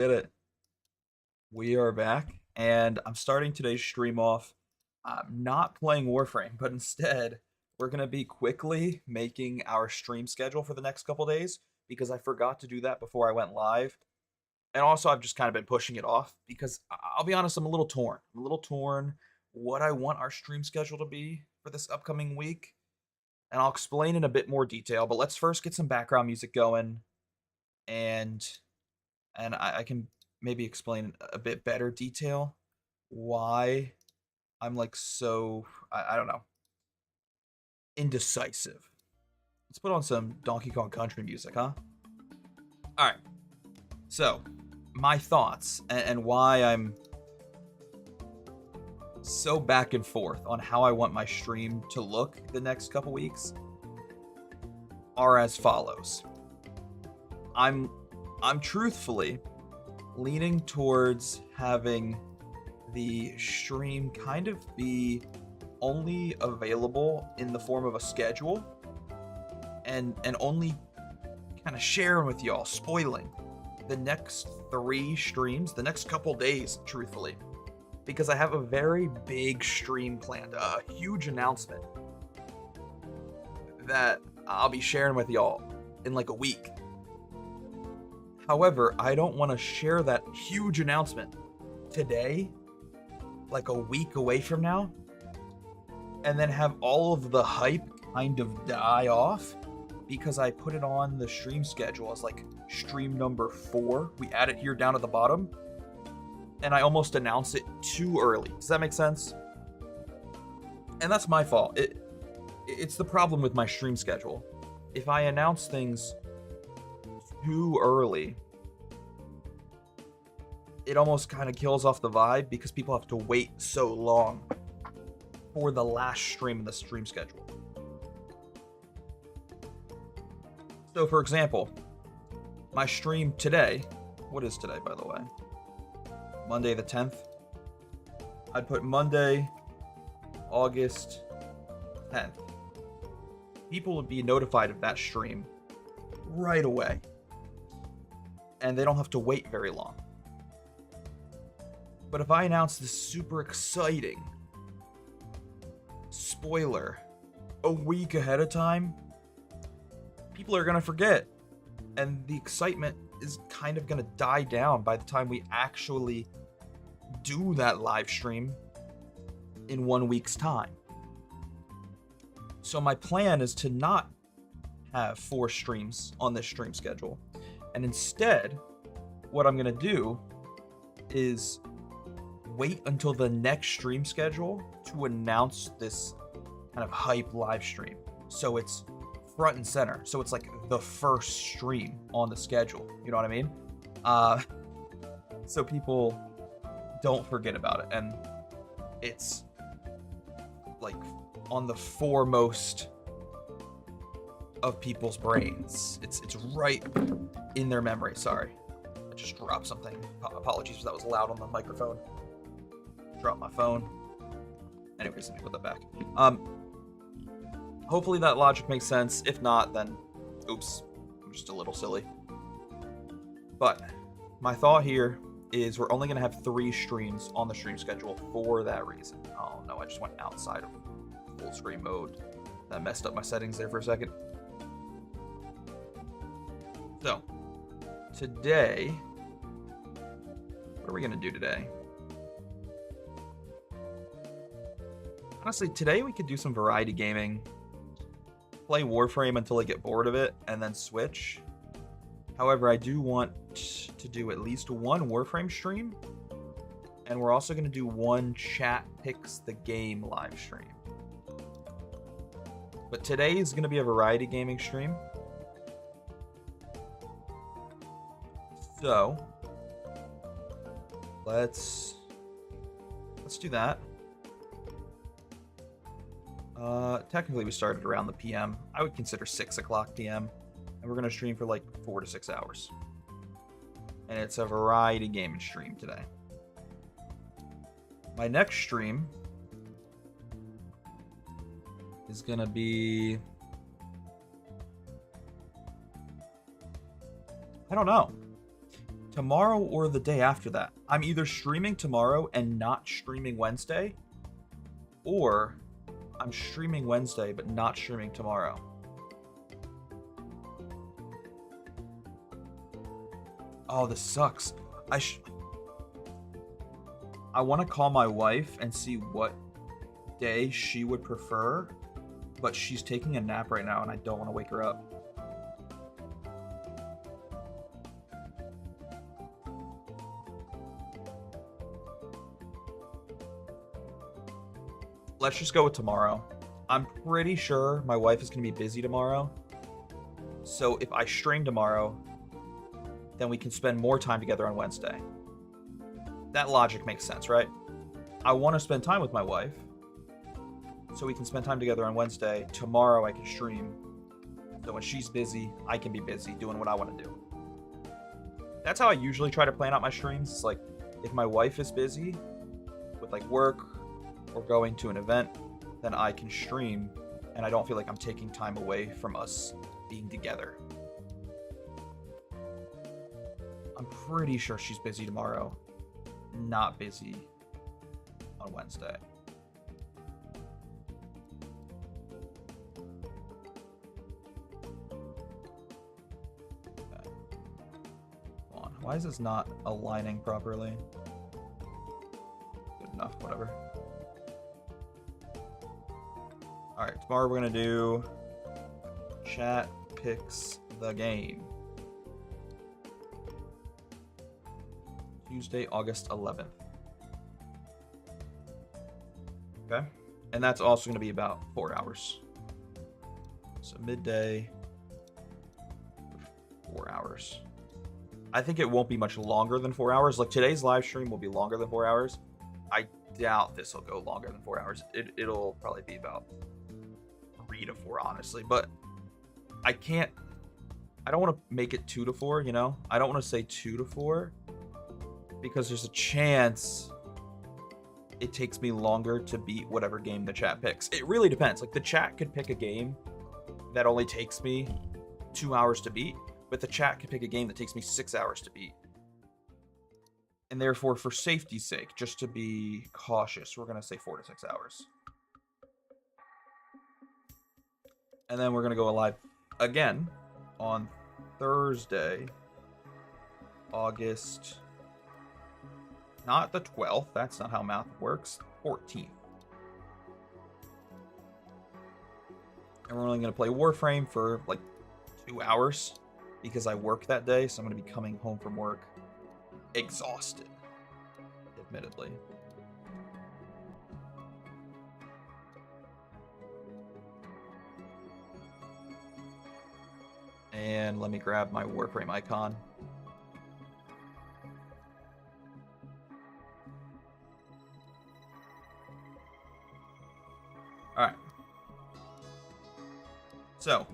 Did it. We are back, and I'm starting today's stream off not playing Warframe, but instead we're going to be quickly making our stream schedule for the next couple days because I forgot to do that before I went live. And also, I've just kind of been pushing it off because I'll be honest, I'm a little torn. I'm a little torn what I want our stream schedule to be for this upcoming week, and I'll explain in a bit more detail. But let's first get some background music going, and I can maybe explain a bit better detail why I'm like so I don't know, indecisive. Let's put on some Donkey Kong Country music, huh? All right. So, my thoughts and why I'm so back and forth on how I want my stream to look the next couple weeks are as follows. I'm truthfully leaning towards having the stream kind of be only available in the form of a schedule and only kind of sharing with y'all, spoiling the next 3 streams, the next couple days, truthfully, because I have a very big stream planned, a huge announcement that I'll be sharing with y'all in like a week. However, I don't want to share that huge announcement today, like a week away from now, and then have all of the hype kind of die off because I put it on the stream schedule as like stream number 4. We add it here down at the bottom, and I almost announce it too early. Does that make sense? And that's my fault. It's the problem with my stream schedule. If I announce things too early, it almost kind of kills off the vibe because people have to wait so long for the last stream in the stream schedule. So, for example, my stream today, what is today, by the way? Monday the 10th. I'd put Monday, August 10th. People would be notified of that stream right away, and they don't have to wait very long. But if I announce this super exciting spoiler a week ahead of time, people are gonna forget, and the excitement is kind of gonna die down by the time we actually do that live stream in 1 week's time. So my plan is to not have 4 streams on this stream schedule, and instead what I'm gonna do is wait until the next stream schedule to announce this kind of hype live stream, so it's front and center, so it's like the first stream on the schedule, you know what I mean? So people don't forget about it, and it's like on the foremost of people's brains. It's right in their memory. Sorry, I just dropped something. Apologies if that was loud on the microphone. Dropped my phone. Anyways, let me put that back. Hopefully that logic makes sense. If not, then oops, I'm just a little silly. But my thought here is we're only gonna have 3 streams on the stream schedule for that reason. Oh no, I just went outside of full screen mode. That messed up my settings there for a second. So, today, what are we gonna do today? Honestly, today we could do some variety gaming. Play Warframe until I get bored of it, and then switch. However, I do want to do at least 1 Warframe stream, and we're also going to do 1 Chat Picks the Game live stream. But today is going to be a variety gaming stream. So, let's do that. Technically we started around the PM. I would consider 6 o'clock PM. And we're going to stream for like 4 to 6 hours. And it's a variety gaming stream today. My next stream is going to be... I don't know. Tomorrow or the day after that. I'm either streaming tomorrow and not streaming Wednesday, or I'm streaming Wednesday but not streaming tomorrow. Oh, this sucks. I want to call my wife and see what day she would prefer, but she's taking a nap right now and I don't want to wake her up. Let's just go with tomorrow. I'm pretty sure my wife is going to be busy tomorrow. So if I stream tomorrow, then we can spend more time together on Wednesday. That logic makes sense, right? I want to spend time with my wife, so we can spend time together on Wednesday. Tomorrow I can stream. So when she's busy, I can be busy doing what I want to do. That's how I usually try to plan out my streams. It's like, if my wife is busy with like work or going to an event, then I can stream and I don't feel like I'm taking time away from us being together. I'm pretty sure she's busy tomorrow, not busy on Wednesday. Okay. Hold on. Why is this not aligning properly? Good enough, whatever. Alright, tomorrow we're going to do chat picks the game. Tuesday, August 11th. Okay. And that's also going to be about 4 hours. So midday, 4 hours. I think it won't be much longer than 4 hours. Like today's live stream will be longer than 4 hours. I doubt this will go longer than 4 hours. It'll probably be about 3 to 4, honestly. But I don't want to make it 2 to 4, you know? I don't want to say 2 to 4. Because there's a chance it takes me longer to beat whatever game the chat picks. It really depends. Like, the chat could pick a game that only takes me 2 hours to beat, but the chat could pick a game that takes me 6 hours to beat. And therefore, for safety's sake, just to be cautious, we're going to say 4 to 6 hours. And then we're going to go live again on Thursday, August... Not the 12th. That's not how math works. 14th. And we're only going to play Warframe for like 2 hours because I work that day. So I'm going to be coming home from work exhausted, admittedly. And let me grab my Warframe icon. Alright. So,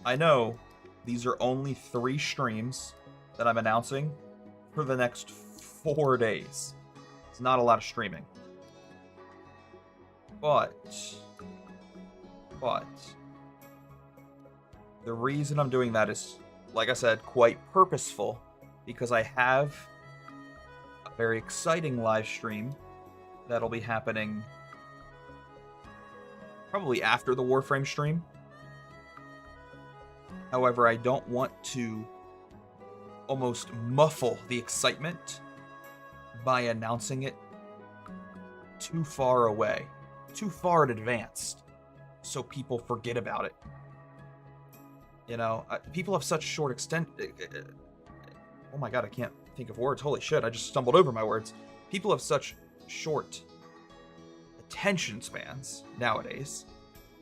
I know these are only 3 streams that I'm announcing for the next 4 days. It's not a lot of streaming. But, the reason I'm doing that is, like I said, quite purposeful, because I have a very exciting live stream that'll be happening probably after the Warframe stream. However, I don't want to almost muffle the excitement by announcing it too far away, too far in advance, so people forget about it. You know, people have such short oh my god, I can't think of words. Holy shit, I just stumbled over my words. People have such short attention spans nowadays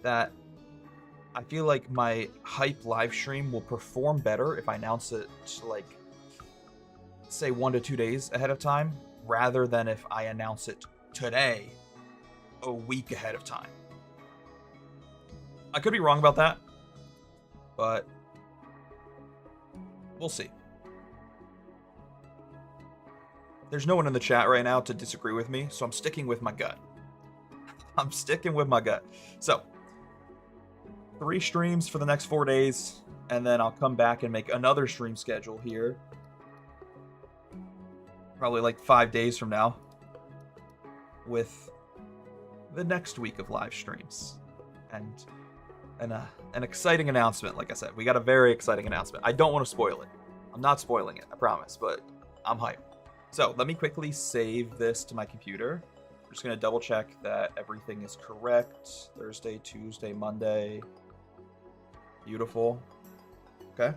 that I feel like my hype live stream will perform better if I announce it like, say, 1 to 2 days ahead of time, rather than if I announce it today, a week ahead of time. I could be wrong about that, but we'll see. There's no one in the chat right now to disagree with me, so I'm sticking with my gut. I'm sticking with my gut. So, 3 streams for the next 4 days, and then I'll come back and make another stream schedule here probably like 5 days from now with the next week of live streams. And an exciting announcement, like I said. We got a very exciting announcement. I don't want to spoil it. I'm not spoiling it, I promise, but I'm hyped. So let me quickly save this to my computer. I'm just going to double check that everything is correct. Thursday, Tuesday, Monday. Beautiful. Okay.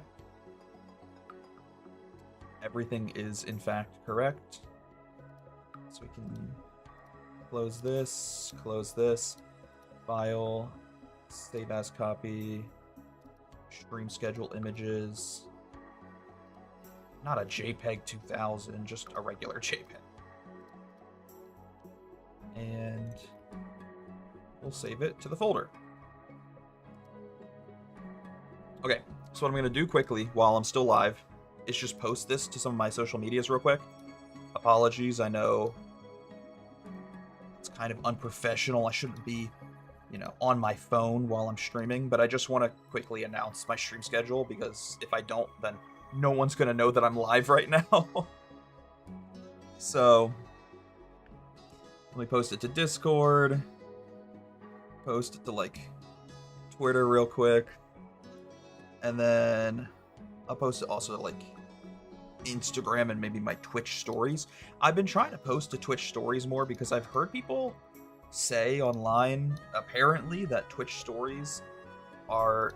Everything is in fact correct. So we can close this, file, save as copy, stream schedule images. Not a JPEG 2000, just a regular JPEG. And we'll save it to the folder. Okay, so what I'm going to do quickly while I'm still live is just post this to some of my social medias real quick. Apologies, I know it's kind of unprofessional. I shouldn't be, on my phone while I'm streaming, but I just want to quickly announce my stream schedule because if I don't, then no one's going to know that I'm live right now. So let me post it to Discord, post it to like Twitter real quick, and then I'll post it also to like Instagram and maybe my Twitch stories. I've been trying to post to Twitch stories more because I've heard people say online apparently that Twitch stories are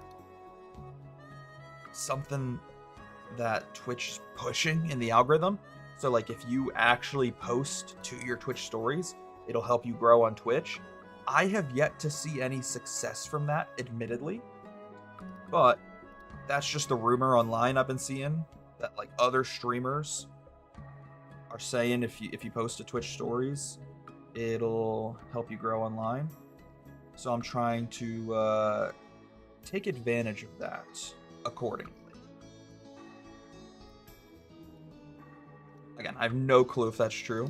something that Twitch is pushing in the algorithm. So like if you actually post to your Twitch stories, it'll help you grow on Twitch. I have yet to see any success from that, admittedly, but that's just the rumor online I've been seeing, that like other streamers are saying if you post to Twitch stories, it'll help you grow online. So I'm trying to take advantage of that accordingly. Again, I have no clue if that's true.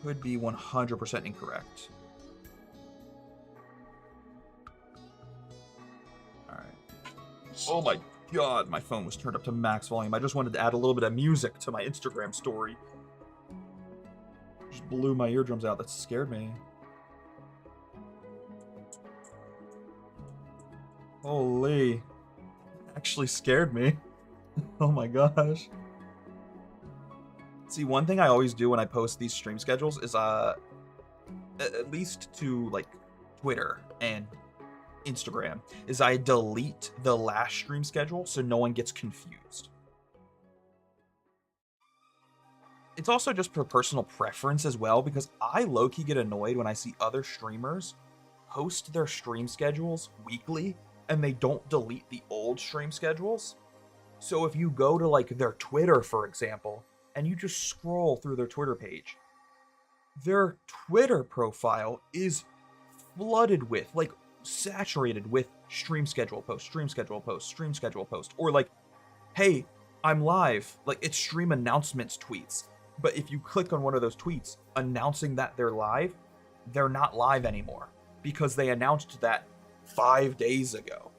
Could be 100% incorrect. Alright. Oh my god, my phone was turned up to max volume. I just wanted to add a little bit of music to my Instagram story. Just blew my eardrums out. That scared me. Holy. Actually scared me. Oh my gosh. See, one thing I always do when I post these stream schedules is at least to like Twitter and Instagram, is I delete the last stream schedule so no one gets confused. It's also just for personal preference as well, because I low-key get annoyed when I see other streamers post their stream schedules weekly and they don't delete the old stream schedules. So if you go to like their Twitter, for example, and you just scroll through their Twitter page, their Twitter profile is flooded with, like saturated with stream schedule post, stream schedule post, stream schedule post, or like, hey, I'm live, like it's stream announcements tweets. But if you click on one of those tweets announcing that they're live, they're not live anymore because they announced that 5 days ago.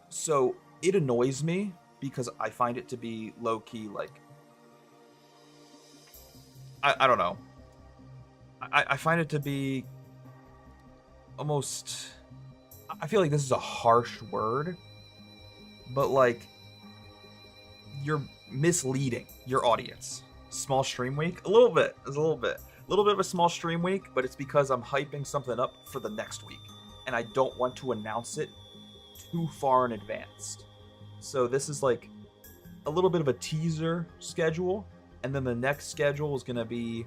So it annoys me because I find it to be low-key, like, I don't know. I find it to be almost, I feel like this is a harsh word, but like, you're misleading your audience. Small stream week? A little bit. It's a little bit of a small stream week, but it's because I'm hyping something up for the next week, and I don't want to announce it too far in advance. So this is like a little bit of a teaser schedule, and then the next schedule is going to be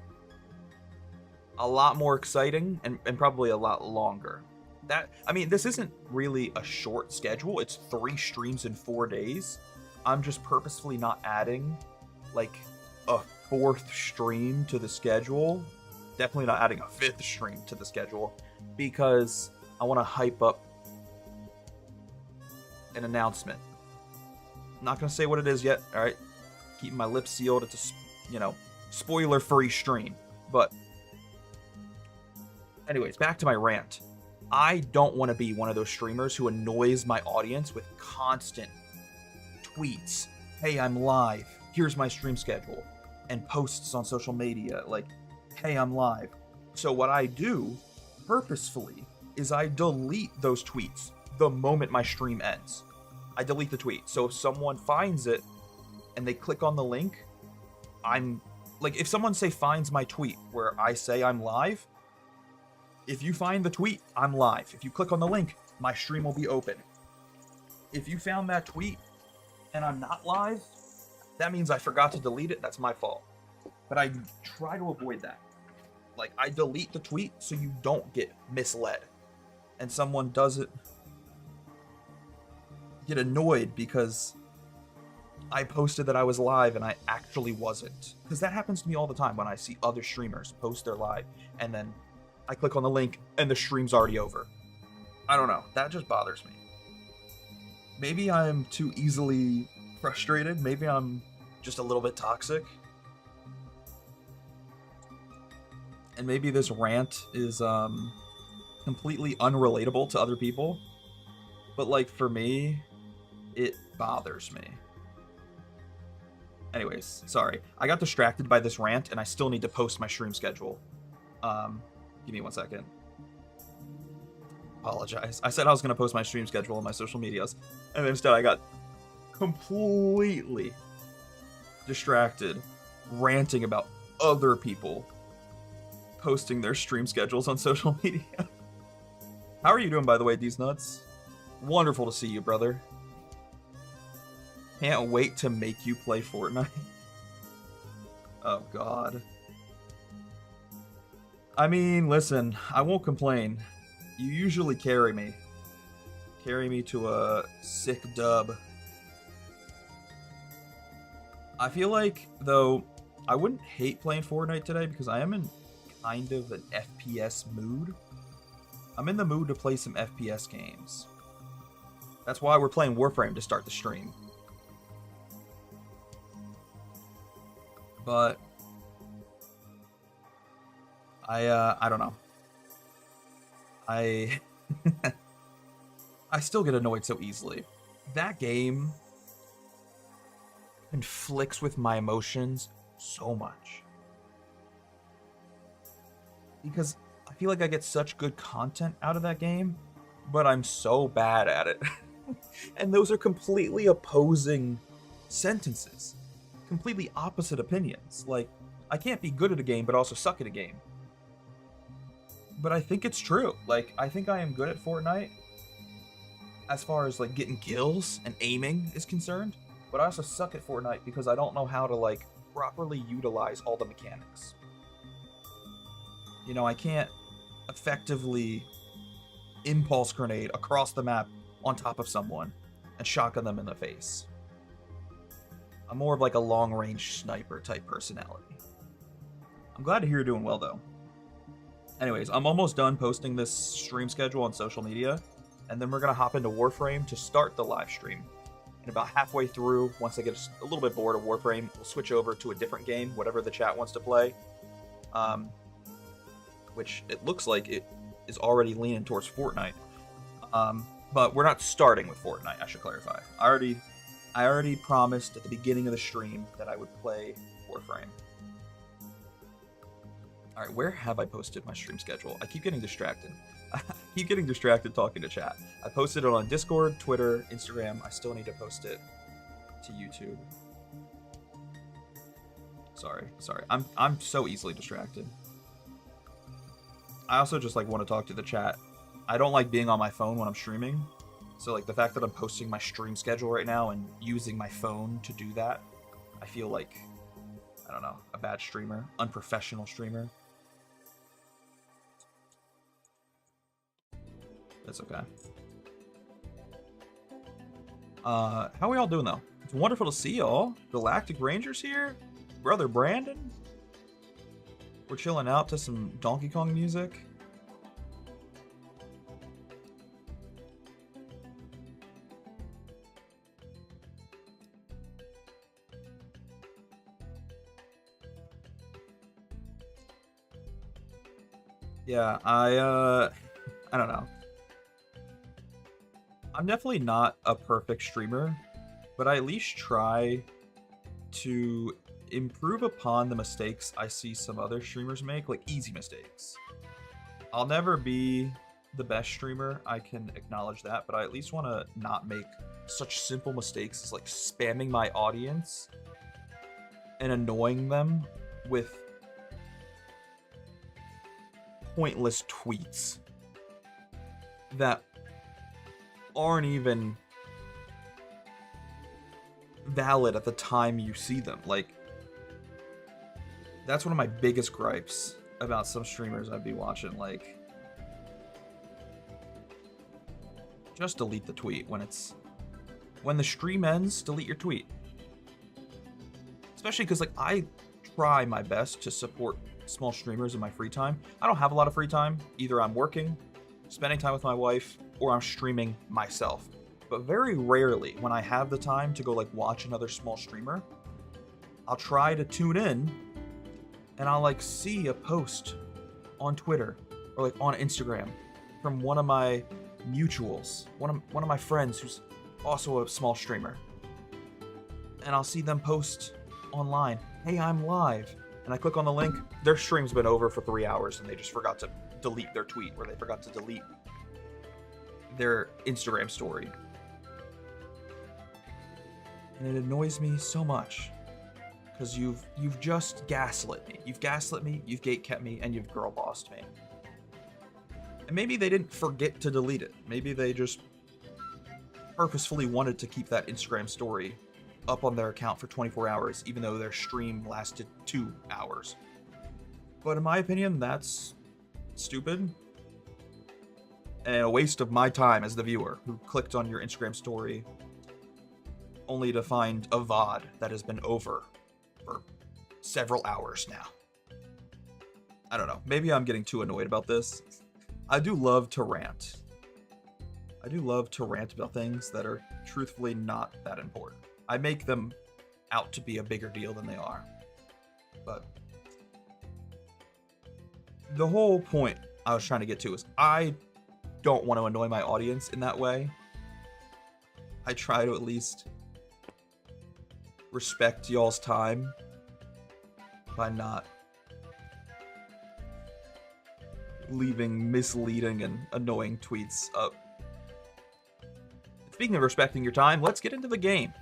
a lot more exciting and probably a lot longer. This isn't really a short schedule. It's 3 streams in 4 days. I'm just purposefully not adding like a 4th stream to the schedule. Definitely not adding a 5th stream to the schedule because I want to hype up an announcement. I'm not going to say what it is yet, alright? Keeping my lips sealed. It's a, spoiler-free stream. But anyways, back to my rant. I don't want to be one of those streamers who annoys my audience with constant tweets. Hey, I'm live. here's my stream schedule, and posts on social media like, hey, I'm live. So what I do purposefully is I delete those tweets the moment my stream ends. I delete the tweet. So if someone finds it and they click on the link, I'm like, if someone say finds my tweet where I say I'm live, if you find the tweet, I'm live. If you click on the link, my stream will be open. If you found that tweet and I'm not live, that means I forgot to delete it. That's my fault. But I try to avoid that. Like, I delete the tweet so you don't get misled. And someone doesn't get annoyed because I posted that I was live and I actually wasn't. Because that happens to me all the time when I see other streamers post their live and then I click on the link and the stream's already over. I don't know. That just bothers me. Maybe I'm too easily frustrated. Maybe I'm just a little bit toxic. And maybe this rant is completely unrelatable to other people. But like for me, it bothers me. Anyways, sorry. I got distracted by this rant and I still need to post my stream schedule. Give me 1 second. Apologize. I said I was going to post my stream schedule on my social medias, and instead I got completely distracted ranting about other people posting their stream schedules on social media. How are you doing, by the way, These Nuts? Wonderful to see you, brother. Can't wait to make you play Fortnite. Oh, God. I mean, listen, I won't complain. You usually carry me. Carry me to a sick dub. I feel like, though, I wouldn't hate playing Fortnite today because I am in kind of an FPS mood. I'm in the mood to play some FPS games. That's why we're playing Warframe to start the stream. But I don't know. I still get annoyed so easily. That game conflicts with my emotions so much. Because I feel like I get such good content out of that game, but I'm so bad at it. And those are completely opposing sentences. Completely opposite opinions. Like, I can't be good at a game, but also suck at a game. But I think it's true. Like, I think I am good at Fortnite as far as, like, getting kills and aiming is concerned. But I also suck at Fortnite because I don't know how to, like, properly utilize all the mechanics. You know, I can't effectively impulse grenade across the map on top of someone and shotgun them in the face. I'm more of like a long-range sniper type personality. I'm glad to hear you're doing well, though. Anyways, I'm almost done posting this stream schedule on social media, and then we're going to hop into Warframe to start the live stream. And about halfway through, once I get a little bit bored of Warframe, we'll switch over to a different game, whatever the chat wants to play. Which it looks like it is already leaning towards Fortnite. But we're not starting with Fortnite, I should clarify. I already promised at the beginning of the stream that I would play Warframe. Alright, where have I posted my stream schedule? I keep getting distracted. I keep getting distracted talking to chat. I posted it on Discord, Twitter, Instagram. I still need to post it to YouTube. Sorry. I'm so easily distracted. I also just like want to talk to the chat. I don't like being on my phone when I'm streaming. So like the fact that I'm posting my stream schedule right now and using my phone to do that, I feel like, I don't know, a bad streamer, unprofessional streamer. That's okay. How are we all doing though? It's wonderful to see y'all. Galactic Rangers here. Brother Brandon. We're chilling out to some Donkey Kong music. Yeah, I don't know. I'm definitely not a perfect streamer, but I at least try to improve upon the mistakes I see some other streamers make, like easy mistakes. I'll never be the best streamer, I can acknowledge that, but I at least want to not make such simple mistakes as like spamming my audience and annoying them with pointless tweets that aren't even valid at the time you see them. Like, that's one of my biggest gripes about some streamers I'd be watching. Like, just delete the tweet when the stream ends. Delete your tweet, especially because like I try my best to support small streamers in my free time. I don't have a lot of free time. Either I'm working, spending time with my wife, or I'm streaming myself. But very rarely, when I have the time to go like watch another small streamer, I'll try to tune in and I'll like see a post on Twitter or like on Instagram from one of my mutuals, one of my friends who's also a small streamer. And I'll see them post online, "Hey, I'm live." And I click on the link, their stream's been over for 3 hours and they just forgot to delete their tweet, or they forgot to delete their Instagram story. And it annoys me so much because you've just gaslit me. You've gaslit me, you've gatekept me, and you've girl bossed me. And maybe they didn't forget to delete it. Maybe they just purposefully wanted to keep that Instagram story up on their account for 24 hours, even though their stream lasted 2 hours. But in my opinion, that's stupid and a waste of my time as the viewer who clicked on your Instagram story only to find a VOD that has been over for several hours now. I don't know. Maybe I'm getting too annoyed about this. I do love to rant. I do love to rant about things that are truthfully not that important. I make them out to be a bigger deal than they are. But the whole point I was trying to get to is I don't want to annoy my audience in that way. I try to at least respect y'all's time by not leaving misleading and annoying tweets up. Speaking of respecting your time, let's get into the game.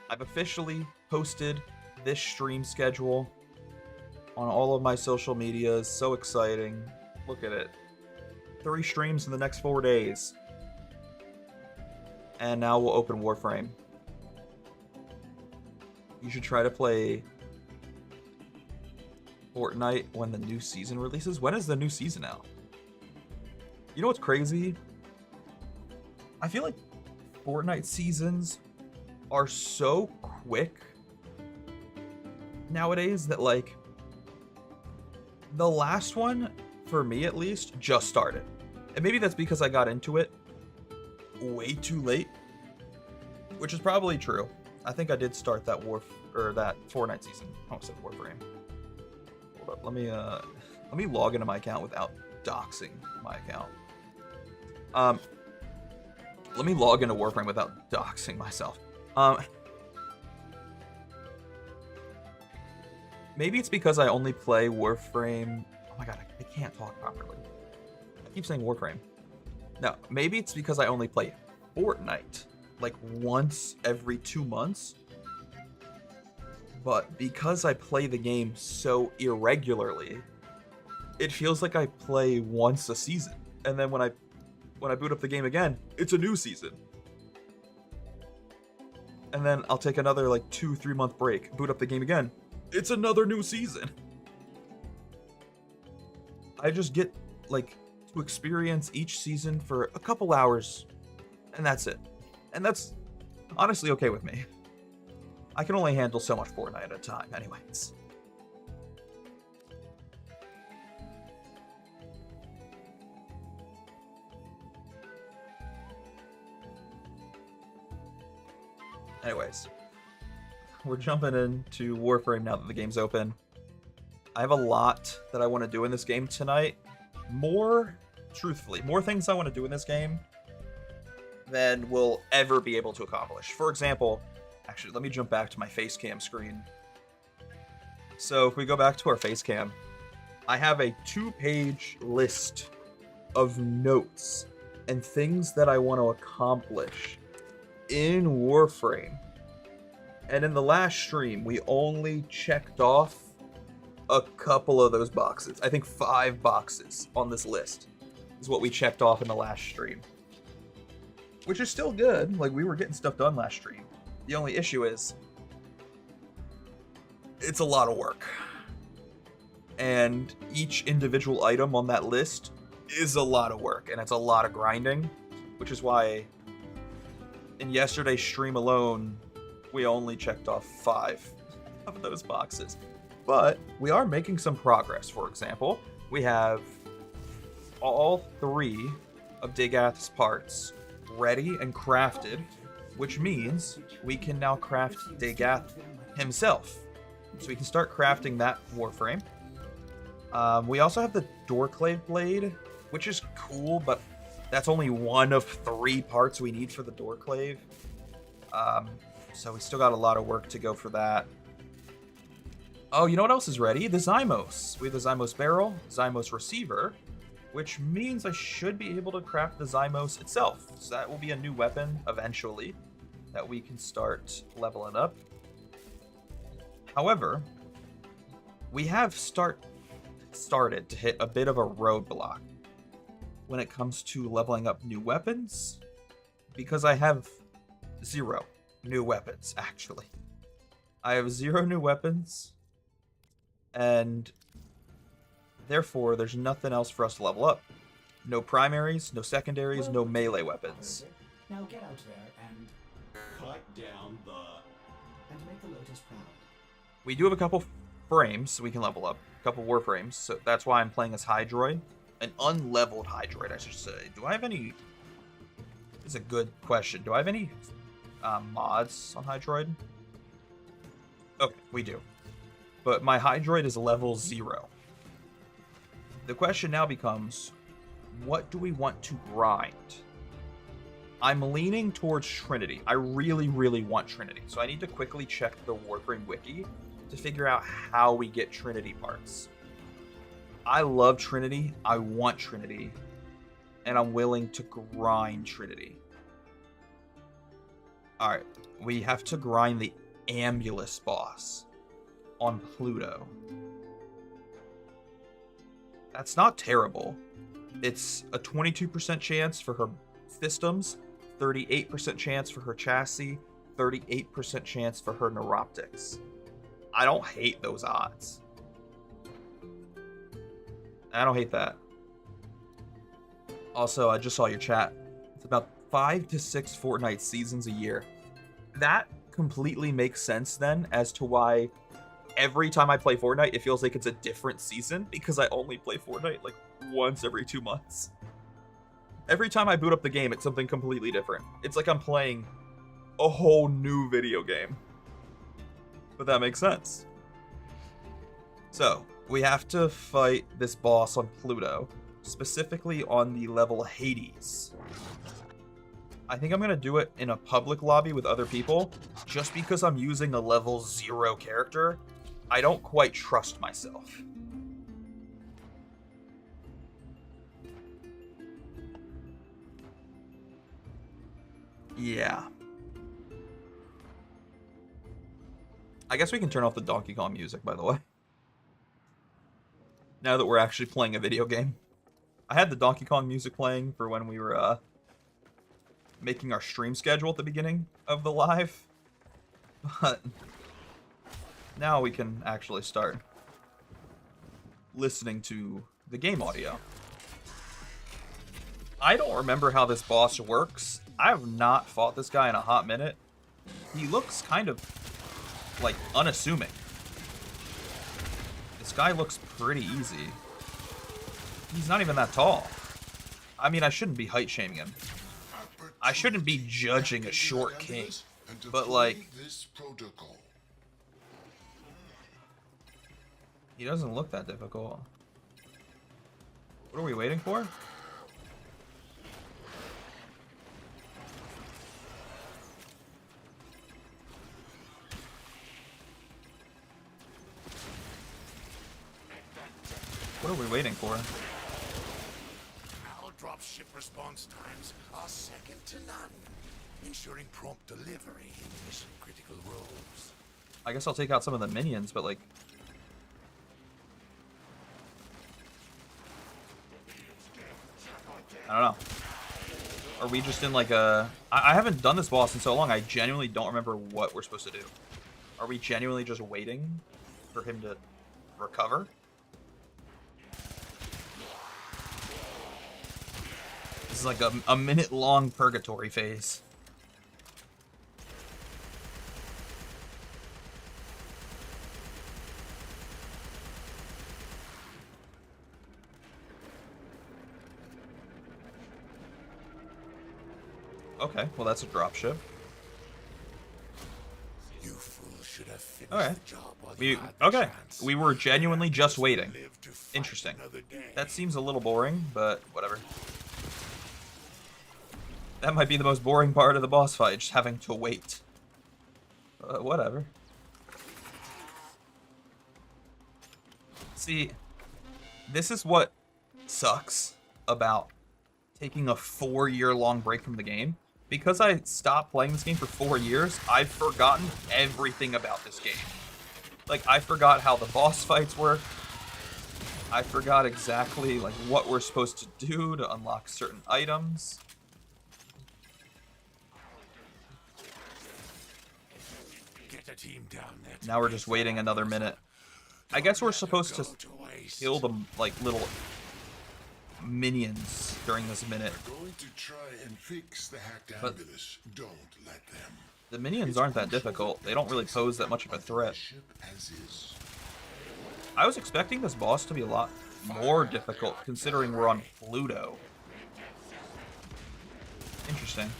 I've officially posted this stream schedule on all of my social medias. So exciting. Look at it. 3 streams in the next 4 days. And now we'll open Warframe. You should try to play Fortnite when the new season releases. When is the new season out? You know what's crazy? I feel like Fortnite seasons are so quick nowadays that like the last one, for me at least, just started. And maybe that's because I got into it way too late, which is probably true. I think I did start that that Fortnite season. I almost said Warframe. Hold up, let me log into my account without doxing my account. Let me log into Warframe without doxing myself. Maybe it's because I only play Warframe. Oh my god, I can't talk properly. I keep saying Warframe. No, maybe it's because I only play Fortnite like once every 2 months. But because I play the game so irregularly, it feels like I play once a season. And then when I boot up the game again, it's a new season. And then I'll take another like 2-3 month break, boot up the game again. It's another new season. I just get like to experience each season for a couple hours, and that's it. And that's honestly okay with me. I can only handle so much Fortnite at a time anyways. Anyways, we're jumping into Warframe now that the game's open. I have a lot that I want to do in this game tonight. More things I want to do in this game than we'll ever be able to accomplish. For example, Actually, let me jump back to my face cam screen. So if we go back to our face cam, I have a 2-page list of notes and things that I want to accomplish in Warframe. And in the last stream, we only checked off a couple of those boxes. I think 5 boxes on this list is what we checked off in the last stream. Which is still good. Like, we were getting stuff done last stream. The only issue is, it's a lot of work. And each individual item on that list is a lot of work, and it's a lot of grinding, which is why in yesterday's stream alone, we only checked off 5 of those boxes. But we are making some progress. For example, we have all 3 of Dagath's parts ready and crafted, which means we can now craft Dagath himself. So we can start crafting that Warframe. We also have the Doorclave Blade, which is cool, but that's only one of 3 parts we need for the Doorclave. So we still got a lot of work to go for that. Oh, you know what else is ready? The Zymos. We have the Zymos Barrel, Zymos Receiver, which means I should be able to craft the Zymos itself. So that will be a new weapon eventually that we can start leveling up. However, we have started to hit a bit of a roadblock when it comes to leveling up new weapons, because I have 0 new weapons, actually. I have 0 new weapons, and therefore there's nothing else for us to level up. No primaries, no secondaries, no melee weapons. Now get out there and cut down the and make the Lotus proud. We do have a couple frames so we can level up. A couple Warframes, so that's why I'm playing as Hydroid. An unleveled Hydroid, I should say. Do I have any... This is a good question. Do I have any mods on Hydroid? Okay, we do. But my Hydroid is level 0. The question now becomes, what do we want to grind? I'm leaning towards Trinity. I really, really want Trinity. So I need to quickly check the Warframe wiki to figure out how we get Trinity parts. I love Trinity. I want Trinity. And I'm willing to grind Trinity. Alright. We have to grind the Ambulus boss on Pluto. That's not terrible. It's a 22% chance for her systems, 38% chance for her chassis, 38% chance for her neuroptics. I don't hate those odds. I don't hate that. Also, I just saw your chat. It's about 5 to 6 Fortnite seasons a year. That completely makes sense then as to why every time I play Fortnite, it feels like it's a different season, because I only play Fortnite like once every 2 months. Every time I boot up the game, it's something completely different. It's like I'm playing a whole new video game. But that makes sense. So, we have to fight this boss on Pluto, specifically on the level Hades. I think I'm going to do it in a public lobby with other people, just because I'm using a level 0 character. I don't quite trust myself. Yeah. I guess we can turn off the Donkey Kong music, by the way. Now that we're actually playing a video game. I had the Donkey Kong music playing for when we were making our stream schedule at the beginning of the live. But now we can actually start listening to the game audio. I don't remember how this boss works. I have not fought this guy in a hot minute. He looks kind of like unassuming. This guy looks pretty easy. He's not even that tall. I mean, I shouldn't be height shaming him. I shouldn't be judging a short king. But like, he doesn't look that difficult. What are we waiting for? What are we waiting for? Our dropship response times are second to none, ensuring prompt delivery in mission-critical roles. I guess I'll take out some of the minions, but like... I don't know. Are we just in like a... I haven't done this boss in so long, I genuinely don't remember what we're supposed to do. Are we genuinely just waiting for him to recover? This is like a minute-long purgatory phase. Okay, well that's a dropship. You fool should have finished Okay. the job while you had the Okay. chance. We were genuinely just waiting. Live to fight Interesting. another day. That seems a little boring, but whatever. That might be the most boring part of the boss fight, just having to wait. Whatever. See, this is what sucks about taking a 4-year-long break from the game. Because I stopped playing this game for 4 years, I've forgotten everything about this game. Like, I forgot how the boss fights work. I forgot exactly, like, what we're supposed to do to unlock certain items. Get a team down there. Now we're just waiting another minute. I guess we're supposed to kill the, like, little minions during this minute. Going to try and fix the hacked But- ambulance. Don't let them. The minions aren't that difficult. They don't really pose that much of a threat. Ship as is. I was expecting this boss to be a lot more difficult, considering we're on Pluto. Interesting.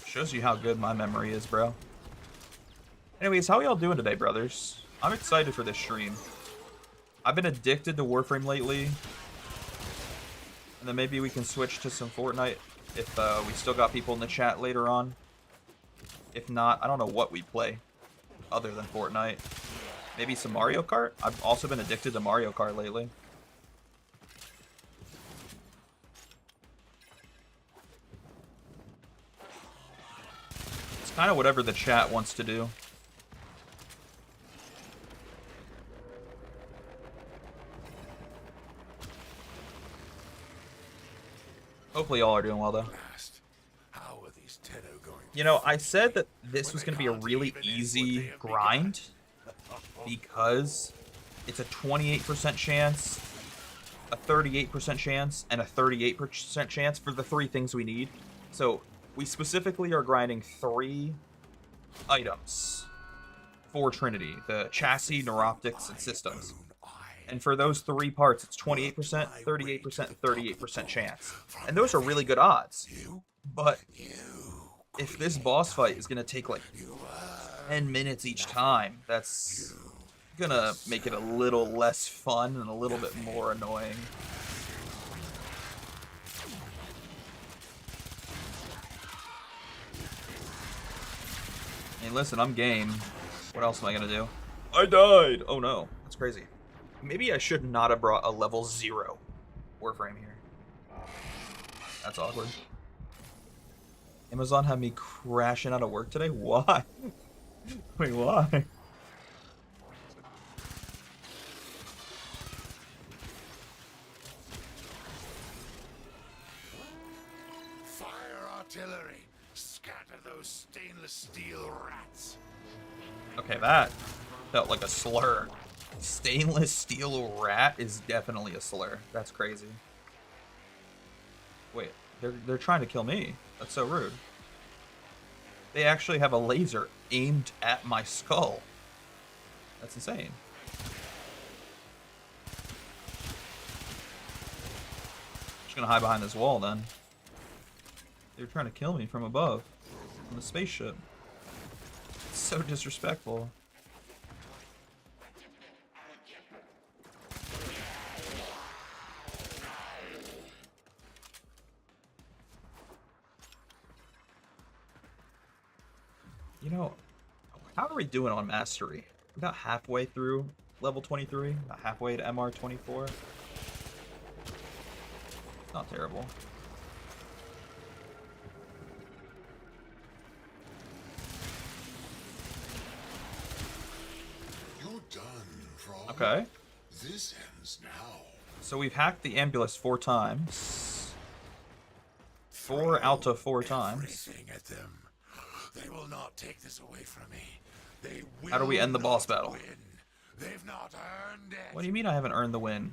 Shows you how good my memory is, bro. Anyways, how y'all doing today, brothers? I'm excited for this stream. I've been addicted to Warframe lately. And then maybe we can switch to some Fortnite if we still got people in the chat later on. If not, I don't know what we play other than Fortnite. Maybe some Mario Kart? I've also been addicted to Mario Kart lately. It's kind of whatever the chat wants to do. Hopefully y'all are doing well, though. Blast. How are these Tenno going to You know, I said that this was going to be a really easy grind because it's a 28% chance, a 38% chance, and a 38% chance for the 3 things we need. So we specifically are grinding 3 items for Trinity: the chassis, neuroptics, and systems. And for those 3 parts, it's 28%, 38%, and 38% chance. And those are really good odds. But if this boss fight is going to take like 10 minutes each time, that's going to make it a little less fun and a little bit more annoying. I mean, listen, I'm game. What else am I going to do? I died! Oh no, that's crazy. Maybe I should not have brought a level 0 Warframe here. That's awkward. Amazon had me crashing out of work today? Why? Wait, why? fire artillery? Scatter those stainless steel rats. Okay, that felt like a slur. Stainless steel rat is definitely a slur. That's crazy. Wait, they're trying to kill me. That's so rude. They actually have a laser aimed at my skull. That's insane. Just gonna hide behind this wall then. They're trying to kill me from above, from the spaceship. It's so disrespectful. You know, how are we doing on mastery? About halfway through level 23, about halfway to MR 24. Not terrible. You're done, Frog. Okay. This ends now. So we've hacked the ambulance 4 times. 4 out of 4 times. Everything at them. They will not take this away from me. They will How do we end the boss not battle? win. They've not earned it. What do you mean I haven't earned the win?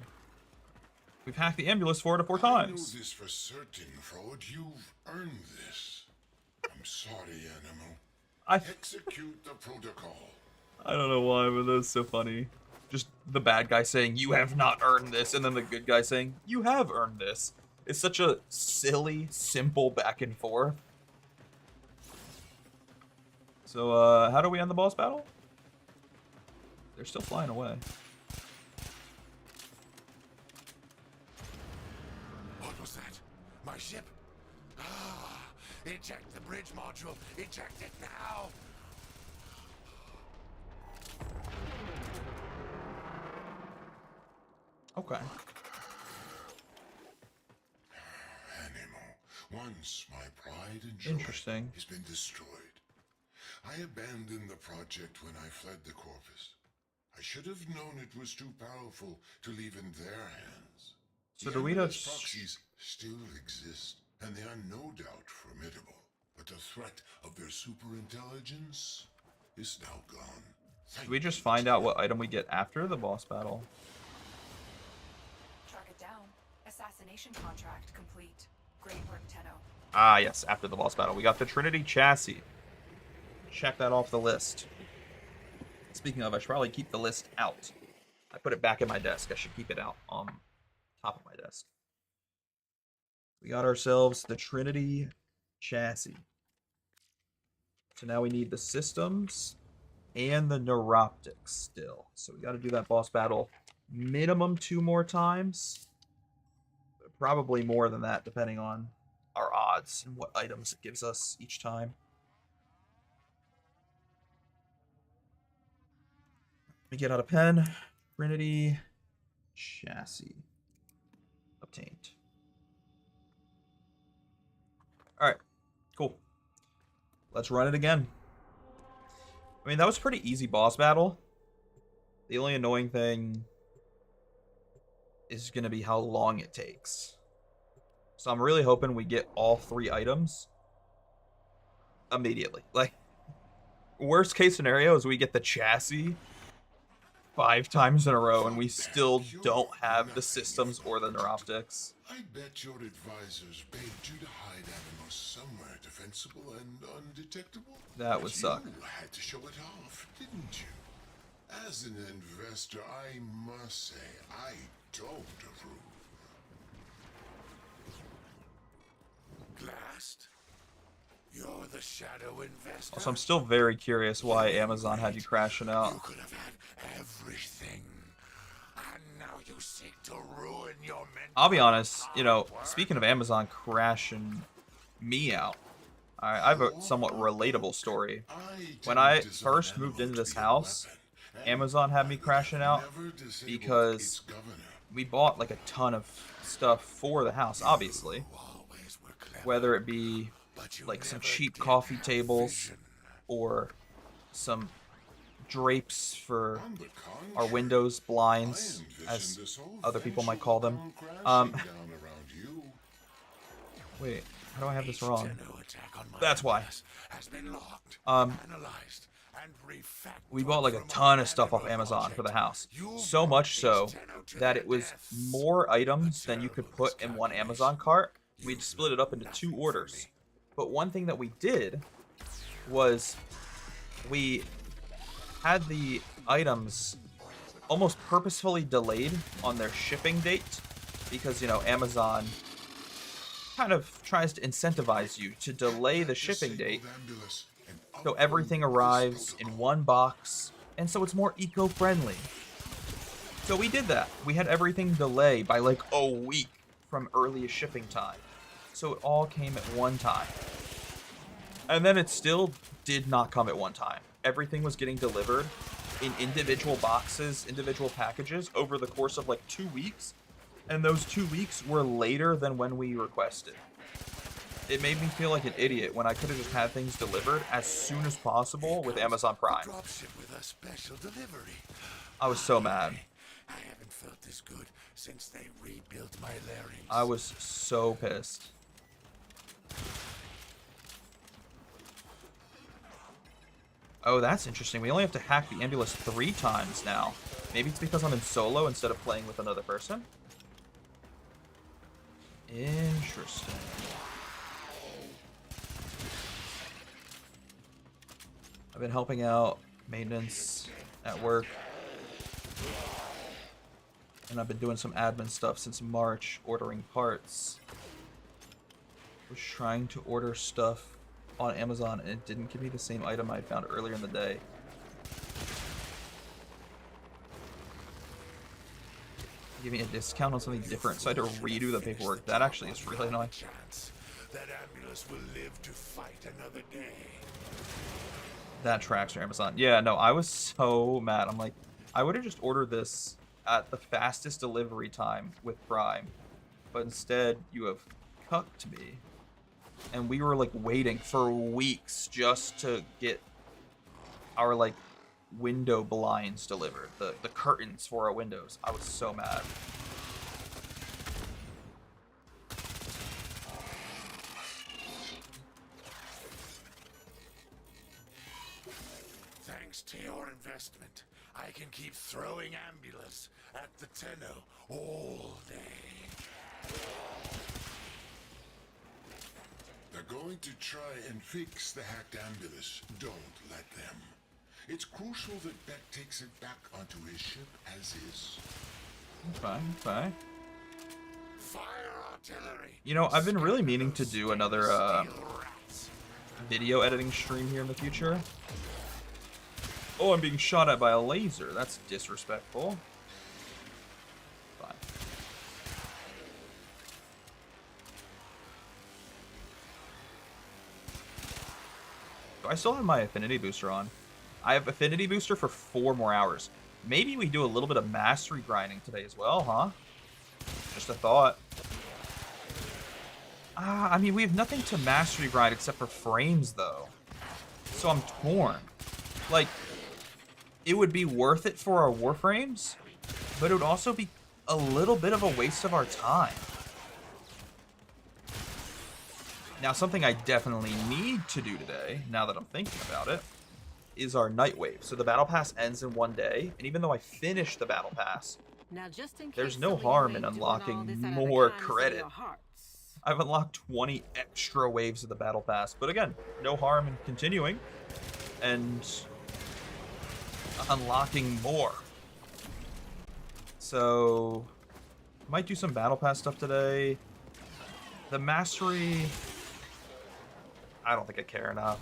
We've hacked the ambulance 4 to 4 I know times. this for certain, Frog. You've earned this. I'm sorry, Animal. Execute the protocol. I don't know why, but that's so funny. Just the bad guy saying, "You have not earned this," and then the good guy saying, "You have earned this." It's such a silly, simple back and forth. So, how do we end the boss battle? They're still flying away. What was that? My ship? Ah, eject the bridge module. Eject it now. Okay. Animal, once my pride and joy Interesting. has been destroyed. I abandoned the project when I fled the Corvus. I should have known it was too powerful to leave in their hands. So the do we Endless just... proxies still exist, and they are no doubt formidable. But the threat of their superintelligence is now gone. Do we just find out what item we get after the boss battle? Track it down. Assassination contract complete. Great work, Tenno. Ah, yes, after the boss battle. We got the Trinity chassis. Check that off the list. Speaking of, I should probably keep the list out. I put it back in my desk. I should keep it out on top of my desk. We got ourselves the Trinity chassis. So now we need the systems and the neuroptics still. So we got to do that boss battle minimum 2 more times. Probably more than that, depending on our odds and what items it gives us each time. Let me get out a pen. Trinity chassis obtained. All right, cool. Let's run it again. I mean, that was a pretty easy boss battle. The only annoying thing is going to be how long it takes. So I'm really hoping we get all 3 items immediately. Like, worst case scenario is we get the chassis 5 times in a row and we still don't have the systems or the neuroptics. I bet your advisors begged you to hide animals somewhere defensible and undetectable. That would suck. You had to show it off, didn't you? As an investor, I must say I don't approve. Blast. You're the shadow investor. Also, I'm still very curious why Amazon had you crashing You out. could have had everything. And now you seek to ruin your mental. I'll be honest, you know, speaking of Amazon crashing me out, I have a somewhat relatable story. When I first moved into this house, Amazon had me crashing out because we bought like a ton of stuff for the house, obviously. Whether it be like some cheap coffee tables or some drapes for our windows, blinds, as other people might call them. Wait, how do I have this wrong? That's why. We bought like a ton of stuff off Amazon for the house. So much so that it was more items than you could put in one Amazon cart. We'd split it up into 2 orders. But one thing that we did was we had the items almost purposefully delayed on their shipping date because, you know, Amazon kind of tries to incentivize you to delay the shipping date so everything arrives in one box and so it's more eco-friendly. So we did that. We had everything delay by like a week from earliest shipping time. So it all came at one time. And then it still did not come at one time. Everything was getting delivered in individual boxes, individual packages over the course of like 2 weeks. And those 2 weeks were later than when we requested. It made me feel like an idiot when I could have just had things delivered as soon as possible with Amazon Prime. Dropship with a special delivery. I was so mad. I haven't felt this good since they rebuilt my larynx. I was so pissed. Oh, that's interesting. We only have to hack the ambulance 3 times now. Maybe it's because I'm in solo instead of playing with another person? Interesting. I've been helping out maintenance at work. And I've been doing some admin stuff since March, ordering parts. Was trying to order stuff on Amazon and it didn't give me the same item I found earlier in the day. Give me a discount on something different, so I had to redo the paperwork. That actually is really annoying. That ambulance will live to fight another day. That tracks for Amazon. Yeah, no, I was so mad. I'm like, I would have just ordered this at the fastest delivery time with Prime, but instead you have cucked me. And we were like waiting for weeks just to get our like window blinds delivered, the curtains for our windows. I was so mad. Thanks to your investment, I can keep throwing ambulas at the Tenno all day. They're going to try and fix the hacked ambulance. Don't let them. It's crucial that Beck takes it back onto his ship as is. Fine, fine. Fire artillery. You know, I've been really meaning to do another video editing stream here in the future. Oh, I'm being shot at by a laser. That's disrespectful. Fine. Do I still have my affinity booster on? I have affinity booster for 4 more hours. Maybe we do a little bit of mastery grinding today as well, huh? Just a thought. I mean, we have nothing to mastery grind except for frames, though. So I'm torn. Like, it would be worth it for our Warframes, but it would also be a little bit of a waste of our time. Now, something I definitely need to do today, now that I'm thinking about it, is our Night Wave. So the Battle Pass ends in 1 day, and even though I finished the Battle Pass, now, just in there's case no some of you harm ain't in doing all unlocking this out of the more kindness of credit. your hearts. I've unlocked 20 extra waves of the Battle Pass, but again, no harm in continuing and unlocking more. So, might do some Battle Pass stuff today. The Mastery, I don't think I care enough.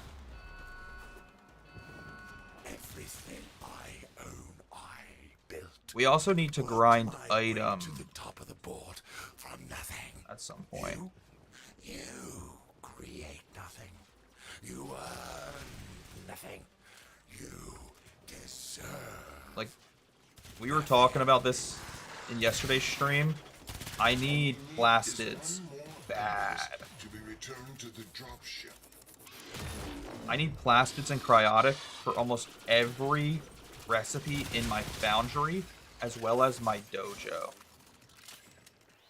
Everything I own, I built. We also need to grind My way items to the top of the board from nothing. at some point. You create nothing. You earn nothing. You deserve. Like, we were talking about this in yesterday's stream. I need plastids bad. To be returned to the dropship. I need plastids and cryotic for almost every recipe in my foundry, as well as my dojo.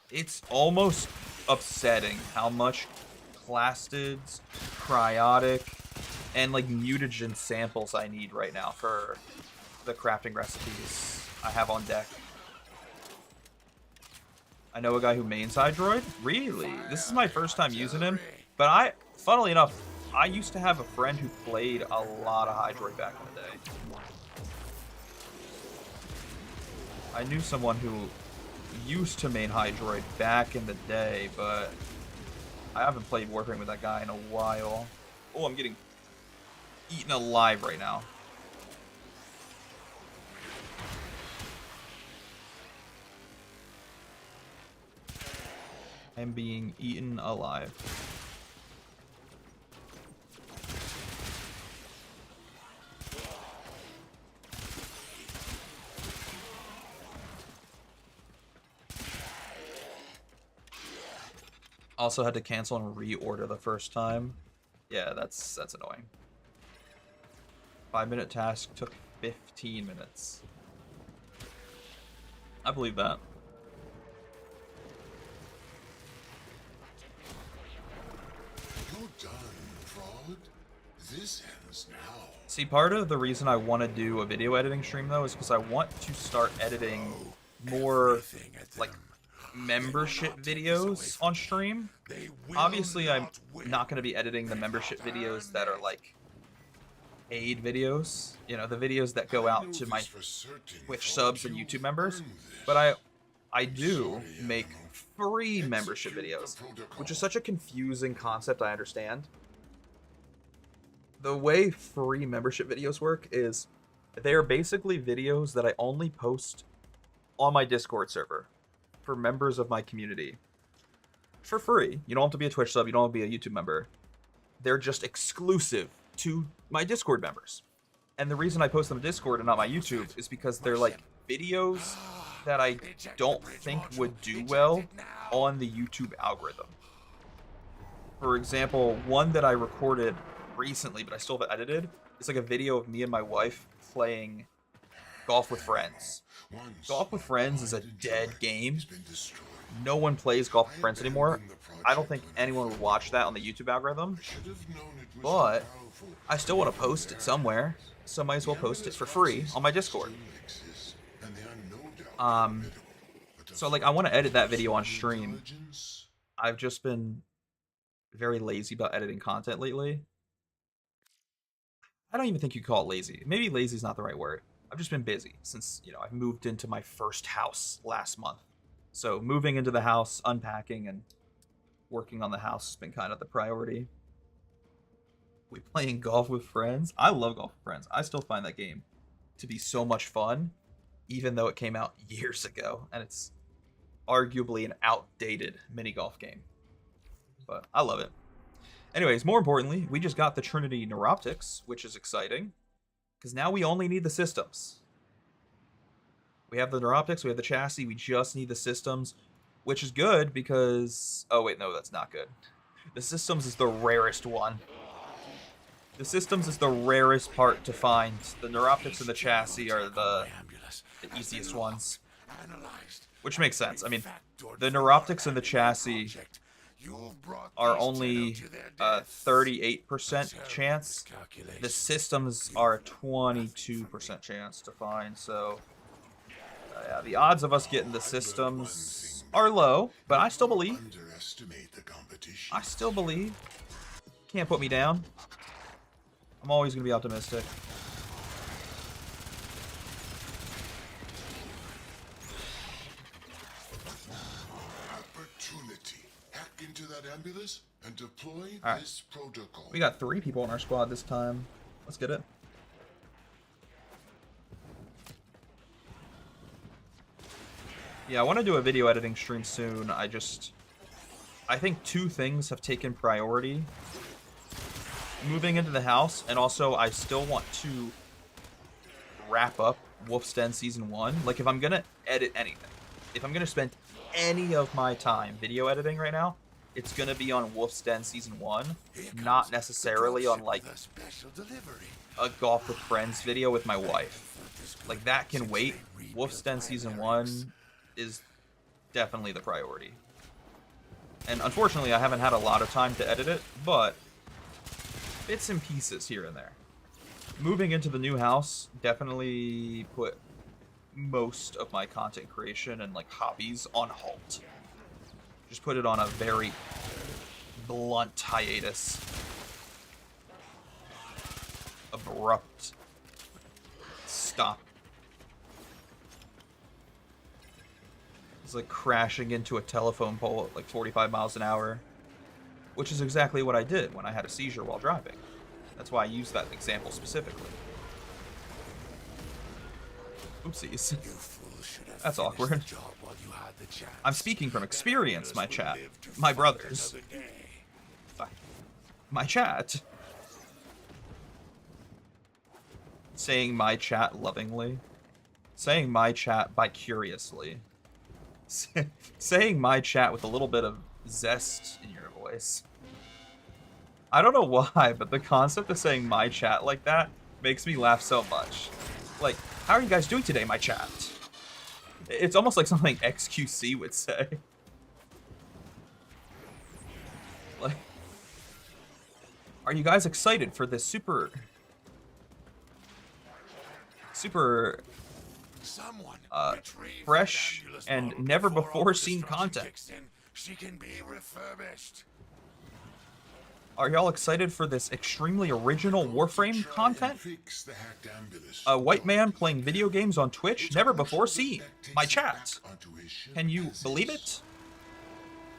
It's almost upsetting how much plastids, cryotic, and like mutagen samples I need right now for the crafting recipes I have on deck. I know a guy who mains Hydroid. Really? This is my first time using him. But funnily enough, I used to have a friend who played a lot of Hydroid back in the day. I knew someone who used to main Hydroid back in the day, but I haven't played Warframe with that guy in a while. Oh, I'm getting eaten alive right now. I'm being eaten alive. Also had to cancel and reorder the first time. Yeah, that's annoying. 5-minute task took 15 minutes. I believe that. You're done, fraud. This ends now. See, part of the reason I want to do a video editing stream, though, is because I want to start editing more, Everything at like, them. membership videos on stream. They will Obviously, I'm win. not going to be editing the membership videos that are, like, paid videos. You know, the videos that go out to my Twitch subs and YouTube members. But I do make free membership videos, which is such a confusing concept, I understand. The way free membership videos work is they are basically videos that I only post on my Discord server for members of my community for free. You don't have to be a Twitch sub, you don't have to be a YouTube member. They're just exclusive to my Discord members. And the reason I post them to Discord and not my YouTube is because they're like videos that I don't think would do well on the YouTube algorithm. For example, one that I recorded recently, but I still haven't edited, is like a video of me and my wife playing Golf with Friends. Golf with Friends is a dead game. No one plays Golf with Friends anymore. I don't think anyone would watch that on the YouTube algorithm, but I still want to post it somewhere, so I might as well post it for free on my Discord. So like I want to edit that video on stream. I've just been very lazy about editing content lately. I don't even think you call it lazy. Maybe lazy is not the right word. I've just been busy since, you know, I've moved into my first house last month. So moving into the house, unpacking, and working on the house has been kind of the priority. We playing Golf with Friends? I love Golf with Friends. I still find that game to be so much fun, even though it came out years ago, and it's arguably an outdated mini golf game. But I love it. Anyways, more importantly, we just got the Trinity Neuroptics, which is exciting, because now we only need the systems. We have the Neuroptics, we have the chassis, we just need the systems, which is good because... Oh, wait, no, that's not good. The systems is the rarest one. The systems is the rarest part to find. The Neuroptics and the chassis are the easiest ones. Which makes sense. I mean, the Neuroptics and the chassis are only a 38% chance. The systems are a 22% chance to find, so... yeah, the odds of us getting the systems are low, but I still believe. I still believe. Can't put me down. I'm always going to be optimistic. Opportunity. Hack into that ambulance and deploy Alright. this protocol. We got 3 people in our squad this time. Let's get it. Yeah, I want to do a video editing stream soon. I think 2 things have taken priority. Moving into the house, and also I still want to wrap up Wolf's Den Season 1. Like, if I'm going to edit anything, if I'm going to spend any of my time video editing right now, it's going to be on Wolf's Den Season 1, not necessarily on, like, a Golf with Friends video with my wife. Like, that can wait. Wolf's Den Season 1 is definitely the priority. And unfortunately, I haven't had a lot of time to edit it, but bits and pieces here and there. Moving into the new house definitely put most of my content creation and like hobbies on halt. Just put it on a very blunt hiatus. Abrupt stop. It's like crashing into a telephone pole at like 45 miles an hour, which is exactly what I did when I had a seizure while driving. That's why I used that example specifically. Oopsies. That's awkward. I'm speaking from experience, my chat. My brothers. My chat. Saying my chat lovingly. Saying my chat by curiously. Saying my chat with a little bit of zest in your voice. I don't know why, but the concept of saying my chat like that makes me laugh so much. Like, how are you guys doing today, my chat? It's almost like something XQC would say. Like, are you guys excited for this super Someone retrieve fresh that ambulance and model never before all before the seen destruction content? kicks in. She can be refurbished. Are y'all excited for this extremely original Warframe Try content? and fix the hacked ambulance. A white man playing video games on Twitch, It's never crucial before that seen. Beck takes My it chat. back onto his ship Can you as believe is.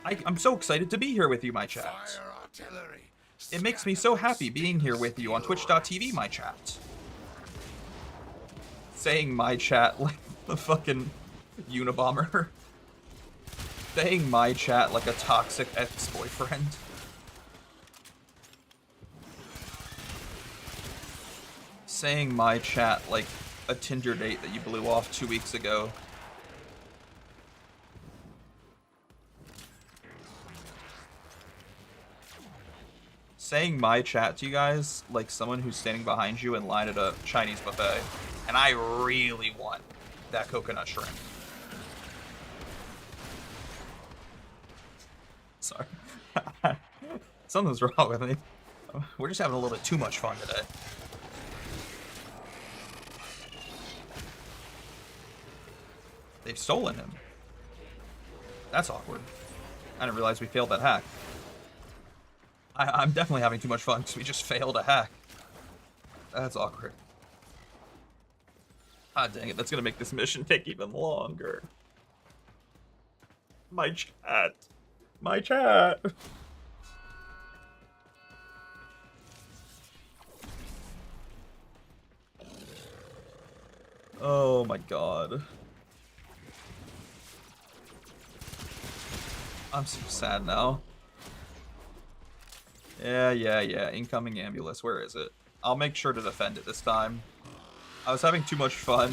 it? I'm so excited to be here with you, my chat. Fire artillery. It makes me so happy being here with you on twitch.tv, my chat. Saying my chat like the fucking Unabomber. Saying my chat like a toxic ex-boyfriend. Saying my chat like a Tinder date that you blew off 2 weeks ago. Saying my chat to you guys like someone who's standing behind you in line at a Chinese buffet. And I really want that coconut shrimp. Sorry. Something's wrong with me. We're just having a little bit too much fun today. They've stolen him. That's awkward. I didn't realize we failed that hack. I'm definitely having too much fun because we just failed a hack. That's awkward. Ah, dang it. That's going to make this mission take even longer. My chat. My chat. Oh my god. I'm so sad now. Yeah. Incoming ambulance. Where is it? I'll make sure to defend it this time. I was having too much fun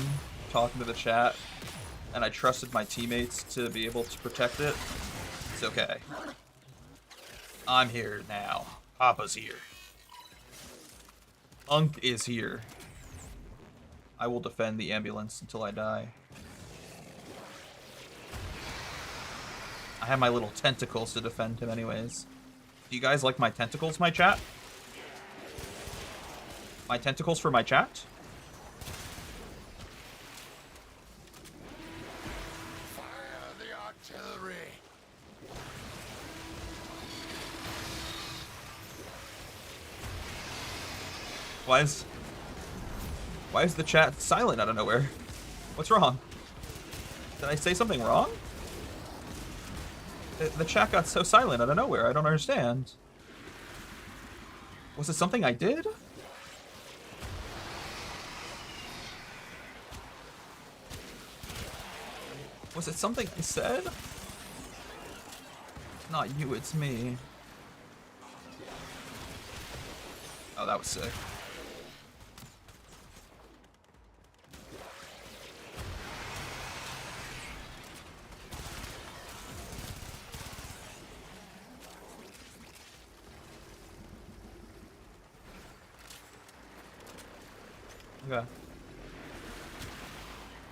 talking to the chat, and I trusted my teammates to be able to protect it. It's okay. I'm here now. Papa's here. Unk is here. I will defend the ambulance until I die. I have my little tentacles to defend him anyways. Do you guys like my tentacles, my chat? My tentacles for my chat? Fire the artillery. Why is the chat silent out of nowhere? What's wrong? Did I say something wrong? The chat got so silent out of nowhere. I don't understand. Was it something I did? Was it something I said? Not you, it's me. Oh, that was sick. Okay.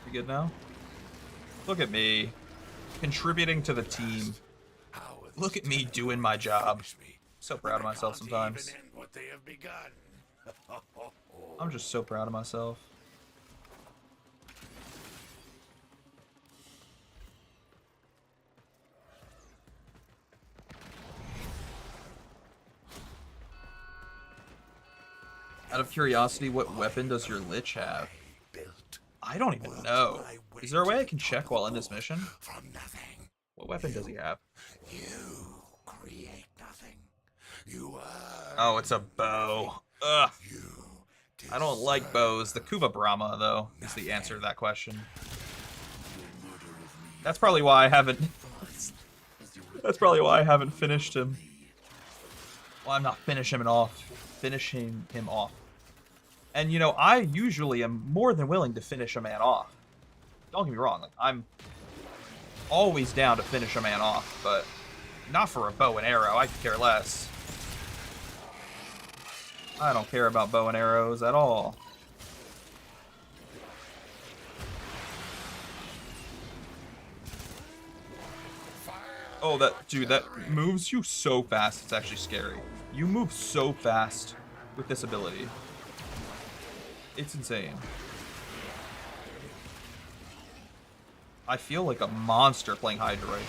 You good now? Look at me. Contributing to the team. How will Look this at me tentacle doing my job. finish me So when proud of I myself can't sometimes. even end what they have begun? I'm just so proud of myself. Out of curiosity, what weapon does your Lich have? Built I don't even know. Is there a way I can check while in this mission? from nothing. What weapon does he have? You create nothing. You are. Oh, it's a bow. Ugh. You. I don't like bows. The Kuva Brahma, though, is the answer to that question. That's probably why I haven't... That's probably why I haven't finished him. Well, I'm not finishing him off. Finishing him off. And, you know, I usually am more than willing to finish a man off. Don't get me wrong. Like, I'm always down to finish a man off, but Not for a bow and arrow. I could care less. I don't care about bow and arrows at all. Oh, dude, that moves you so fast. It's actually scary. You move so fast with this ability. It's insane. I feel like a monster playing Hydroid.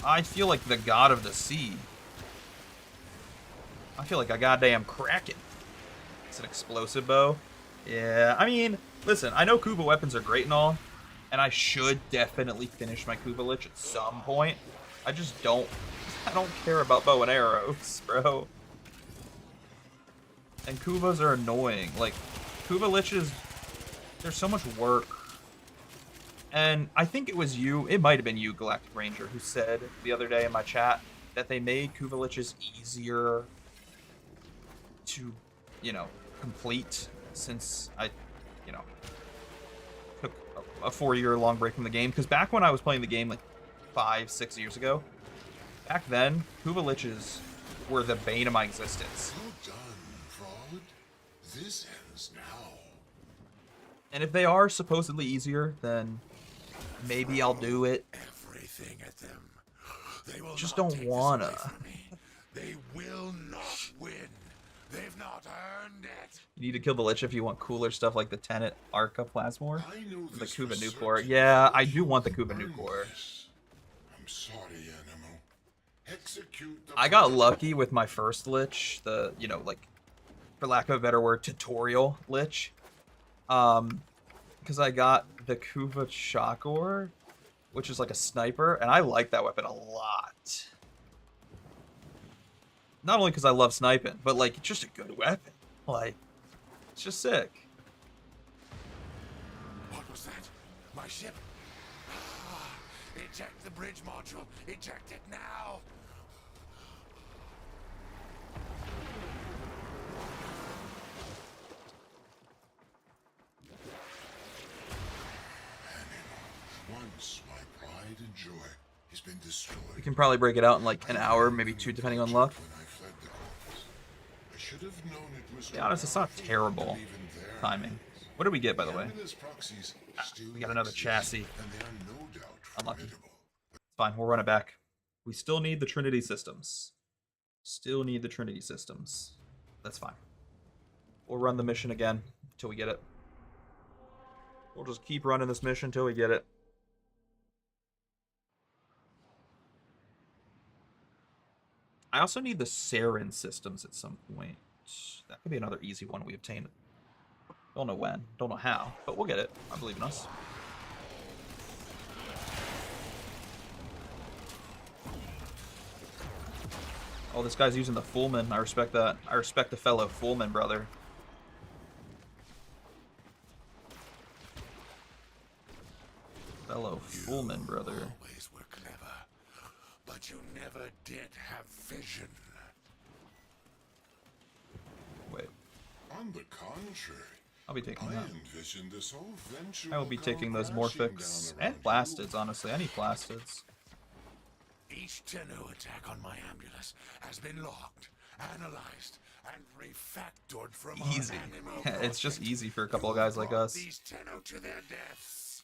I feel like the god of the sea. I feel like a goddamn kraken. It's an explosive bow. Yeah, I mean, listen, I know Kuva weapons are great and all, and I should definitely finish my Kuva Lich at some point. I don't care about bow and arrows, bro. And Kuvas are annoying. Like, Kuva Liches, there's so much work. And I think it might have been you, Galactic Ranger, who said the other day in my chat that they made Kuva Liches easier to, complete since I, took a 4-year-long break from the game. Because back when I was playing the game like 5-6 years ago, back then, Kuva Liches were the bane of my existence. Well done, Fraud. This ends now. And if they are supposedly easier, then maybe I'll do it. Everything at them. They will Just not don't take this wanna. away from me. They will not win. They've not earned it. You need to kill the Lich if you want cooler stuff like the Tenet Arca Plasmor. I know The this Kuva for Nucor. certain. Yeah, I do want the You Kuva earned Nucor. this. I'm sorry, Animo. Execute the I got project. lucky with my first Lich, the, for lack of a better word, tutorial Lich. Because I got the Kuva Shakor, which is like a sniper, and I like that weapon a lot. Not only because I love sniping, but like it's just a good weapon. Like, it's just sick. What was that? My ship? Ah, eject the bridge module. Eject it now. Once my pride and joy has been destroyed. We can probably break it out in like an hour, maybe 2, depending on luck. When I fled the corpus, I should have known it was To be honest, it's not too terrible powerful to leave in their timing. hands. What did we get, by the way? Canada's proxies still We got another exist, chassis. and they are no doubt Unlucky. formidable. It's fine, we'll run it back. We still need the Trinity systems. Still need the Trinity systems. That's fine. We'll run the mission again until we get it. We'll just keep running this mission until we get it. I also need the Saren systems at some point. That could be another easy one we obtain. Don't know when, don't know how, but we'll get it. I believe in us. Oh, this guy's using the Fullman. I respect that. I respect the fellow Fullman, brother. Fellow Fullman, brother. Always were clever, but you never did have vision. Wait, On the contrary, I'll be taking I that. envisioned this whole venture. I will be come taking those crashing Morphics down and around Plastids, honestly. I need Plastids. Each Tenno attack on my ambulance has been logged, analyzed, and refactored from our Easy. Animo It's just project. easy for a couple of You guys like brought us. These Tenno to their deaths.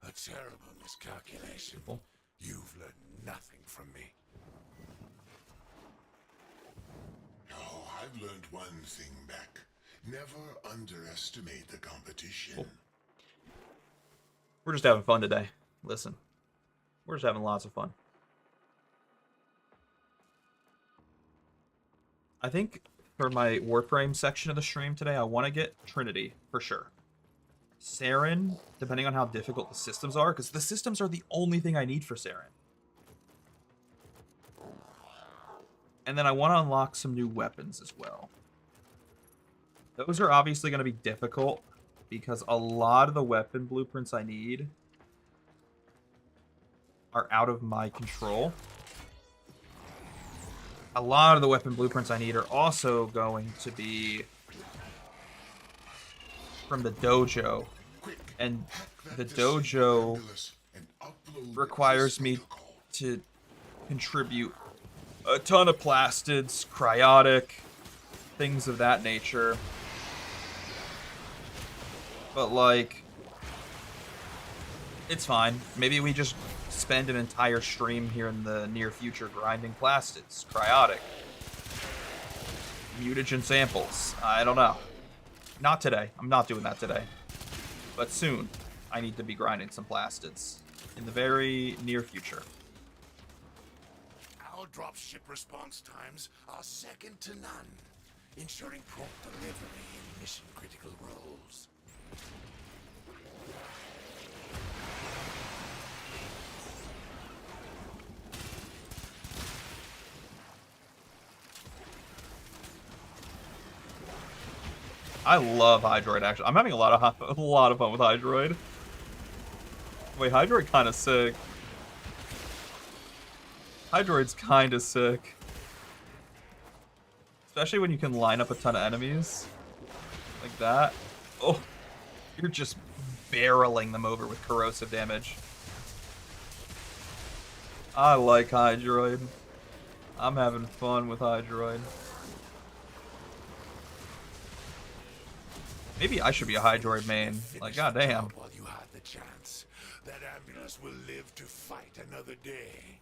A terrible miscalculation. Cool. You've learned nothing from me. you. Oh, I've learned one thing back. Never underestimate the competition. Cool. We're just having fun today. Listen, we're just having lots of fun. I think for my Warframe section of the stream today, I want to get Trinity, for sure. Saren, depending on how difficult the systems are, because the systems are the only thing I need for Saren. And then I want to unlock some new weapons as well. Those are obviously going to be difficult, because a lot of the weapon blueprints I need are out of my control. A lot of the weapon blueprints I need are also going to be from the dojo. Quick, And hack that the disabled dojo ambulance and upload it to requires the me protocol. to contribute a ton of plastids, cryotic, things of that nature. But, like, it's fine. Maybe we just spend an entire stream here in the near future grinding plastids, cryotic, mutagen samples. I don't know. Not today. I'm not doing that today. But soon, I need to be grinding some plastids. In the very near future. Our dropship response times are second to none, ensuring prompt delivery in mission-critical roles. I love Hydroid, actually. I'm having a lot of fun with Hydroid. Wait, Hydroid kind of sick. Hydroid's kind of sick. Especially when you can line up a ton of enemies. Like that. Oh, you're just barreling them over with corrosive damage. I like Hydroid. I'm having fun with Hydroid. Maybe I should be a Hydroid main. Like, goddamn. While you had the chance, that ambulance will live to fight another day.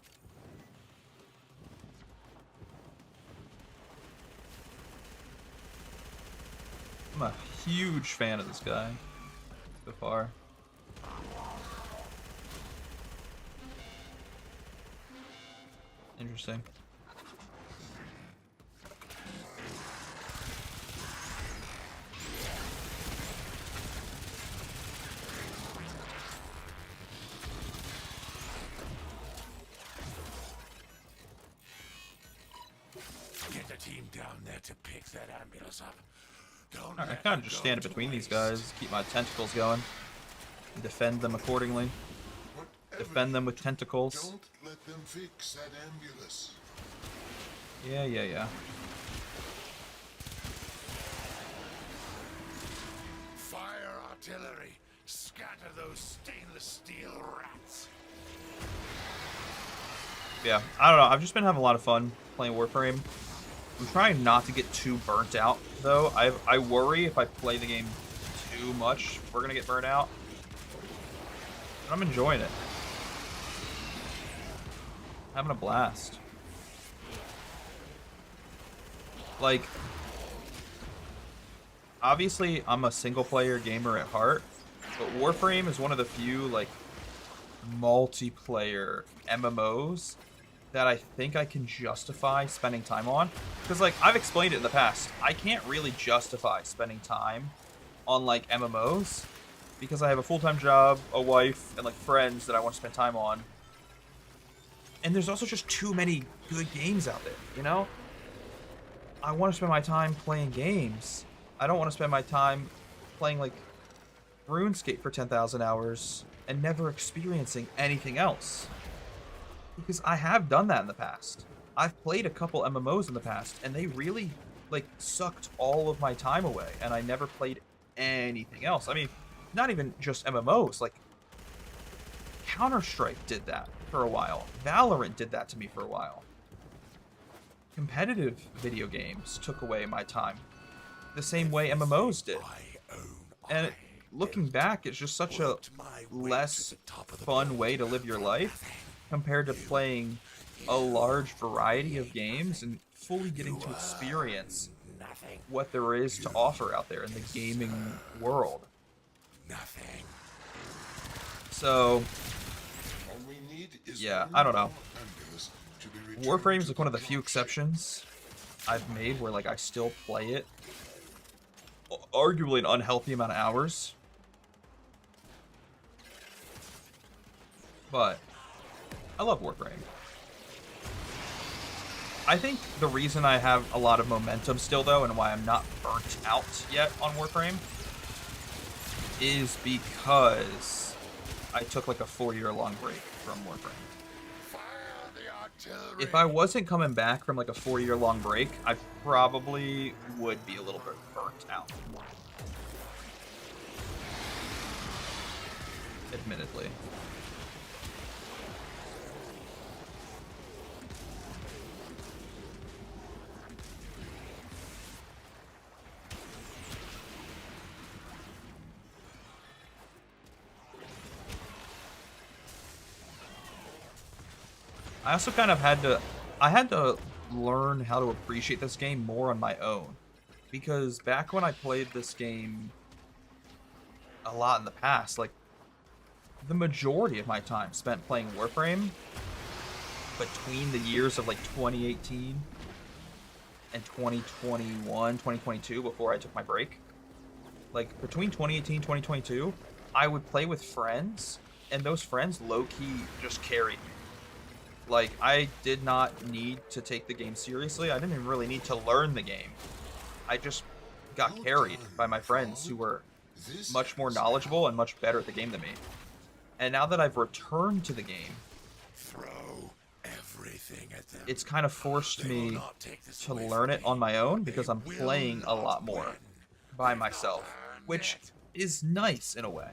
I'm a huge fan of this guy so far. Interesting. Get the team down there to pick that ambulance up. Don't Alright, I let kind them of just go stand to between these waste. guys, keep my tentacles going, and defend them accordingly. Whatever Defend them you with do, tentacles. Don't let them fix that ambulance. Yeah. Fire artillery. Scatter those stainless steel rats. Yeah, I don't know. I've just been having a lot of fun playing Warframe. I'm trying not to get too burnt out, though. I worry if I play the game too much, we're gonna get burnt out. But I'm enjoying it. Having a blast. Like, obviously, I'm a single-player gamer at heart, but Warframe is one of the few, like, multiplayer MMOs that I think I can justify spending time on. Because, like, I've explained it in the past. I can't really justify spending time on, like, MMOs because I have a full-time job, a wife, and, like, friends that I want to spend time on. And there's also just too many good games out there, you know? I want to spend my time playing games. I don't want to spend my time playing, like, RuneScape for 10,000 hours and never experiencing anything else. Because I have done that in the past. I've played a couple MMOs in the past, and they really, like, sucked all of my time away, and I never played anything else. I mean, not even just MMOs, like, Counter-Strike did that for a while. Valorant did that to me for a while. Competitive video games took away my time the same way MMOs did. And looking back, it's just such a less fun way to live your life compared to playing a large variety of games and fully getting to experience what there is to offer out there in the gaming world. Nothing. So, All we need is yeah, one I don't know. more ambulance to be returned Warframe's to like one of the dropship. few exceptions I've made where, like, I still play it arguably an unhealthy amount of hours. But I love Warframe. I think the reason I have a lot of momentum still, though, and why I'm not burnt out yet on Warframe is because I took, like, a 4-year-long break from Warframe. Fire the artillery. If I wasn't coming back from, like, a 4-year-long break, I probably would be a little bit burnt out. Admittedly. I also kind of I had to learn how to appreciate this game more on my own. Because back when I played this game a lot in the past, like, the majority of my time spent playing Warframe between the years of, like, 2018 and 2021, 2022, before I took my break. Like, between 2018 2022, I would play with friends, and those friends low-key just carried me. Like, I did not need to take the game seriously. I didn't even really need to learn the game. I just got Well carried done, by my friends who Frog. were This much more ends knowledgeable now. and much better at the game than me. And now that I've returned to the game, Throw everything at them. it's kind of forced They will me not take this to away learn from it on me. my own They because I'm will playing a not lot more win. by They've not myself, learned which it. is nice in a way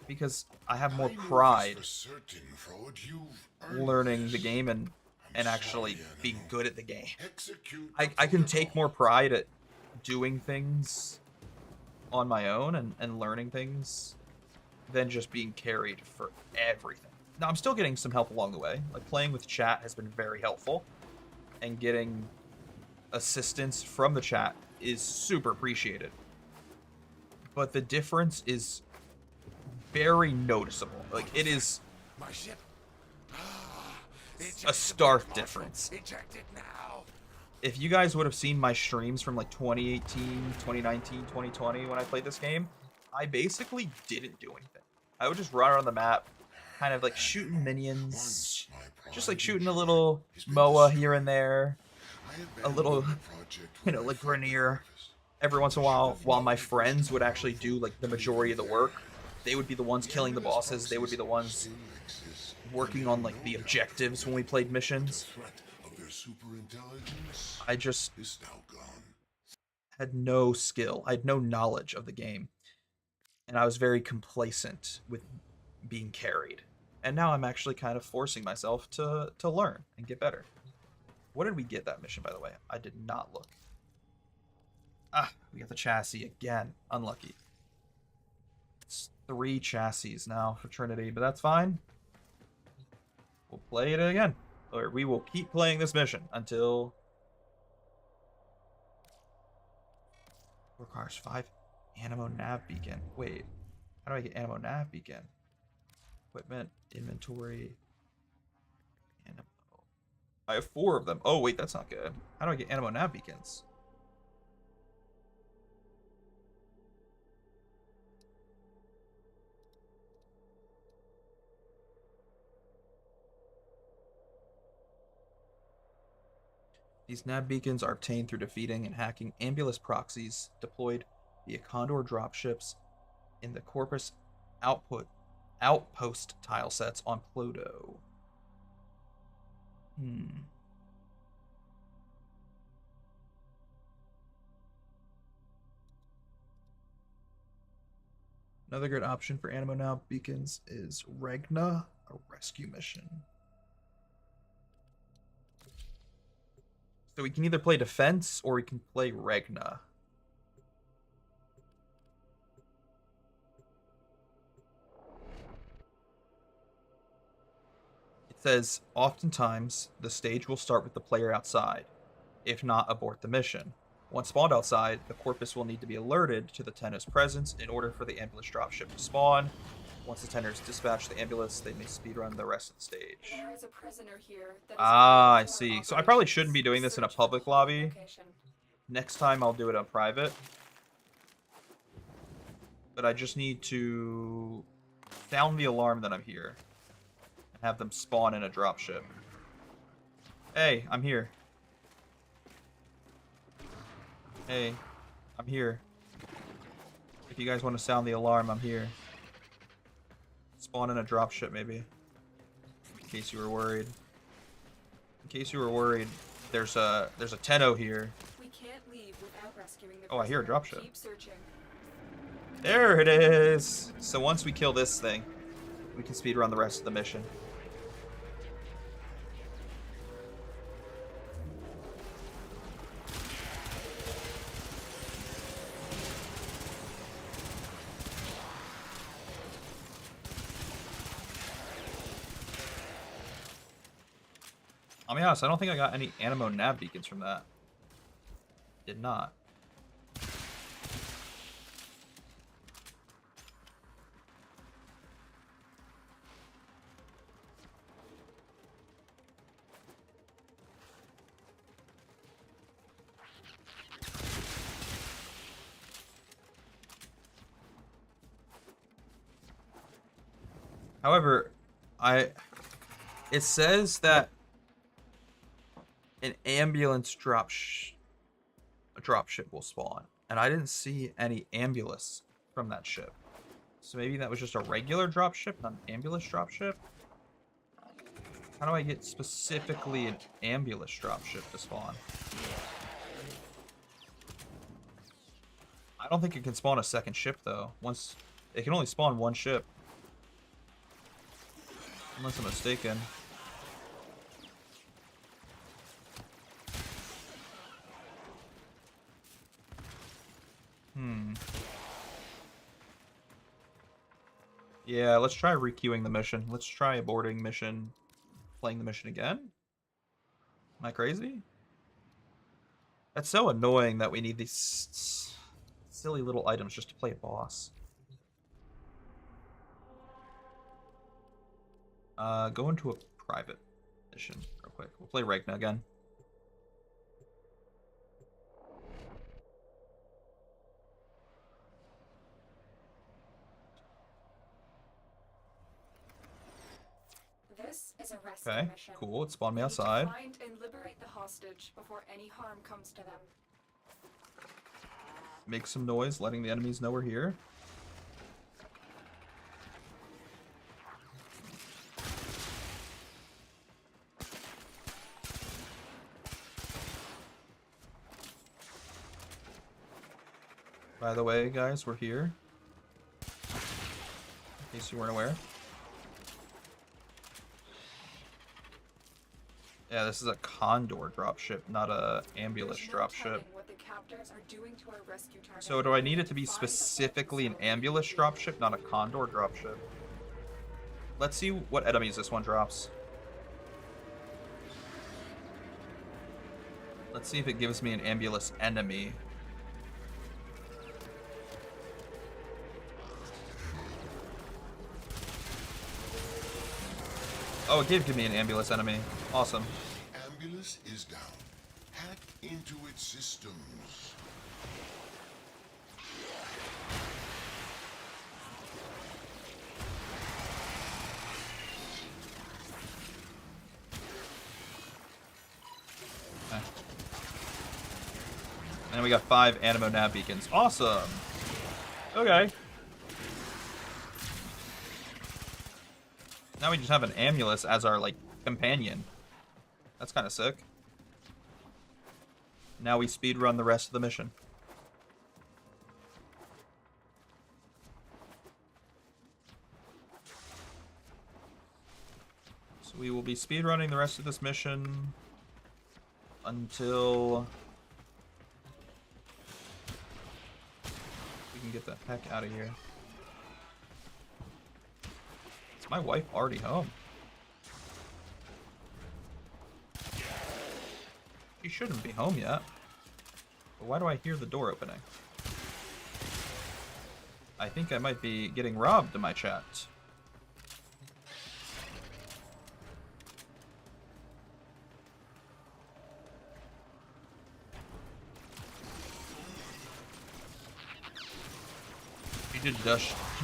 because I have more I know this pride for certain, Frog. You've earned learning the this. game and I'm actually sorry, being Animal. good at the game. Execute I the can take more protocol. pride at doing things on my own and learning things than just being carried for everything. Now, I'm still getting some help along the way. Like, playing with chat has been very helpful, and getting assistance from the chat is super appreciated. But the difference is very noticeable. Like, it is My ship. a stark difference. Eject it now. If you guys would have seen my streams from like 2018, 2019, 2020 when I played this game, I basically didn't do anything. I would just run around the map, kind of like shooting minions, Once my pride just like and shooting a joy little has been MOA destroyed, here and there, I a little, abandoned the project you when know, I like fled the Grenier Corvus. every once in a I should while, have while known my it was friends too would actually powerful do like the to majority of leave the in work. their hands. They would be the ones The killing the Ambulance bosses. They would be the proxies ones still exist, and working they on will like no the doubt objectives when we prevent played it, but missions. the threat of their superintelligence I just is now gone. had no skill. I had no knowledge of the game, and I was very complacent with being carried. And now I'm actually kind of forcing myself to learn and get better. What did we get that mission, by the way? I did not look. Ah, we got the chassis again. Unlucky. It's 3 chassis now for Trinity, but that's fine. We'll play it again. Or we will keep playing this mission until... Requires 5 Animo Nav Beacon. Wait, how do I get Animo Nav Beacon? Equipment, inventory, Animo. I have 4 of them. Oh, wait, that's not good. How do I get Animo Nav Beacons? These nav beacons are obtained through defeating and hacking Ambulance proxies deployed via Condor dropships in the Corpus outpost tile sets on Pluto. Another good option for Animo Nav beacons is Regna, a rescue mission. So we can either play defense or we can play Regna. It says, oftentimes, the stage will start with the player outside. If not, abort the mission. Once spawned outside, the Corpus will need to be alerted to the Tenno's presence in order for the ambulance dropship to spawn. Once the Tenno's dispatch the ambulance, they may speedrun the rest of the stage. There is a prisoner here that is Ah, I critical to see. our So I probably operations. shouldn't be doing this in a Search the public whole lobby. location. Next time I'll do it on private. But I just need to sound the alarm that I'm here. And have them spawn in a dropship. Hey, I'm here. Hey, I'm here. If you guys want to sound the alarm, I'm here. Spawn in a dropship, maybe. In case you were worried. In case you were worried, there's a Tenno here. We can't leave without rescuing the Oh, I hear a prisoner. dropship. Keep searching. There it is! So once we kill this thing, we can speedrun the rest of the mission. I'll be honest, I don't think I got any Animo nav beacons from that. Did not. However, it says that an ambulance dropship will spawn, and I didn't see any ambulance from that ship. So maybe that was just a regular dropship, not an ambulance dropship. How do I get specifically an ambulance dropship to spawn? I don't think it can spawn a second ship though. Once it can only spawn one ship. Unless I'm mistaken. Yeah, let's try requeuing the mission. Let's try aborting mission, playing the mission again. Am I crazy? That's so annoying that we need these silly little items just to play a boss. Go into a private mission real quick. We'll play Regna again. This is a rescue Okay, mission. cool. It spawned me We need to outside. find and liberate the hostage before any harm comes to them. Make some noise, letting the enemies know we're here. By the way, guys, we're here. In case you weren't aware. Yeah, this is a Condor dropship, not a ambulance There's no dropship. telling what the captors are doing to our rescue target. So do I need it to be Find the specifically an facility. ambulance dropship, not a Condor dropship? Let's see what enemies this one drops. Let's see if it gives me an ambulance enemy. Oh, it did give me an ambulance enemy. Awesome. Ambulance is down. Hack into its systems. Okay. And then we got 5 Animo nav beacons. Awesome. Okay. Now we just have an ambulance as our, like, companion. That's kind of sick. Now we speedrun the rest of the mission. So we will be speedrunning the rest of this mission until we can get the heck out of here. Is my wife already home? She shouldn't be home yet. But why do I hear the door opening? I think I might be getting robbed in my chat.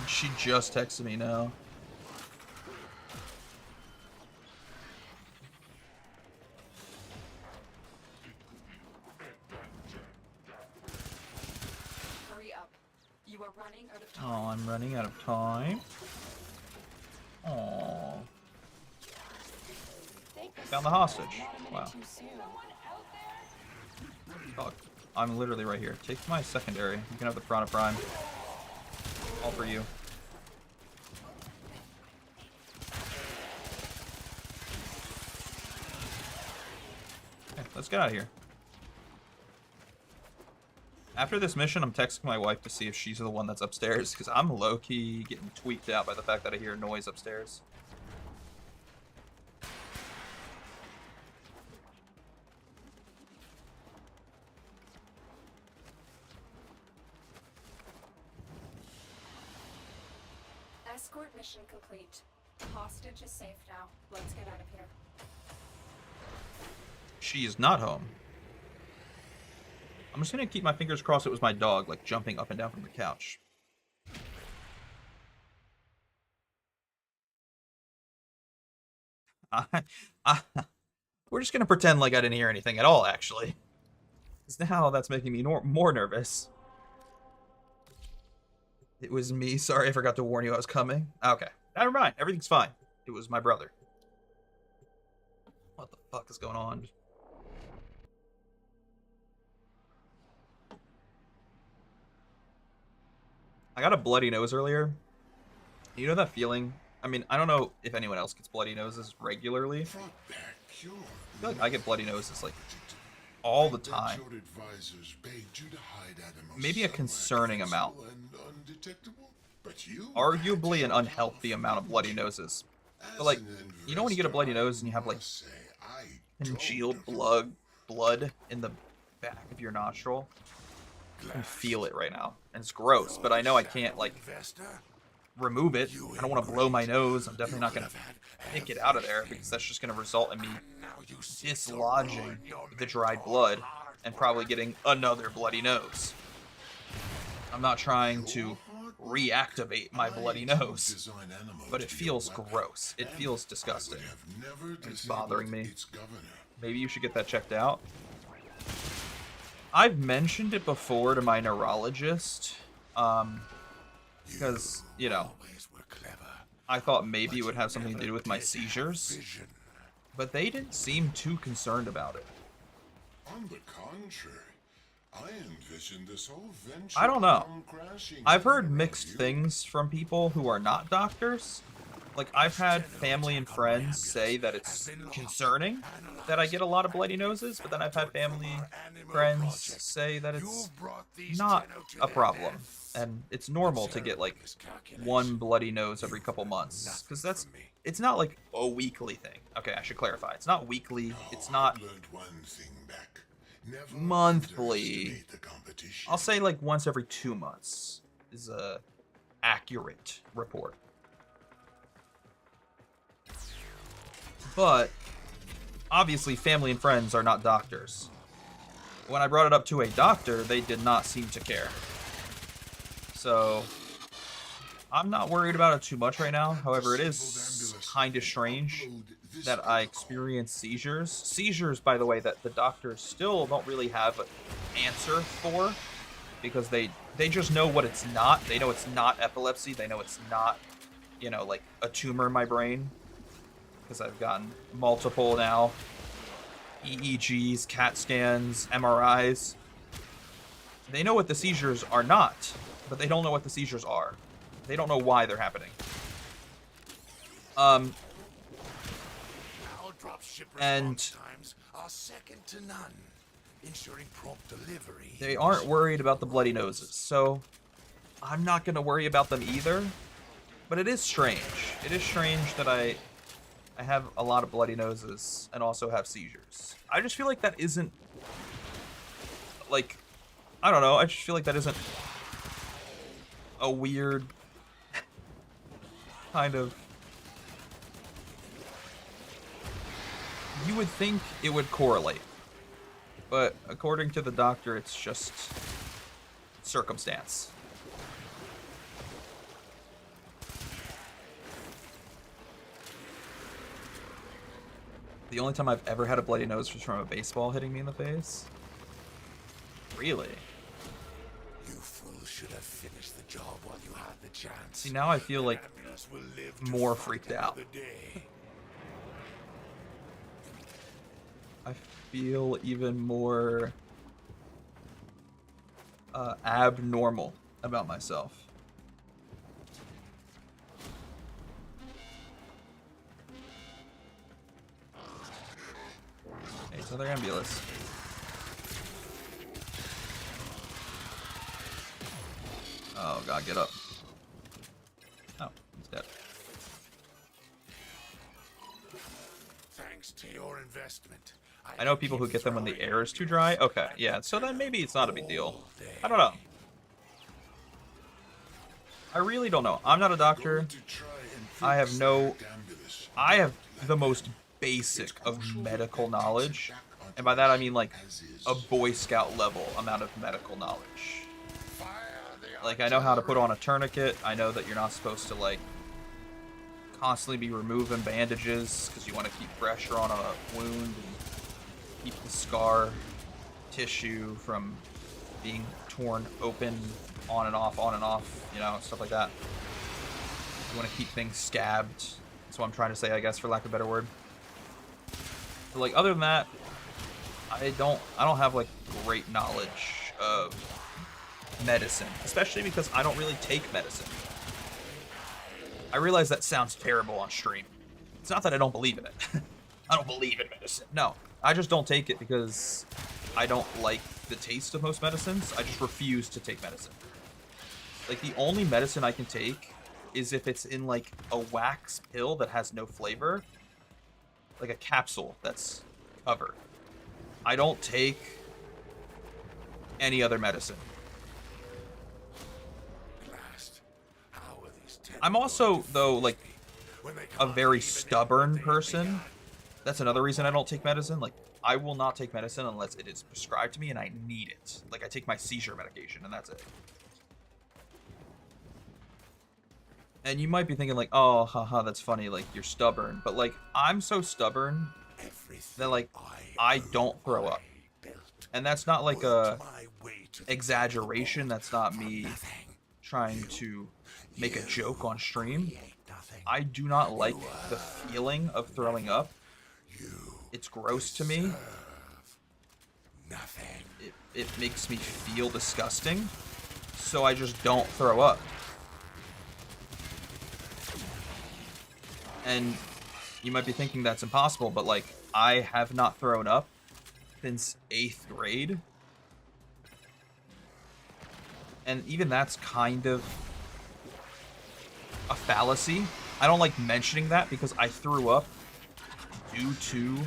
She just texted me now. Hurry up. You are running out of time. Oh, I'm running out of time. Oh. Found the hostage. Wow. Oh, I'm literally right here. Take my secondary. You can have the Piranha Prime. All for you. Okay, let's get out of here. After this mission, I'm texting my wife to see if she's the one that's upstairs, because I'm low-key getting tweaked out by the fact that I hear noise upstairs. Escort mission complete. Hostage is safe now. Let's get out of here. She is not home. I'm just gonna keep my fingers crossed it was my dog, like, jumping up and down from the couch. I, we're just gonna pretend like I didn't hear anything at all, actually. Because now that's making me more nervous. It was me. Sorry, I forgot to warn you I was coming. Okay. Never mind. Everything's fine. It was my brother. What the fuck is going on? I got a bloody nose earlier. You know that feeling? I mean, I don't know if anyone else gets bloody noses regularly. I feel like I get bloody noses, like, all the time. Maybe a concerning amount. Arguably an unhealthy amount of bloody noses. But, like, you know when you get a bloody nose and you have, like, congealed blood in the back of your nostril? I can feel it right now. And it's gross, but I know I can't, like, remove it. I don't want to blow my nose. I'm definitely not going to pick it out of there because that's just going to result in me dislodging the dried blood and probably getting another bloody nose. I'm not trying to reactivate my bloody nose, but it feels gross. It feels disgusting. It's bothering me. Maybe you should get that checked out. I've mentioned it before to my neurologist, because, you know, I thought maybe it would have something to do with my seizures, but they didn't seem too concerned about it. On the contrary, I envisioned this whole venture. I don't know. I've heard mixed things from people who are not doctors. Like, I've had family and friends say that it's concerning that I get a lot of bloody noses, but then I've had family friends say that it's not a problem. And it's normal to get, like, one bloody nose every couple months. Because it's not, like, a weekly thing. Okay, I should clarify. It's not weekly. It's not monthly. I'll say, like, once every 2 months is a accurate report. But, obviously, family and friends are not doctors. When I brought it up to a doctor, they did not seem to care. So, I'm not worried about it too much right now. However, it is kind of strange that I experience seizures. Seizures, by the way, that the doctors still don't really have an answer for. Because they just know what it's not. They know it's not epilepsy. They know it's not, you know, like a tumor in my brain. Because I've gotten multiple now. EEGs, CAT scans, MRIs. They know what the seizures are not, but they don't know what the seizures are. They don't know why they're happening. And they aren't worried about the bloody noses, so I'm not going to worry about them either. But it is strange. It is strange that I have a lot of bloody noses and also have seizures. I just feel like that isn't, like, I don't know, I just feel like that isn't a weird kind of, you would think it would correlate, but according to the doctor, it's just circumstance. The only time I've ever had a bloody nose was from a baseball hitting me in the face. Really? You fool should have finished the job while you had the chance. See, now I feel like more freaked out. I feel even more abnormal about myself. Hey, it's another ambulance. Oh god, get up. Oh, he's dead. Thanks to your investment. I know people who get them when the air is too dry. Okay, yeah, so then maybe it's not a big deal. I don't know. I really don't know. I'm not a doctor. Going to try and I have fix no... that ambulance. I have Don't the let most it. basic It's of crucial medical that takes it knowledge. back onto And by that I us mean like as is. a Boy Scout level amount of medical knowledge. Fire the Like, I know how to put on a artillery. tourniquet. I know that you're not supposed to, like, constantly be removing bandages because you want to keep pressure on a wound and keep the scar tissue from being torn open on and off, you know, stuff like that. You want to keep things scabbed. That's what I'm trying to say, I guess, for lack of a better word. But, like, other than that, I don't have, like, great knowledge of medicine, especially because I don't really take medicine. I realize that sounds terrible on stream. It's not that I don't believe in it. I don't believe in medicine. No, I just don't take it because I don't like the taste of most medicines. I just refuse to take medicine. Like, the only medicine I can take is if it's in, like, a wax pill that has no flavor. Like a capsule that's covered. I don't take any other medicine. Blast. How are these I'm also, though, like, a very stubborn person. That's another reason I don't take medicine. Like, I will not take medicine unless it is prescribed to me and I need it. Like, I take my seizure medication and that's it. And you might be thinking, like, oh, haha, that's funny, like, you're stubborn. But, like, I'm so stubborn that, like, I don't throw up. And that's not, like, a exaggeration. That's not me trying to make a joke on stream. I do not like the feeling of throwing up. It's gross to me. It makes me feel disgusting. So I just don't throw up. And you might be thinking that's impossible, but, like, I have not thrown up since 8th grade. And even that's kind of a fallacy. I don't like mentioning that because I threw up due to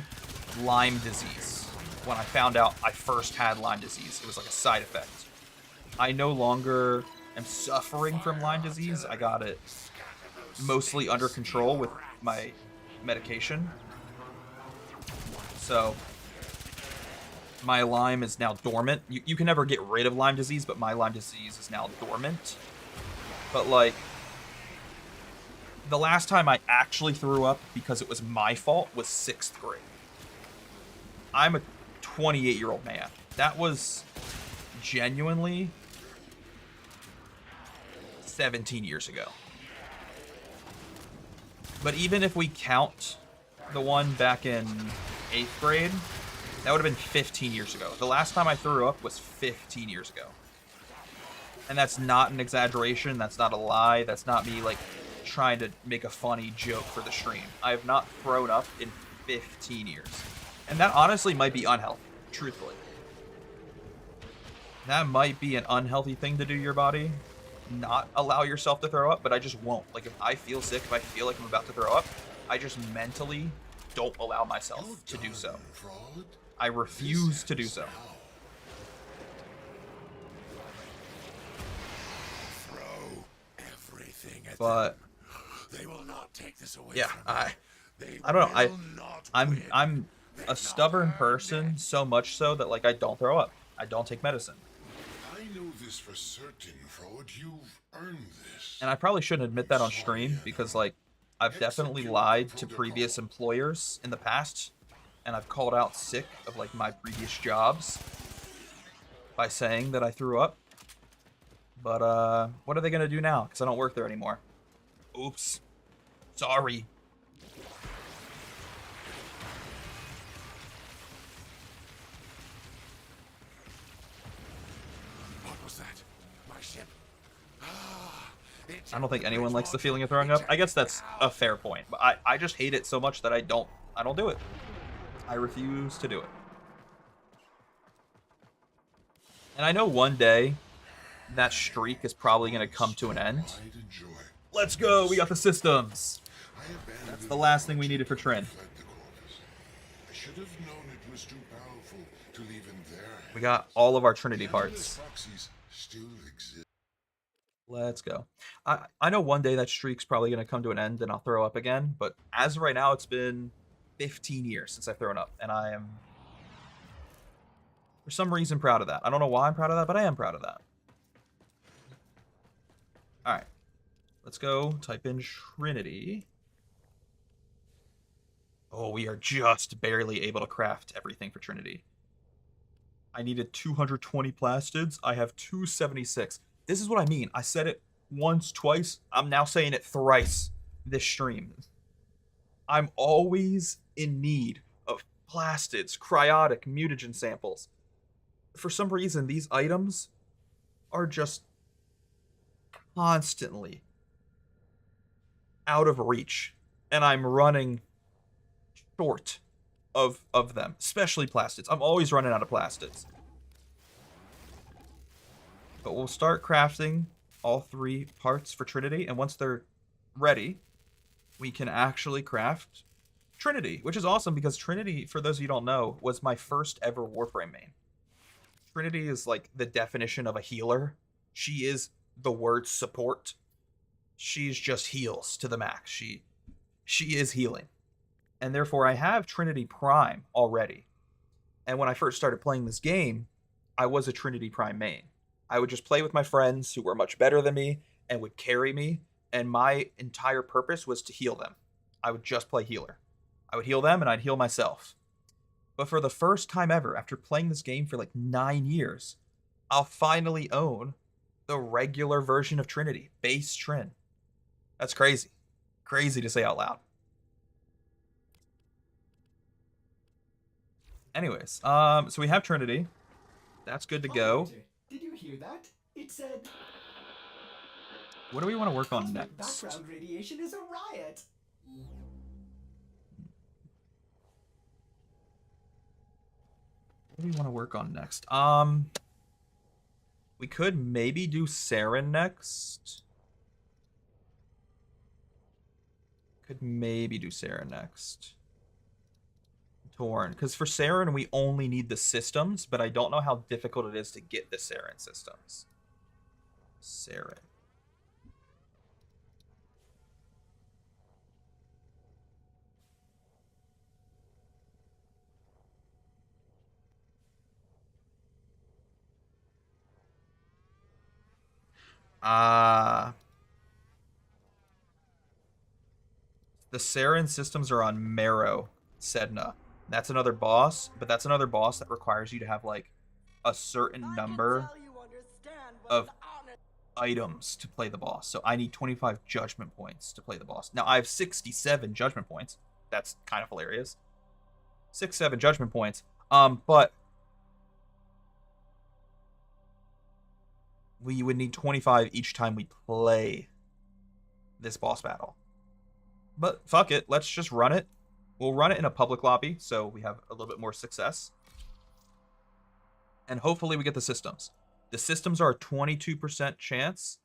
Lyme disease. When I found out I first had Lyme disease, it was like a side effect. I no longer am suffering from Lyme disease. I got it mostly under control with my medication. So my Lyme is now dormant. You can never get rid of Lyme disease, but my Lyme disease is now dormant. But, like, the last time I actually threw up because it was my fault was 6th grade. I'm a 28-year-old man. That was genuinely 17 years ago. But even if we count the one back in 8th grade, that would have been 15 years ago. The last time I threw up was 15 years ago. And that's not an exaggeration. That's not a lie. That's not me, like, trying to make a funny joke for the stream. I have not thrown up in 15 years. And that honestly might be unhealthy, truthfully. That might be an unhealthy thing to do to your body. Not allow yourself to throw up, but I just won't. Like, if I feel sick, if I feel like I'm about to throw up, I just mentally don't allow myself to do so. I refuse to do so. Throw everything at But them. They will not take this away yeah, from me. I don't know. Will not win. I'm They've a not stubborn earned person, it. so much so that, like, I don't throw up. I don't take medicine. I know this for certain, Frode. You've earned this. And I probably shouldn't admit that on stream because, like, I've definitely lied to previous employers in the past, and I've called out sick of, like, my previous jobs by saying that I threw up. But what are they gonna do now? Because I don't work there anymore. Oops. Sorry. What was that? My ship. I don't think anyone likes the feeling of throwing up. I guess that's a fair point, but I just hate it so much that I don't do it. I refuse to do it. And I know one day that streak is probably going to come to an end. Let's go, we got the systems. That's the last thing we needed for Trin. I should have known it was too powerful to leave in their hands. We got all of our Trinity parts. Proxies still exist. Let's go. I know one day that streak's probably going to come to an end and I'll throw up again, but as of right now, it's been 15 years since I've thrown up, and I am, for some reason, proud of that. I don't know why I'm proud of that, but I am proud of that. All right. Let's go type in Trinity. Oh, we are just barely able to craft everything for Trinity. I needed 220 plastids. I have 276. This is what I mean. I said it once, twice. I'm now saying it thrice this stream. I'm always in need of plastids, cryotic, mutagen samples. For some reason, these items are just constantly out of reach, and I'm running short of them, especially plastids. I'm always running out of plastids. But we'll start crafting all 3 parts for Trinity, and once they're ready, we can actually craft Trinity, which is awesome because Trinity, for those of you who don't know, was my first ever Warframe main. Trinity is like the definition of a healer. She is the word support. She's just heals to the max. She is healing. And therefore I have Trinity Prime already. And when I first started playing this game, I was a Trinity Prime main. I would just play with my friends who were much better than me and would carry me, and my entire purpose was to heal them. I would just play healer. I would heal them and I'd heal myself. But for the first time ever, after playing this game for like 9 years, I'll finally own the regular version of Trinity, base Trin. That's crazy. Crazy to say out loud. Anyways, so we have Trinity. That's good to go. Operator, did you hear that? It said What do we want to work on cosmic next? background radiation is a riot. What do we want to work on next? We could maybe do Saren next. Torn, because for Saren we only need the systems, but I don't know how difficult it is to get the Saren systems. Saren. The Saren systems are on Marrow, Sedna. That's another boss, but that's another boss that requires you to have like a certain number of items to play the boss. So I need 25 judgment points to play the boss. Now I have 67 judgment points. That's kind of hilarious. 7 judgment points. But we would need 25 each time we play this boss battle. But fuck it, let's just run it. We'll run it in a public lobby, so we have a little bit more success. And hopefully we get the systems. The systems are a 22% chance.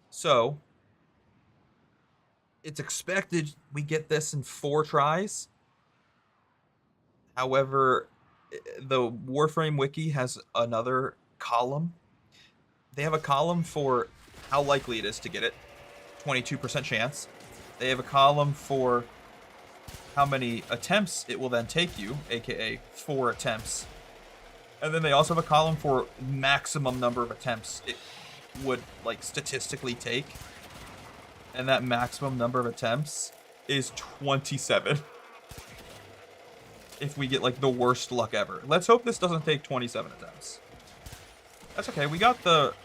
So, it's expected we get this in 4 tries. However, the Warframe Wiki has another column. They have a column for how likely it is to get it. 22% chance. They have a column for how many attempts it will then take you, aka 4 attempts. And then they also have a column for maximum number of attempts it would like statistically take. And that maximum number of attempts is 27. If we get like the worst luck ever. Let's hope this doesn't take 27 attempts. That's okay. We got the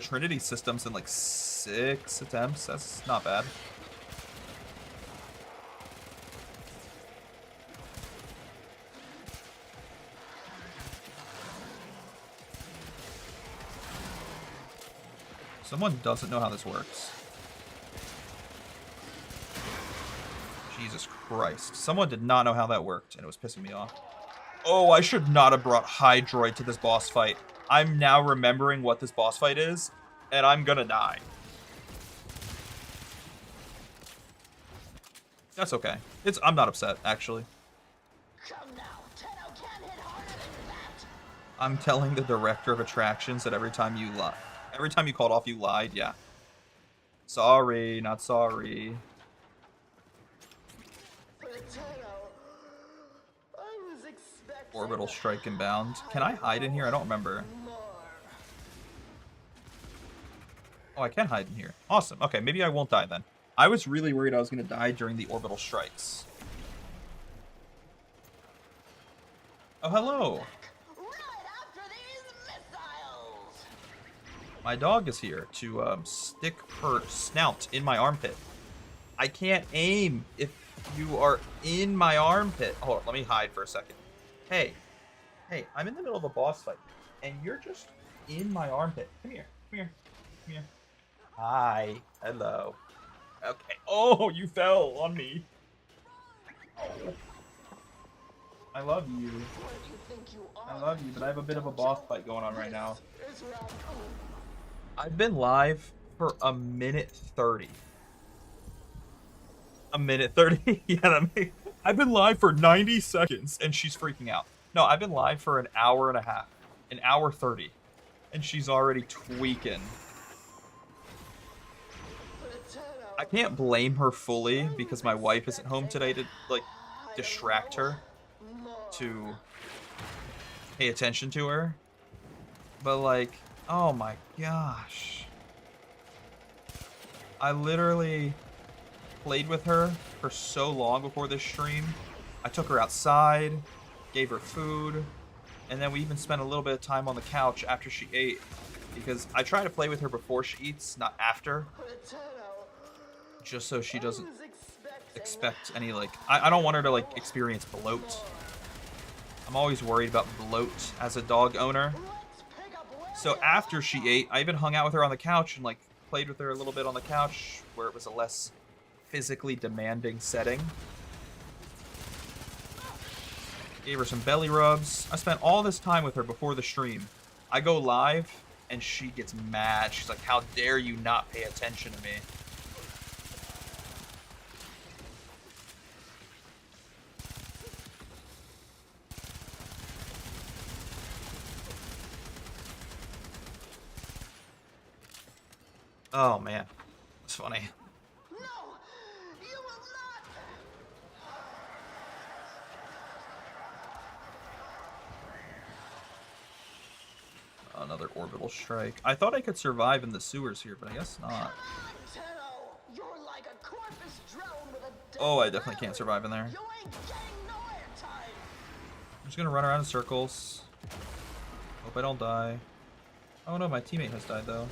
Trinity systems in like 6 attempts. That's not bad. Someone doesn't know how this works. Jesus Christ. Someone did not know how that worked, and it was pissing me off. Oh, I should not have brought Hydroid to this boss fight. I'm now remembering what this boss fight is, and I'm gonna die. That's okay. I'm not upset, actually. I'm telling the director of attractions that every time you called off, you lied. Yeah. Sorry, not sorry. Orbital strike inbound. Can I hide in here? I don't remember. Oh, I can hide in here. Awesome. Okay, maybe I won't die then. I was really worried I was going to die during the orbital strikes. Oh, hello. My dog is here to stick her snout in my armpit. I can't aim if you are in my armpit. Hold on, let me hide for a second. Hey, I'm in the middle of a boss fight, and you're just in my armpit. Come here, come here, come here. Hi, hello. Okay. Oh, you fell on me. Oh. I love you. I love you, but I have a bit of a boss fight going on right now. I've been live for a minute 30. A minute 30? Yeah, I've been live for 90 seconds, and she's freaking out. No, I've been live for an hour and a half. An hour 30. And she's already tweaking. I can't blame her fully, because my wife isn't home today to, like, distract her. To pay attention to her. But, like, oh my gosh. I literally played with her for so long before this stream. I took her outside, gave her food, and then we even spent a little bit of time on the couch after she ate. Because I try to play with her before she eats, not after. Just so she doesn't expect any, like... I don't want her to, like, experience bloat. I'm always worried about bloat as a dog owner. So after she ate, I even hung out with her on the couch and, like, played with her a little bit on the couch where it was a less physically demanding setting. Gave her some belly rubs. I spent all this time with her before the stream. I go live and she gets mad. She's like, how dare you not pay attention to me? Oh man, it's funny. No, you will not. Another orbital strike. I thought I could survive in the sewers here, but I guess not. You're like a corpus drone with a Oh, I definitely can't survive in there. You ain't getting no airtime. I'm just gonna run around in circles. Hope I don't die. Oh no, my teammate has died though.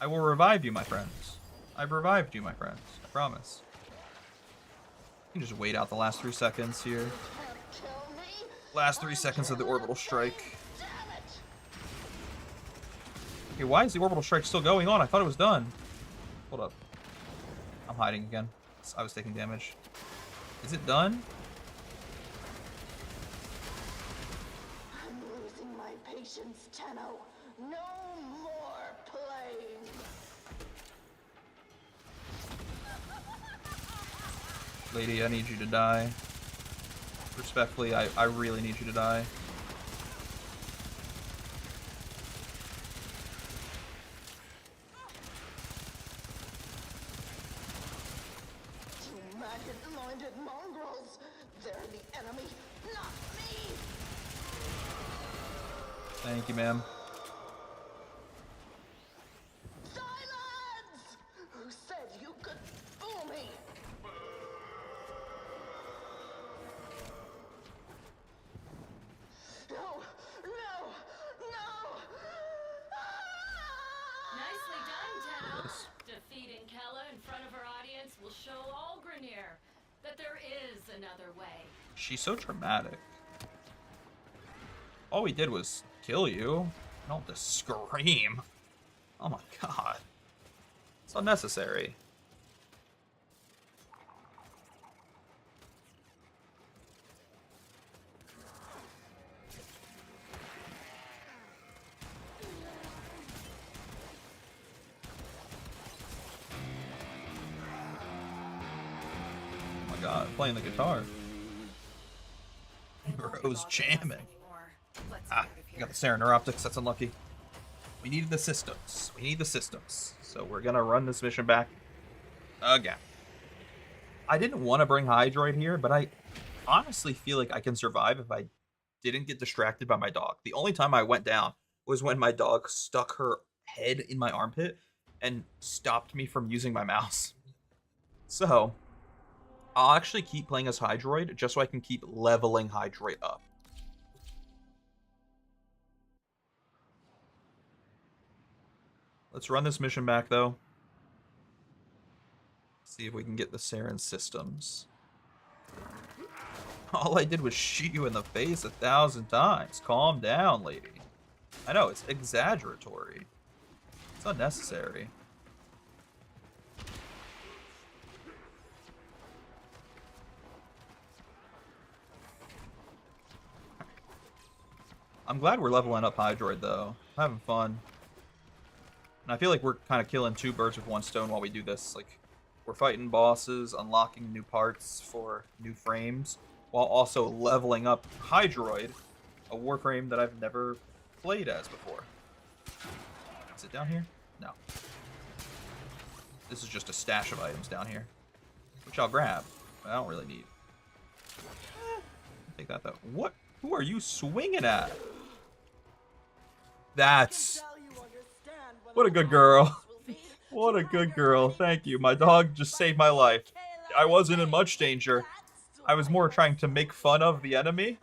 I will revive you, my friends. I've revived you, my friends. I promise. You can just wait out the last 3 seconds here. Last 3 seconds of the orbital strike. Okay, why is the orbital strike still going on? I thought it was done. Hold up. I'm hiding again. I was taking damage. Is it done? I'm losing my patience, Tenno. No more playing. Lady, I need you to die. Respectfully, I really need you to die. You maggot-minded mongrels. They're the enemy, not me. Thank you, ma'am. Silence! Who said you could fool me? No! No! No! Nicely done, Tenno. Yes. Defeating Kella in front of our audience will show all Grenier that there is another way. She's so dramatic. All we did was kill you. I don't have to scream. Oh my god. It's unnecessary. Oh my god, playing the guitar. Rose jamming. Let's Ah, you got the Serenoptics, that's unlucky. We need the systems. We need the systems. So we're gonna run this mission back again. I didn't want to bring Hydroid here, but I honestly feel like I can survive if I didn't get distracted by my dog. The only time I went down was when my dog stuck her head in my armpit and stopped me from using my mouse. So, I'll actually keep playing as Hydroid just so I can keep leveling Hydroid up. Let's run this mission back, though. See if we can get the Saren systems. All I did was shoot you in the face 1,000 times. Calm down, lady. I know, it's exaggeratory. It's unnecessary. I'm glad we're leveling up Hydroid, though. I'm having fun. And I feel like we're kind of killing two birds with one stone while we do this. Like, we're fighting bosses, unlocking new parts for new frames, while also leveling up Hydroid, a Warframe that I've never played as before. Is it down here? No. This is just a stash of items down here, which I'll grab. But I don't really need. Take that, though. What? Who are you swinging at? That's... What a good girl. What a good girl. Thank you. My dog just saved my life. I wasn't in much danger. I was more trying to make fun of the enemy.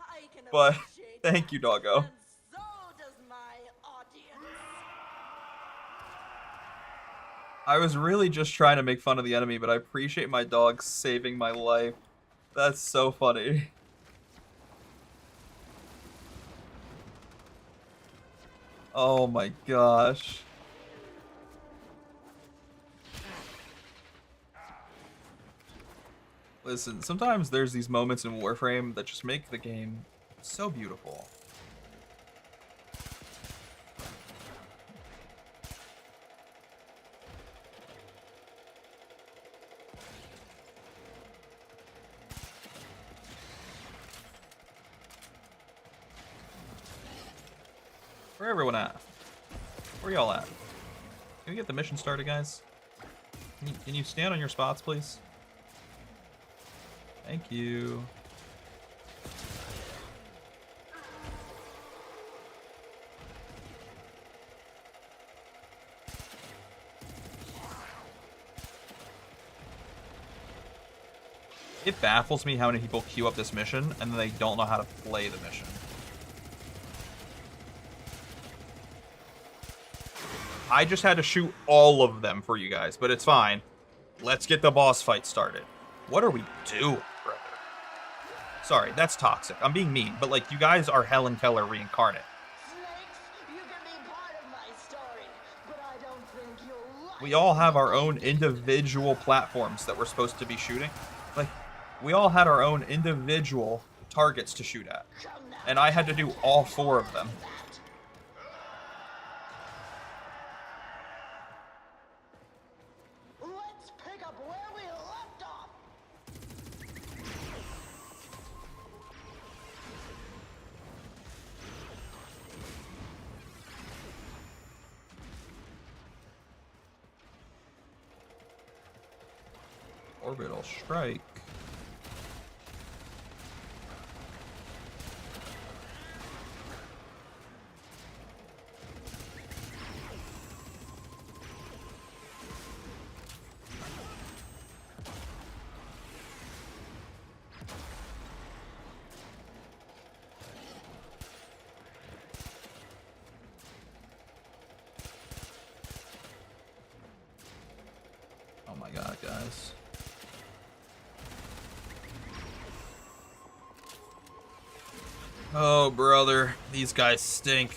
But thank you, doggo. I was really just trying to make fun of the enemy, but I appreciate my dog saving my life. That's so funny. Oh my gosh. Listen, sometimes there's these moments in Warframe that just make the game so beautiful. Where everyone at? Where y'all at? Can we get the mission started, guys? Can you stand on your spots, please? Thank you. It baffles me how many people queue up this mission and then they don't know how to play the mission. I just had to shoot all of them for you guys, but it's fine. Let's get the boss fight started. What are we doing, brother? Sorry, that's toxic. I'm being mean, but like, you guys are Helen Keller reincarnate. Snakes, you can be part of my story, but I don't think you'll like We all have our own individual platforms that we're supposed to be shooting. Like, we all had our own individual targets to shoot at. And I had to do all 4 of them. Let's pick up where we left off. Orbital strike. Oh my god, guys. Oh, brother. These guys stink.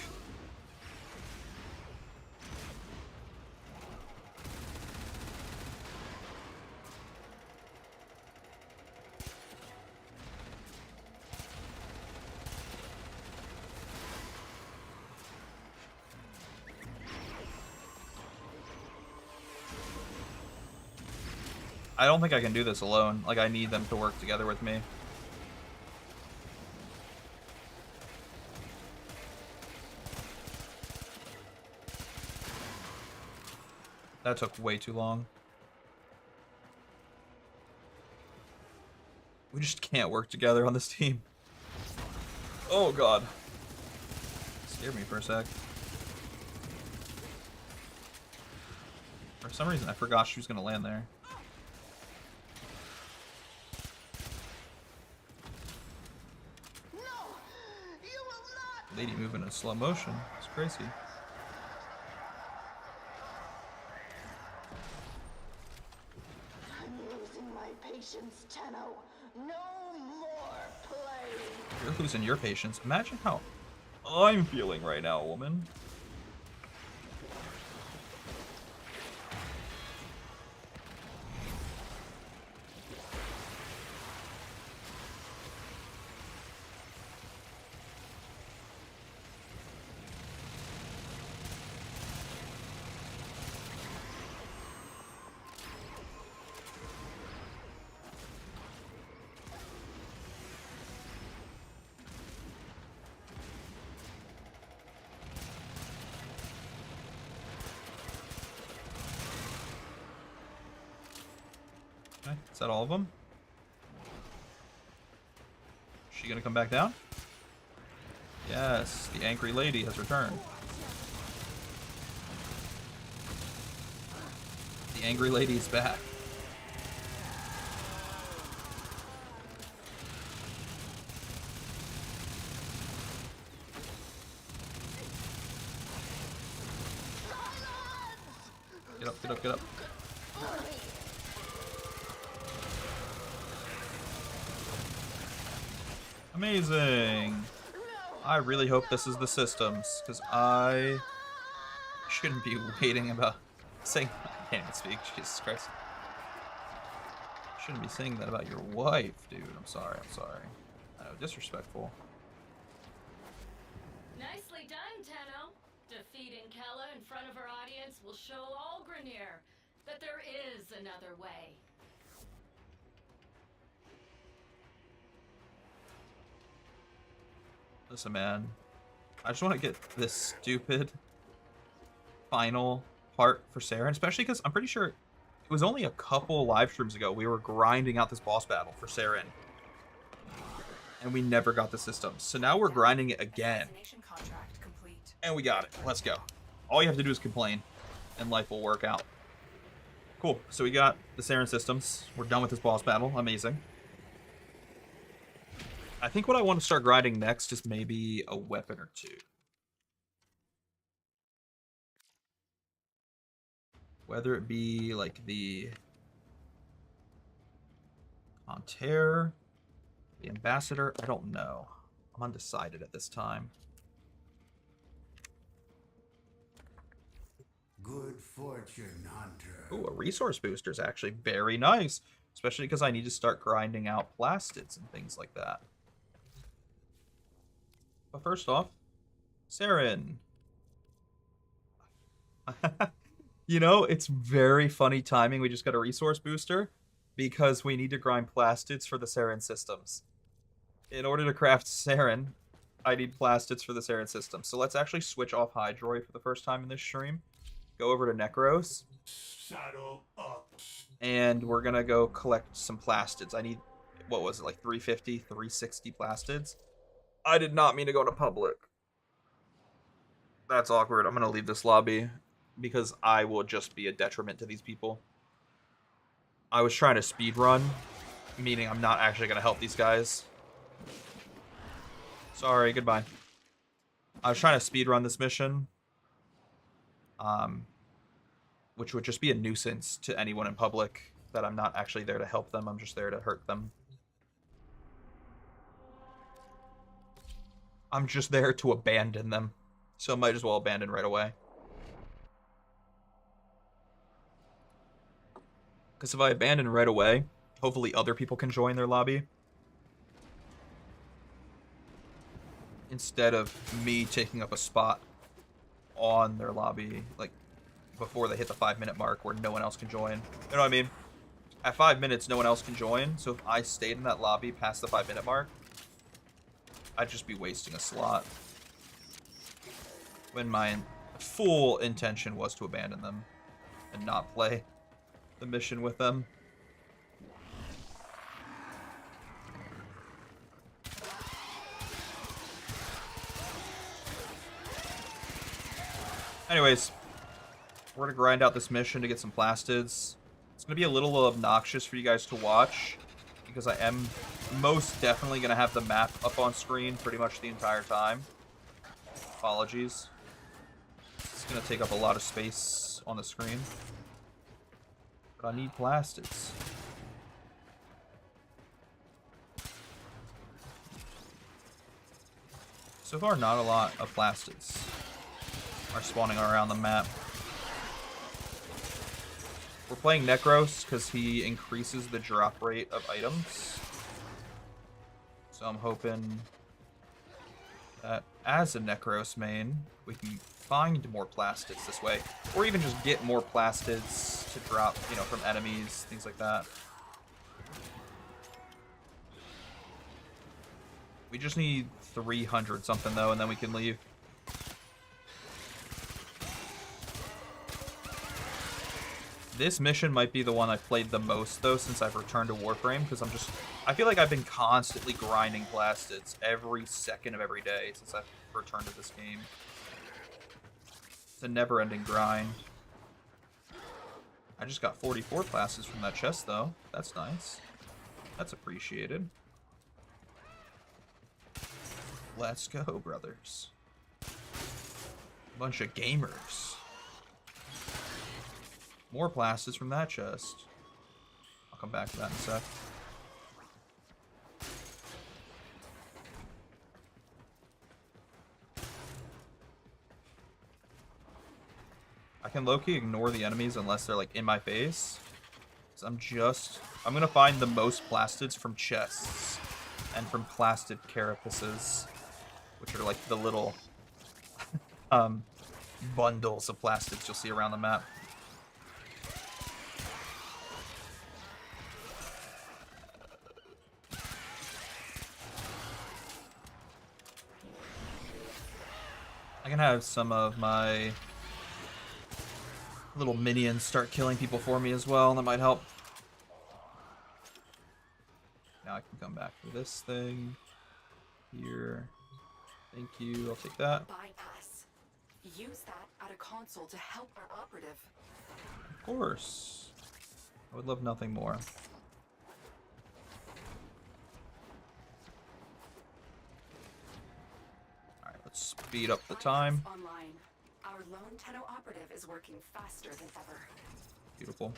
I don't think I can do this alone. Like, I need them to work together with me. That took way too long. We just can't work together on this team. Oh god. Scared me for a sec. For some reason, I forgot she was going to land there. No, you will not. Lady moving in slow motion. It's crazy. I'm losing my patience, Tenno. No more playing. You're losing your patience. Imagine how I'm feeling right now, woman. Okay, is that all of them? Is she gonna come back down? Yes, the angry lady has returned. The angry lady is back. Get up, get up, get up. Amazing. I really hope this is the systems, because I shouldn't be waiting about saying. I can't even speak. Jesus Christ. Shouldn't be saying that about your wife, dude. I'm sorry. I'm sorry. I know, disrespectful. Nicely done, Tenno. Defeating Kella in front of her audience will show all Grenier that there is another way. Listen, man. I just want to get this stupid final part for Saren, especially because I'm pretty sure it was only a couple live streams ago we were grinding out this boss battle for Saren. And we never got the system. So now we're grinding it again. And we got it. Let's go. All you have to do is complain, and life will work out. Cool. So we got the Saren systems. We're done with this boss battle. Amazing. I think what I want to start grinding next is maybe a weapon or two. Whether it be like the Conter, the Ambassador, I don't know. I'm undecided at this time. Good fortune, Hunter. Ooh, a resource booster is actually very nice. Especially because I need to start grinding out plastids and things like that. But first off, Saren. You know, it's very funny timing. We just got a resource booster because we need to grind plastids for the Saren systems. In order to craft Saren, I need plastids for the Saren system. So let's actually switch off Hydroid for the first time in this stream. Go over to Necros. Saddle up. And we're going to go collect some plastids. I need, what was it, like 350, 360 plastids? I did not mean to go to public. That's awkward. I'm going to leave this lobby because I will just be a detriment to these people. I was trying to speed run, meaning I'm not actually going to help these guys. Sorry, goodbye. I was trying to speed run this mission, which would just be a nuisance to anyone in public, that I'm not actually there to help them. I'm just there to hurt them. I'm just there to abandon them. So I might as well abandon right away. Because if I abandon right away, hopefully other people can join their lobby. Instead of me taking up a spot on their lobby, like, before they hit the 5-minute mark where no one else can join. You know what I mean? At 5 minutes, no one else can join. So if I stayed in that lobby past the 5-minute mark, I'd just be wasting a slot. When my full intention was to abandon them. and not play the mission with them. Anyways, we're gonna grind out this mission to get some plastids. It's gonna be a little obnoxious for you guys to watch because I am most definitely gonna have the map up on screen pretty much the entire time. Apologies. It's gonna take up a lot of space on the screen. But I need plastids. So far, not a lot of plastids are spawning around the map. We're playing Necros because he increases the drop rate of items. So I'm hoping that as a Necros main, we can find more plastids this way. Or even just get more plastids to drop, you know, from enemies, things like that. We just need 300 something though, and then we can leave. This mission might be the one I've played the most, though, since I've returned to Warframe, because I feel like I've been constantly grinding plastids every second of every day since I've returned to this game. It's a never-ending grind. I just got 44 plastids from that chest, though. That's nice. That's appreciated. Let's go, brothers. Bunch of gamers. More plastids from that chest. I'll come back to that in a sec. I can low-key ignore the enemies unless they're like in my face. So I'm gonna find the most plastids from chests and from plastid carapaces, which are like the little bundles of plastids you'll see around the map. I can have some of my little minions start killing people for me as well, and that might help. Now I can come back for this thing. Here. Thank you, I'll take that. Bypass. Use that at a console to help our operative. Of course. I would love nothing more. Speed up the time. Online. Our lone Tenno operative is working faster than ever. Beautiful.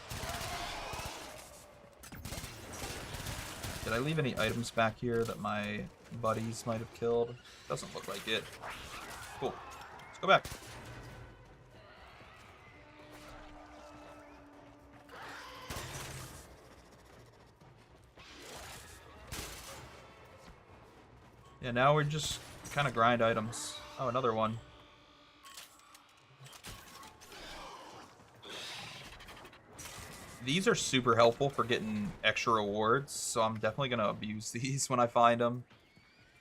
Did I leave any items back here that my buddies might have killed? Doesn't look like it. Cool. Let's go back. Yeah, now we're just kind of grind items. Oh, another one. These are super helpful for getting extra rewards, so I'm definitely going to abuse these when I find them.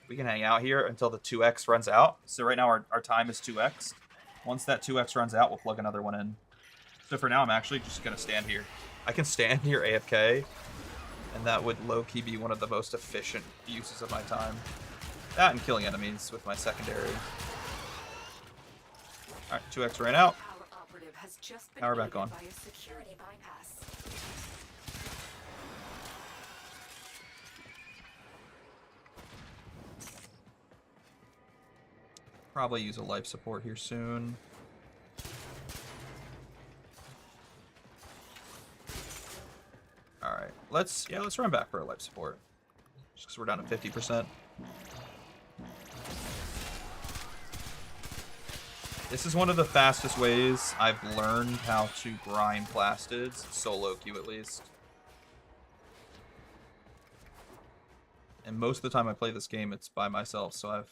We can hang out here until the 2x runs out. So right now our time is 2x. Once that 2x runs out, we'll plug another one in. So for now, I'm actually just going to stand here. I can stand here AFK, and that would low-key be one of the most efficient uses of my time. That and killing enemies with my secondary. Alright, 2x ran out. Our operative has just been Now we're back on. by a security bypass. Probably use a life support here soon. Alright, let's run back for a life support. Just because we're down to 50%. This is one of the fastest ways I've learned how to grind plastids, solo queue at least. And most of the time I play this game, it's by myself, so I've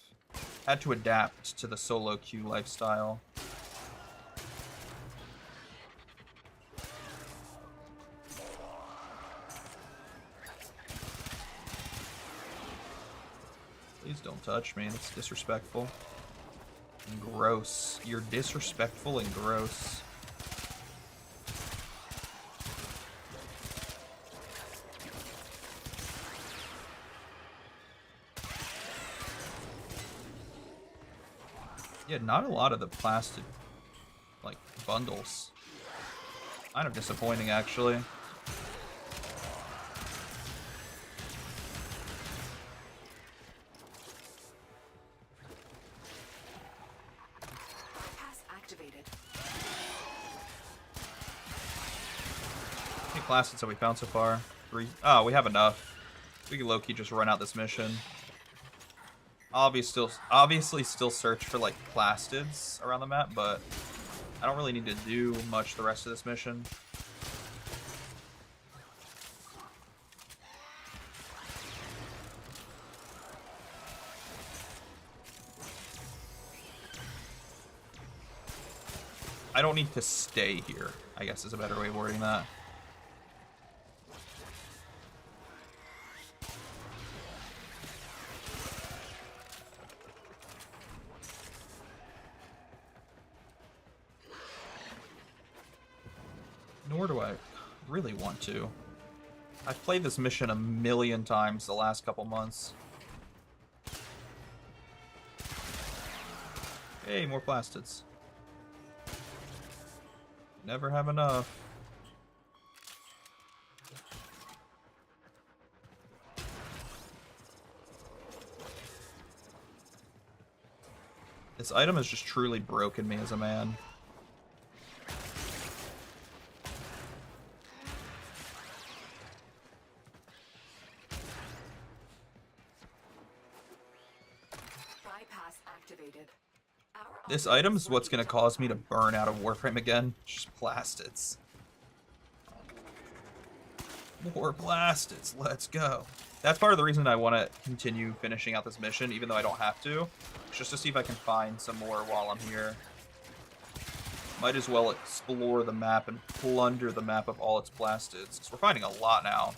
had to adapt to the solo queue lifestyle. Please don't touch me, that's disrespectful. And gross. You're disrespectful and gross. Yeah, not a lot of the plastic, like, bundles. Kind of disappointing, actually. Pass activated. How many plastids have we found so far? 3. Oh, we have enough. We can low-key just run out this mission. Obviously still search for, like, plastids around the map, but I don't really need to do much the rest of this mission. I don't need to stay here, I guess is a better way of wording that. Nor do I really want to. I've played this mission a million times the last couple months. Hey, more plastids. Never have enough. This item has just truly broken me as a man. Bypass activated. This item is what's going to cause me to burn out of Warframe again. Just plastids. More plastids. Let's go. That's part of the reason I want to continue finishing out this mission, even though I don't have to. Just to see if I can find some more while I'm here. Might as well explore the map and plunder the map of all its plastids, because we're finding a lot now.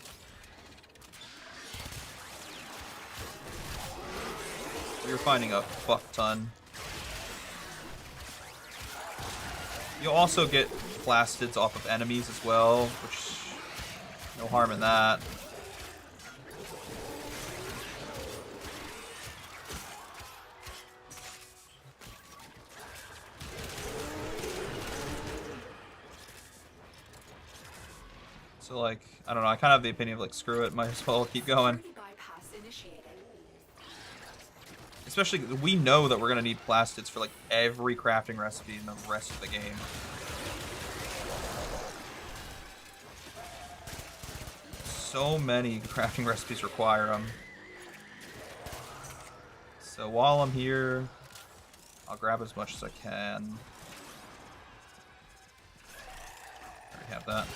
We're finding a fuck ton. You'll also get plastids off of enemies as well, which no harm in that. So like, I don't know, I kind of have the opinion of like, screw it, might as well keep going. Bypass initiated. Especially, we know that we're going to need plastids for like every crafting recipe in the rest of the game. So many crafting recipes require them. So while I'm here, I'll grab as much as I can. Already have that.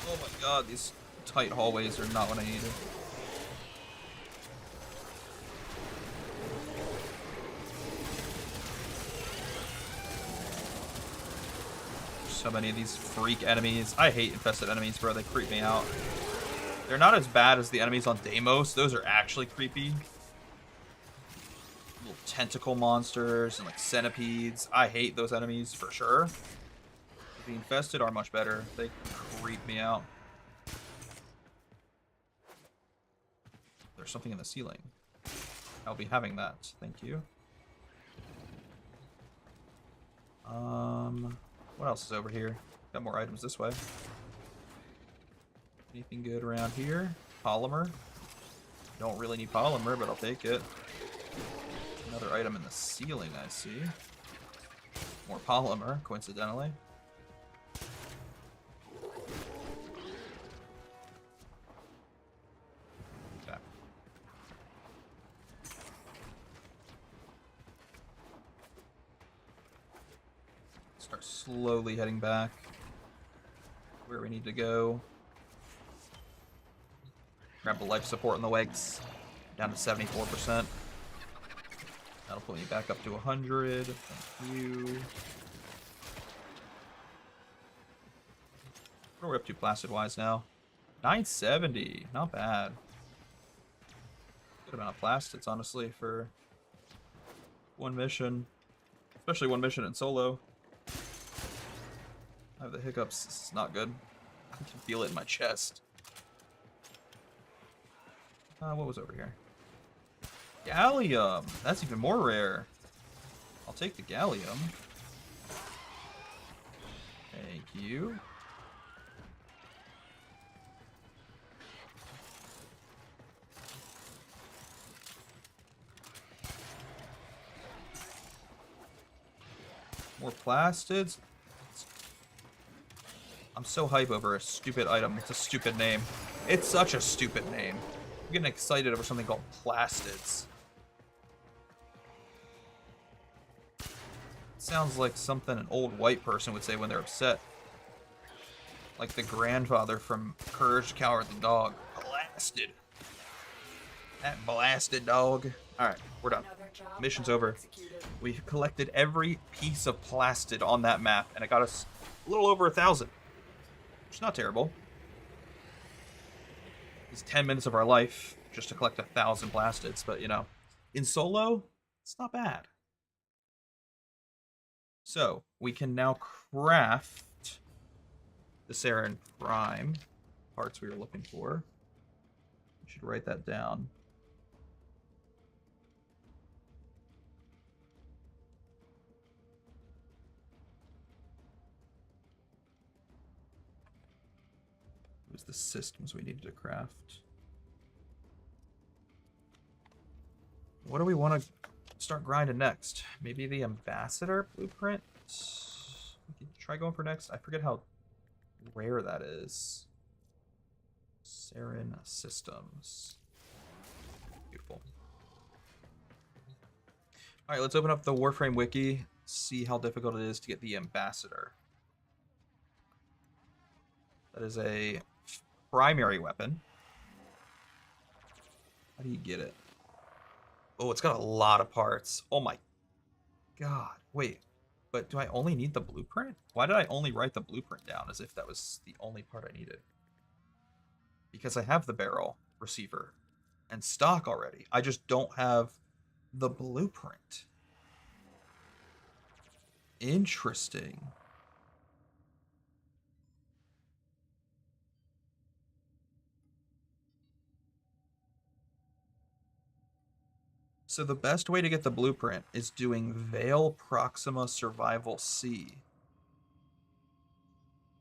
Oh my god, these tight hallways are not what I needed. So many of these freak enemies. I hate infested enemies, bro. They creep me out. They're not as bad as the enemies on Deimos. Those are actually creepy. Little tentacle monsters and like centipedes. I hate those enemies for sure. The infested are much better. They creep me out. There's something in the ceiling. I'll be having that. Thank you. What else is over here? Got more items this way. Anything good around here? Polymer. Don't really need polymer, but I'll take it. Another item in the ceiling, I see. More polymer, coincidentally. Okay. Start slowly heading back where we need to go. Grab the life support in the legs, down to 74%. That'll put me back up to 100. Thank you. What are we up to plastic-wise now? 970. Not bad. Good amount of plastids, honestly, for one mission. Especially one mission in solo. I have the hiccups. It's not good. I can feel it in my chest. What was over here? Gallium! That's even more rare. I'll take the gallium. Thank you. More plastids. I'm so hype over a stupid item. It's a stupid name. It's such a stupid name. I'm getting excited over something called plastids. Sounds like something an old white person would say when they're upset. Like the grandfather from Courage the Cowardly Dog. Blasted. That blasted dog. Alright, we're done. Mission's over. We've collected every piece of plastid on that map, and it got us a little over 1,000. Which is not terrible. It's 10 minutes of our life just to collect 1,000 plastids, but you know, in solo, it's not bad. So, we can now craft the Sarin Prime parts we were looking for. We should write that down. It was the systems we needed to craft. What do we want to start grinding next? Maybe the ambassador blueprint? We can try going for next. I forget how rare that is. Sarin systems. Beautiful. Alright, let's open up the Warframe wiki, see how difficult it is to get the ambassador. That is a primary weapon. How do you get it? Oh, it's got a lot of parts. Oh my god. Wait, but do I only need the blueprint? Why did I only write the blueprint down as if that was the only part I needed? Because I have the barrel receiver and stock already. I just don't have the blueprint. Interesting. So the best way to get the blueprint is doing Veil Proxima Survival C.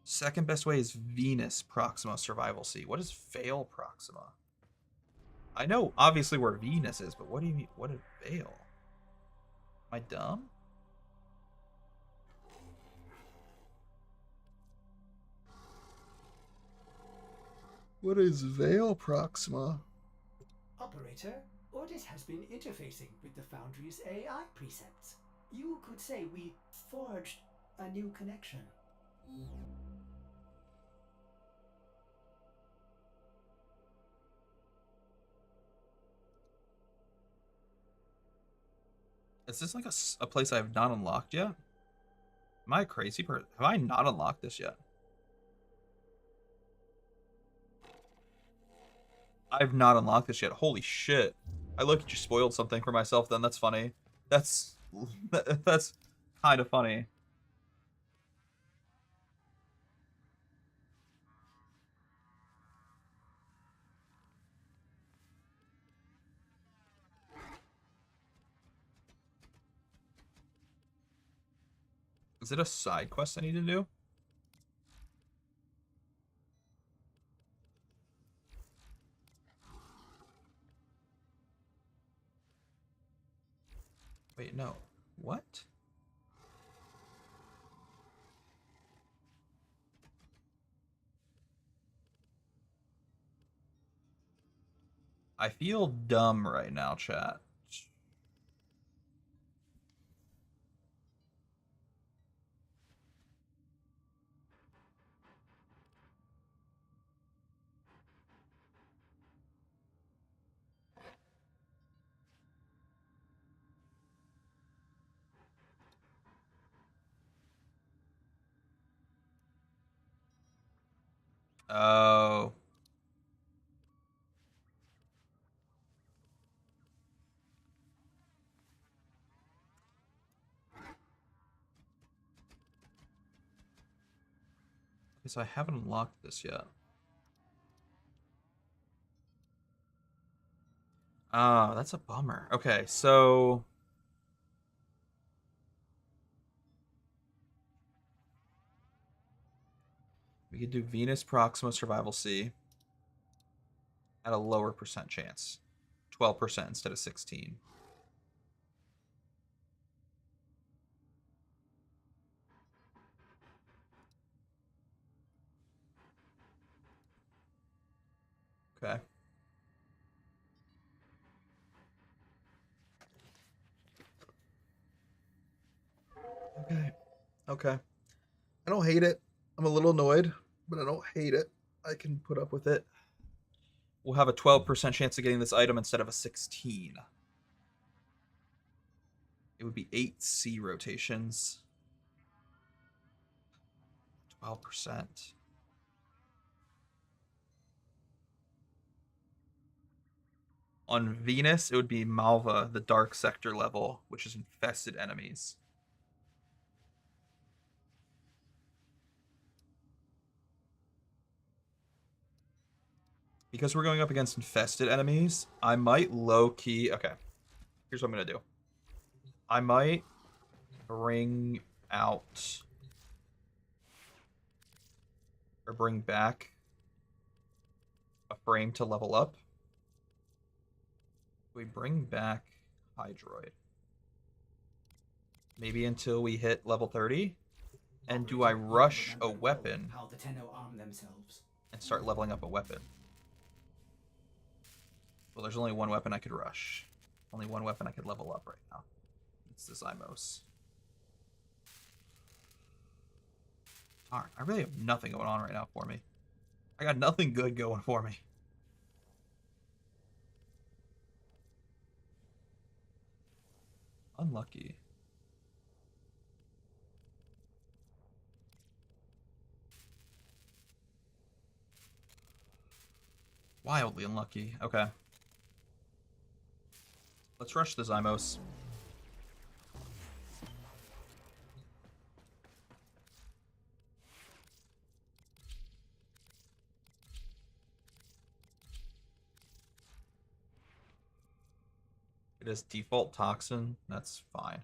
Second best way is Venus Proxima Survival C. What is Veil Proxima? I know obviously where Venus is, but what do you mean? What is Veil? Am I dumb? What is Veil Proxima? Operator, Ordis has been interfacing with the Foundry's AI precepts. You could say we forged a new connection. Is this like a place I have not unlocked yet? Am I a crazy person? Have I not unlocked this yet? I've not unlocked this yet. Holy shit. I look at you spoiled something for myself then. That's funny. That's kind of funny. Is it a side quest I need to do? Wait, no. What? I feel dumb right now, chat. Oh. Because I haven't unlocked this yet. Ah, that's a bummer. Okay, so we could do Venus Proxima Survival C at a lower percent chance. 12% instead of 16. Okay. Okay. Okay. I don't hate it. I'm a little annoyed, but I don't hate it. I can put up with it. We'll have a 12% chance of getting this item instead of a 16. It would be 8 C rotations. 12%. On Venus, it would be Malva, the dark sector level, which is infested enemies. Because we're going up against infested enemies, I might low-key... Okay, here's what I'm going to do. I might bring out... or bring back a frame to level up. We bring back Hydroid. Maybe until we hit level 30. And do I rush a weapon how the Tenno arm themselves? and start leveling up a weapon? Well, there's only one weapon I could rush. Only one weapon I could level up right now. It's the Zymos. Darn, I really have nothing going on right now for me. I got nothing good going for me. Unlucky. Wildly unlucky. Okay. Let's rush the Zymos. It is default toxin. That's fine.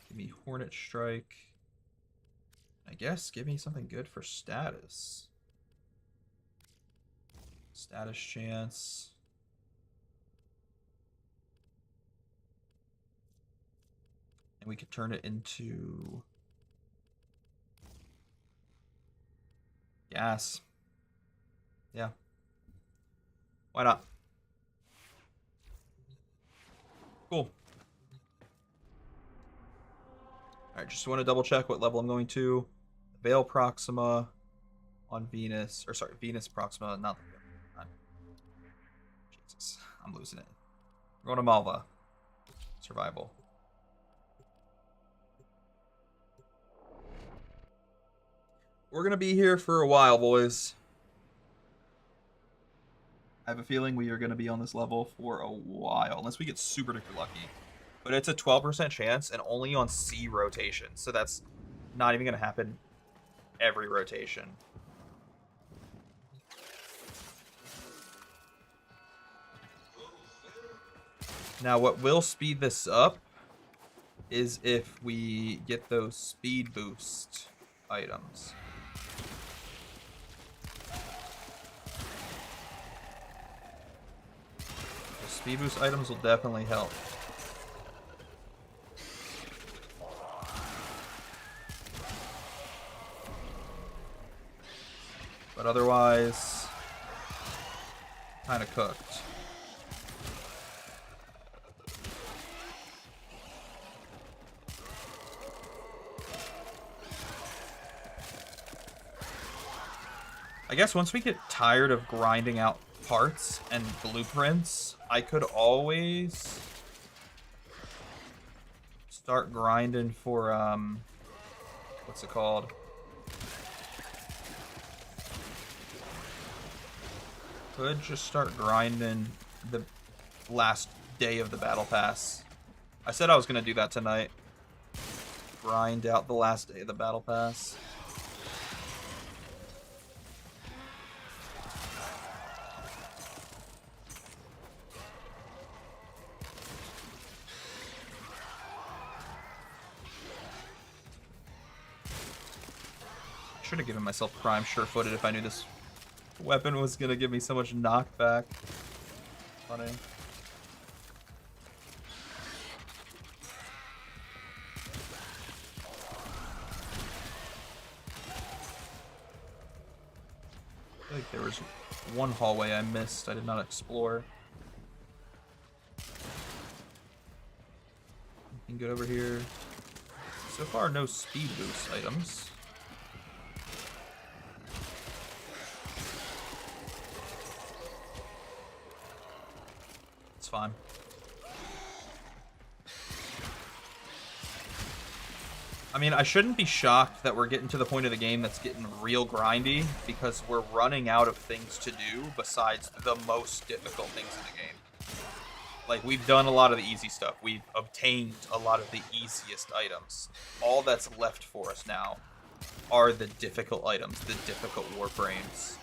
Give me Hornet Strike. I guess give me something good for status. Status chance. And we could turn it into gas. Yeah. Why not? Cool. Alright, just want to double check what level I'm going to. Veil Proxima on Venus. Or sorry, Venus Proxima, not the Jesus, I'm losing it. We're going to Malva. Survival. We're going to be here for a while, boys. I have a feeling we are going to be on this level for a while, unless we get super duper lucky. But it's a 12% chance and only on C rotation, so that's not even going to happen every rotation. Now, what will speed this up is if we get those speed boost items. The speed boost items will definitely help. But otherwise, kind of cooked. I guess once we get tired of grinding out parts and blueprints, I could always start grinding for, what's it called? Could just start grinding the last day of the battle pass. I said I was going to do that tonight. Grind out the last day of the battle pass. Should have given myself Prime Sure-Footed if I knew this weapon was going to give me so much knockback. Funny. I feel like there was one hallway I missed I did not explore. You can get over here. So far, no speed boost items. It's fine. I mean, I shouldn't be shocked that we're getting to the point of the game that's getting real grindy, because we're running out of things to do besides the most difficult things in the game. Like, we've done a lot of the easy stuff. We've obtained a lot of the easiest items. All that's left for us now are the difficult items, the difficult warframes.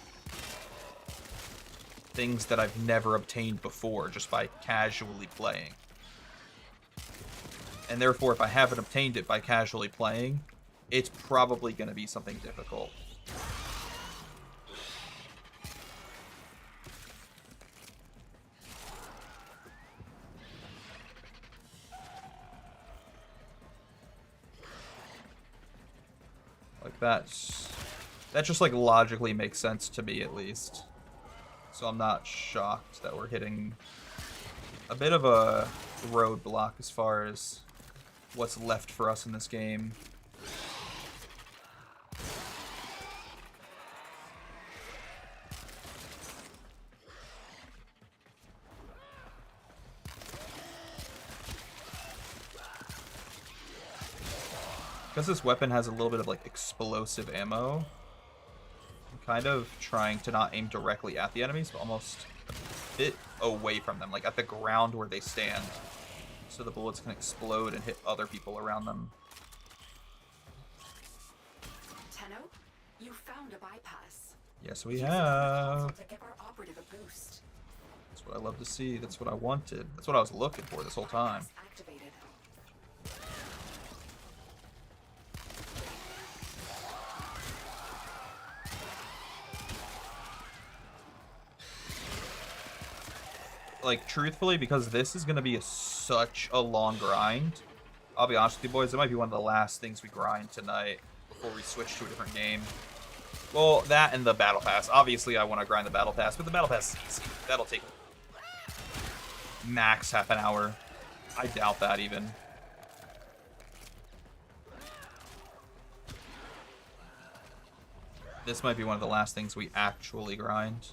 Things that I've never obtained before just by casually playing. And therefore, if I haven't obtained it by casually playing, it's probably going to be something difficult. Like that just like logically makes sense to me, at least. So I'm not shocked that we're hitting a bit of a roadblock as far as what's left for us in this game. Because this weapon has a little bit of like explosive ammo, I'm kind of trying to not aim directly at the enemies, but almost a bit away from them, like at the ground where they stand, so the bullets can explode and hit other people around them. Tenno, you found a bypass. Yes, we Use it have. to give our operative a boost. That's what I love to see. That's what I wanted. That's what I was looking for this whole time. Bypass activated. Like, truthfully, because this is going to be such a long grind, I'll be honest with you boys, it might be one of the last things we grind tonight before we switch to a different game. Well, that and the Battle Pass. Obviously, I want to grind the Battle Pass, but the Battle Pass is easy. That'll take max half an hour. I doubt that, even. This might be one of the last things we actually grind.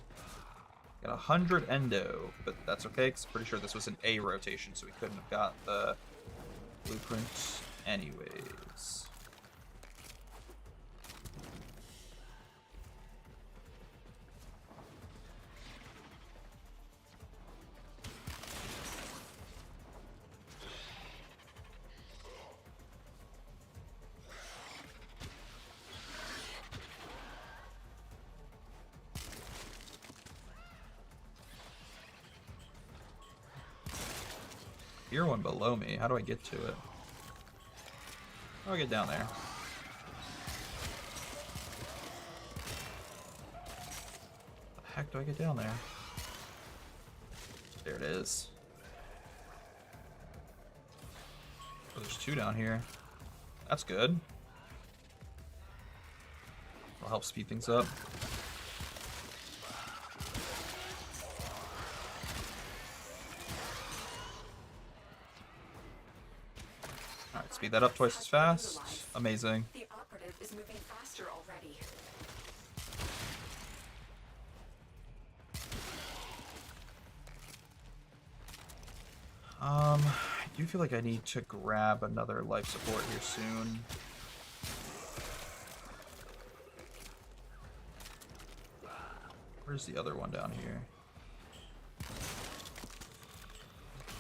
Got 100 endo, but that's okay, because I'm pretty sure this was an A rotation, so we couldn't have got the blueprint anyways. Here one below me. How do I get to it? How do I get down there? How the heck do I get down there? There it is. Oh, there's two down here. That's good. Will help speed things up. Alright, speed that up twice as fast. Amazing. The operative is moving faster already. I do feel like I need to grab another life support here soon. Where's the other one down here?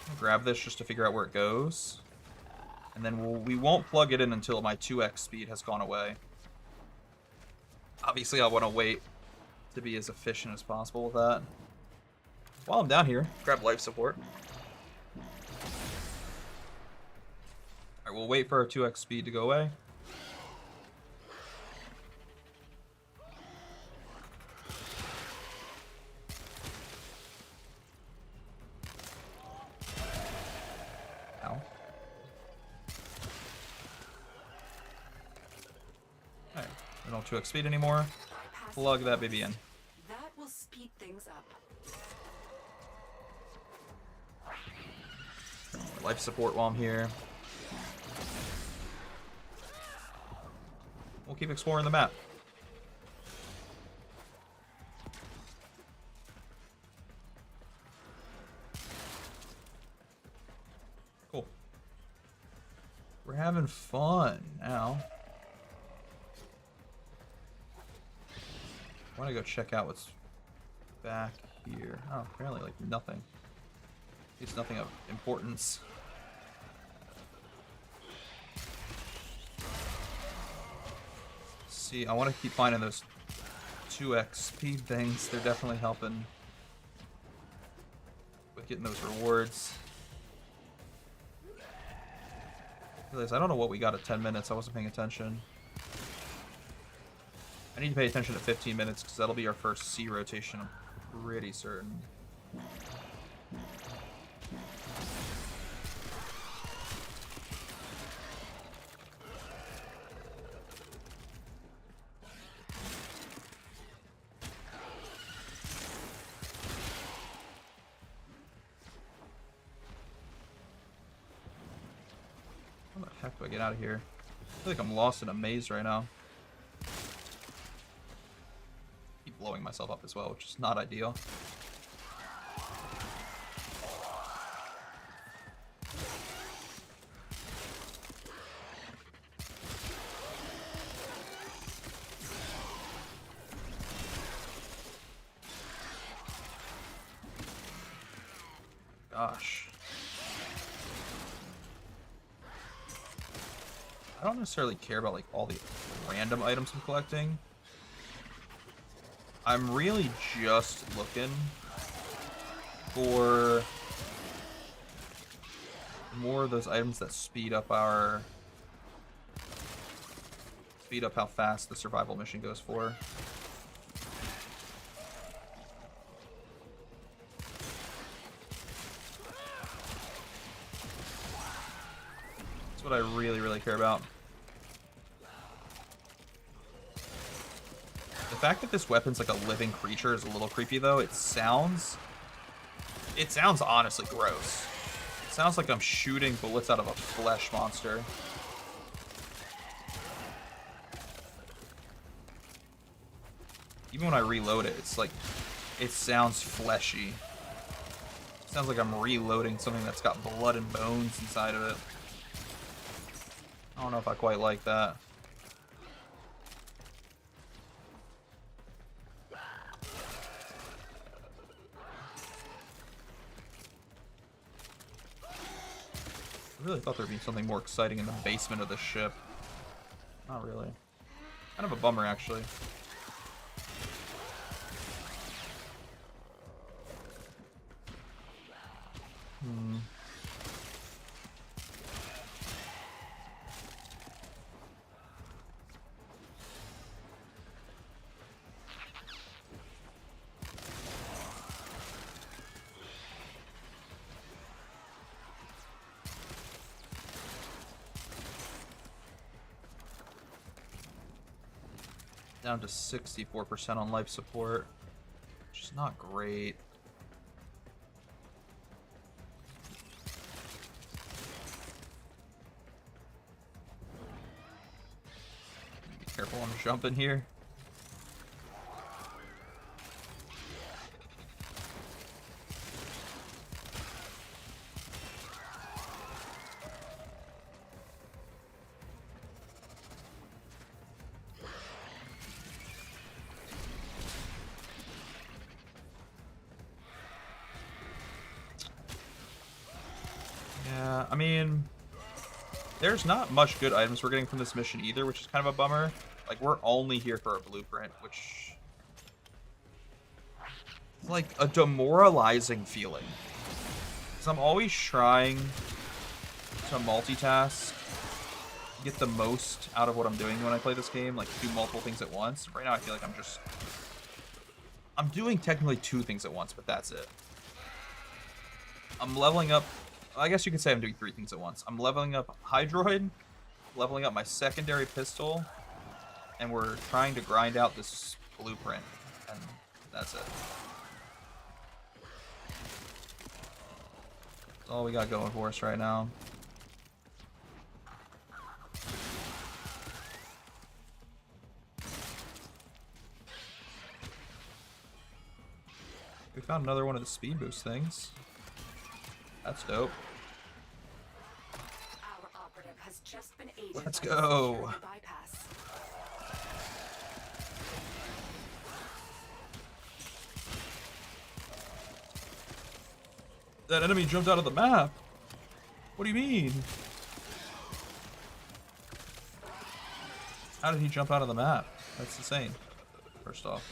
I'll grab this just to figure out where it goes. And then we won't plug it in until my 2x speed has gone away. Obviously, I want to wait to be as efficient as possible with that. While I'm down here, grab life support. Alright, we'll wait for our 2x speed to go away. Ow. Alright, we don't 2x speed anymore. Plug that baby in. That will speed things up. Life support while I'm here. We'll keep exploring the map. Cool. We're having fun now. I want to go check out what's back here. Oh, apparently like nothing. It's nothing of importance. See, I want to keep finding those 2x speed things. They're definitely helping with getting those rewards. I don't know what we got at 10 minutes. I wasn't paying attention. I need to pay attention at 15 minutes because that'll be our first C rotation. I'm pretty certain. How the heck do I get out of here? I feel like I'm lost in a maze right now. Keep blowing myself up as well, which is not ideal. Gosh. I don't necessarily care about like all the random items I'm collecting. I'm really just looking for more of those items that speed up how fast the survival mission goes for. That's what I really, really care about. The fact that this weapon's like a living creature is a little creepy, though. It sounds honestly gross. It sounds like I'm shooting bullets out of a flesh monster. Even when I reload it, it's like, it sounds fleshy. It sounds like I'm reloading something that's got blood and bones inside of it. I don't know if I quite like that. I really thought there'd be something more exciting in the basement of the ship. Not really. Kind of a bummer, actually. Down to 64% on life support, which is not great. Be careful when I'm jumping here. I mean, there's not much good items we're getting from this mission either, which is kind of a bummer. Like, we're only here for a blueprint, which is like a demoralizing feeling. Because I'm always trying to multitask, get the most out of what I'm doing when I play this game, like do multiple things at once. Right now I feel like I'm doing technically 2 things at once, but that's it. I'm leveling up, I guess you could say I'm doing 3 things at once. I'm leveling up Hydroid, leveling up my secondary pistol, and we're trying to grind out this blueprint, and that's it. That's all we got going for us right now. We found another one of the speed boost things. That's dope. Our operative has just been aided Let's by go. a security bypass. That enemy jumped out of the map. What do you mean? How did he jump out of the map? That's insane. First off.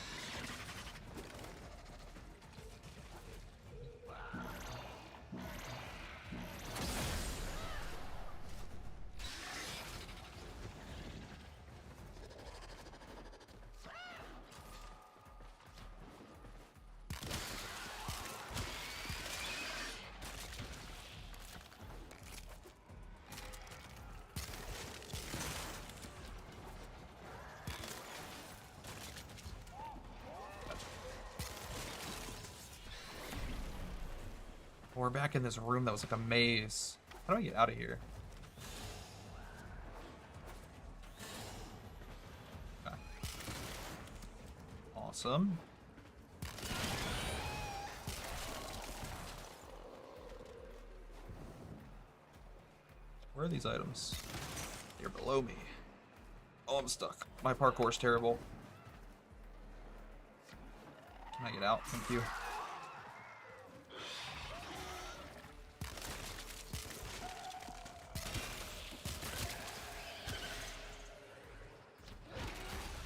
We're back in this room that was like a maze. How do I get out of here? Okay. Awesome. Where are these items? They're below me. Oh, I'm stuck. My parkour's terrible. Can I get out? Thank you.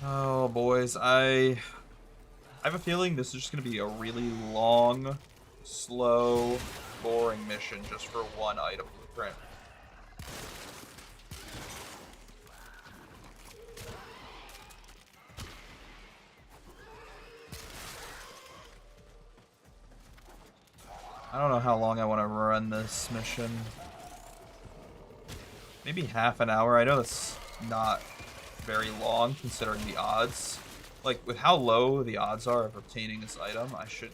Oh, boys, I have a feeling this is just going to be a really long, slow, boring mission just for one item blueprint. I don't know how long I want to run this mission. Maybe half an hour. I know that's not very long considering the odds. Like, with how low the odds are of obtaining this item, I should,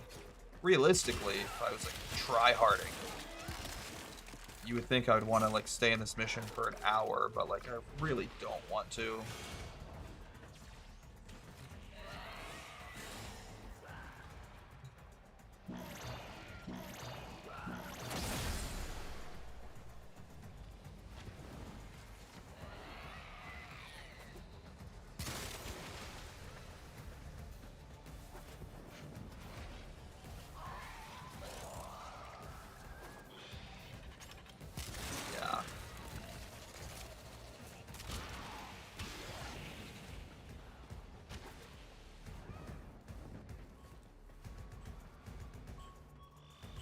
realistically, if I was like try-harding, you would think I would want to like stay in this mission for an hour, but like I really don't want to.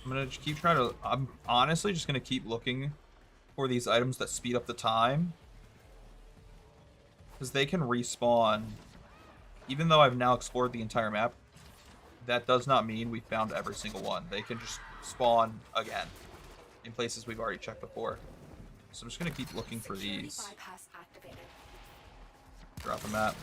I'm gonna just keep trying to, I'm honestly just gonna keep looking for these items that speed up the time. Because they can respawn. Even though I've now explored the entire map, that does not mean we found every single one. They can just spawn again in places we've already checked before. So I'm just gonna keep looking for these. Bypass activated. Drop a map.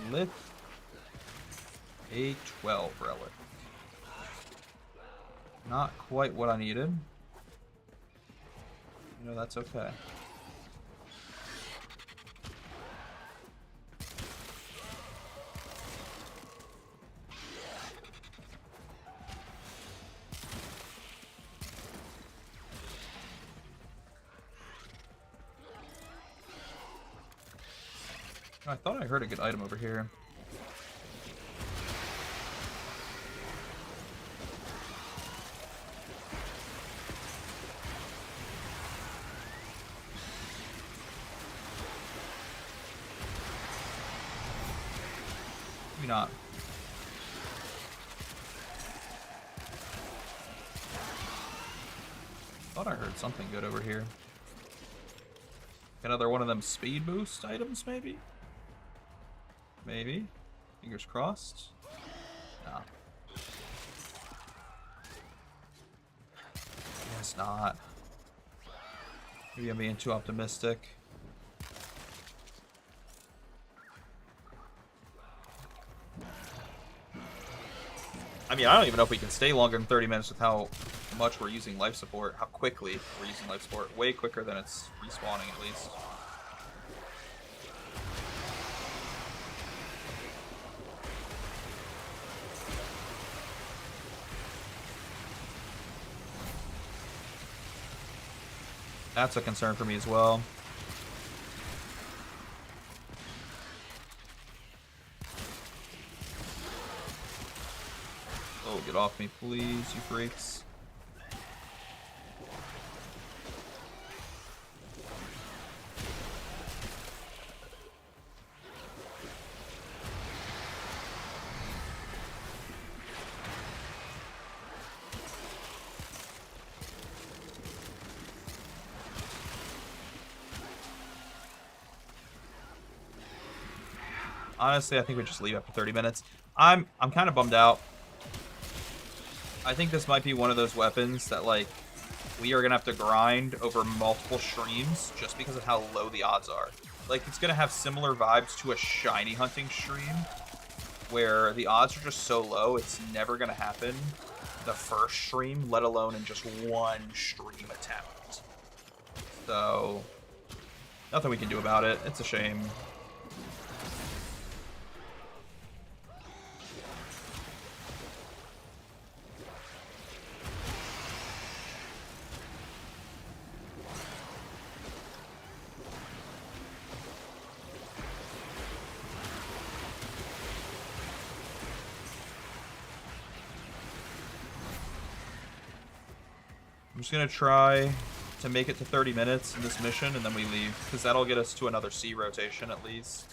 Lift a 12 relic. Not quite what I needed. You know, that's okay. I thought I heard a good item over here. Maybe not. Thought I heard something good over here. Another one of them speed boost items, maybe? Maybe. Fingers crossed. No. Guess not. Maybe I'm being too optimistic. I mean, I don't even know if we can stay longer than 30 minutes with how much we're using life support, how quickly we're using life support. Way quicker than it's respawning, at least. That's a concern for me as well. Oh, get off me, please, you freaks. Honestly, I think we just leave after 30 minutes. I'm kind of bummed out. I think this might be one of those weapons that, like, we are going to have to grind over multiple streams just because of how low the odds are. Like, it's going to have similar vibes to a shiny hunting stream where the odds are just so low, it's never going to happen the first stream, let alone in just one stream attempt. So, nothing we can do about it. It's a shame. I'm just going to try to make it to 30 minutes in this mission, and then we leave, because that'll get us to another C rotation at least.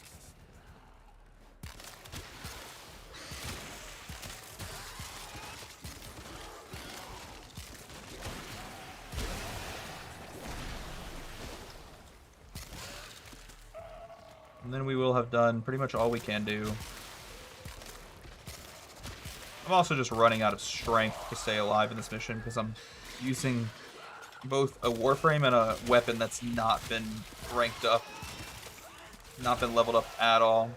And then we will have done pretty much all we can do. I'm also just running out of strength to stay alive in this mission, because I'm using both a Warframe and a weapon that's not been ranked up, not been leveled up at all.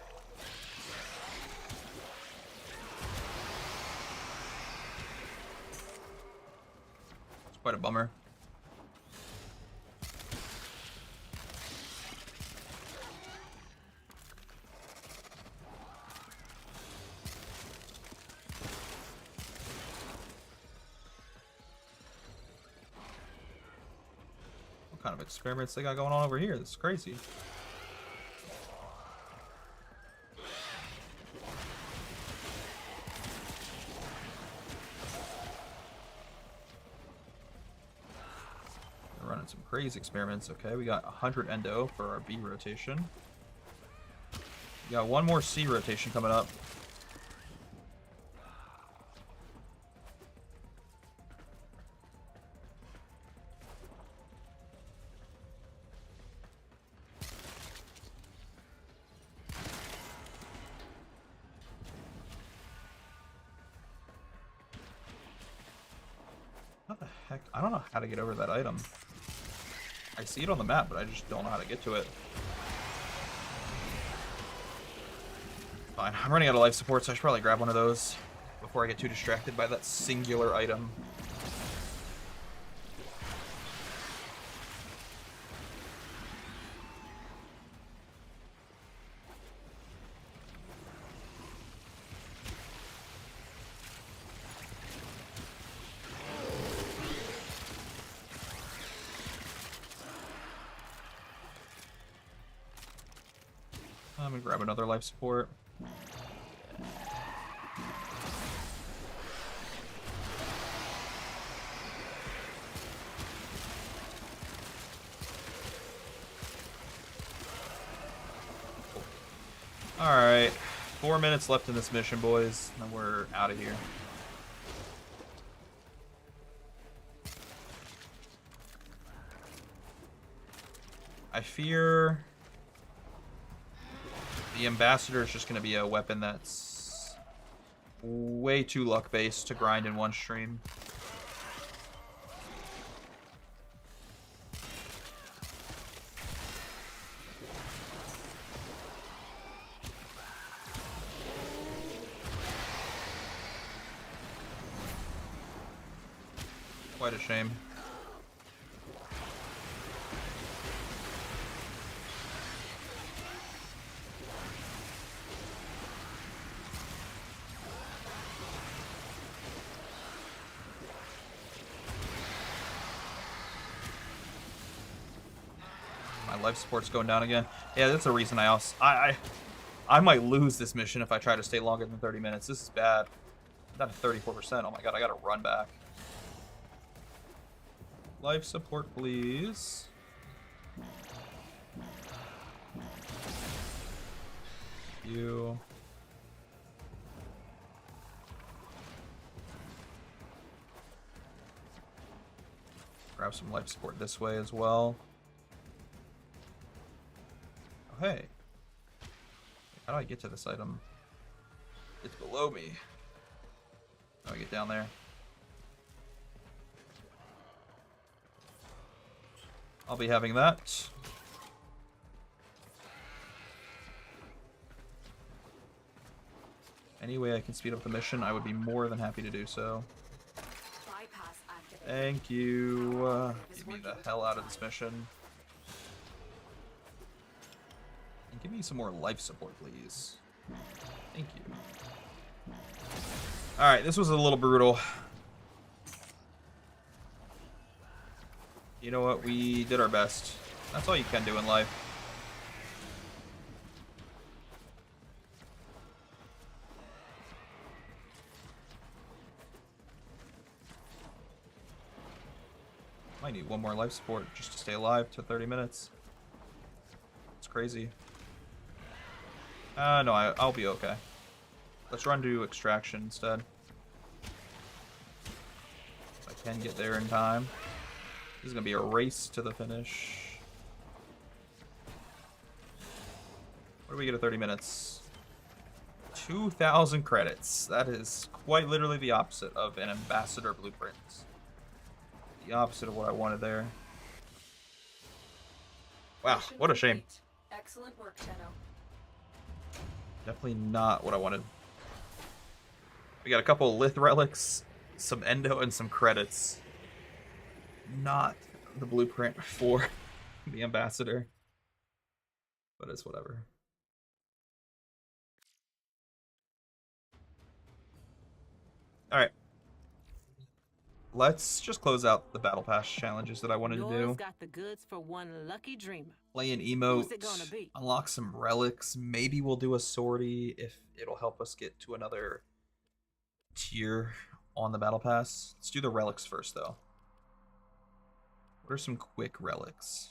It's quite a bummer. Kind of experiments they got going on over here. This is crazy. We're running some crazy experiments. Okay, we got 100 endo for our B rotation. We got one more C rotation coming up. What the heck? I don't know how to get over that item. I see it on the map, but I just don't know how to get to it. Fine. I'm running out of life support, so I should probably grab one of those before I get too distracted by that singular item. I'm gonna grab another life support. Alright, 4 minutes left in this mission, boys, and then we're out of here. I fear the Ambassador is just going to be a weapon that's way too luck-based to grind in one stream. Quite a shame. My life support's going down again. Yeah, that's the reason I might lose this mission if I try to stay longer than 30 minutes. This is bad. I'm down to 34%. Oh my god, I gotta run back. Life support, please. You. Grab some life support this way as well. Oh, hey. How do I get to this item? It's below me. How do I get down there? I'll be having that. Any way I can speed up the mission, I would be more than happy to do so. Bypass activated. Thank you. Get me the hell out of this mission. And give me some more life support, please. Thank you. Alright, this was a little brutal. You know what? We did our best. That's all you can do in life. Might need one more life support just to stay alive to 30 minutes. It's crazy. No, I'll be okay. Let's run to extraction instead. If I can get there in time. This is going to be a race to the finish. What do we get at 30 minutes? 2,000 credits. That is quite literally the opposite of an ambassador blueprint. The opposite of what I wanted there. Wow, Mission what a shame. complete. Excellent work, Tenno. Definitely not what I wanted. We got a couple of lith relics, some endo, and some credits. Not the blueprint for the ambassador. But it's whatever. Alright. Let's just close out the battle pass challenges that I wanted to do. Got the goods for one lucky dreamer. Play an Who's it emote, gonna be? unlock some relics. Maybe we'll do a sortie if it'll help us get to another tier on the battle pass. Let's do the relics first, though. What are some quick relics?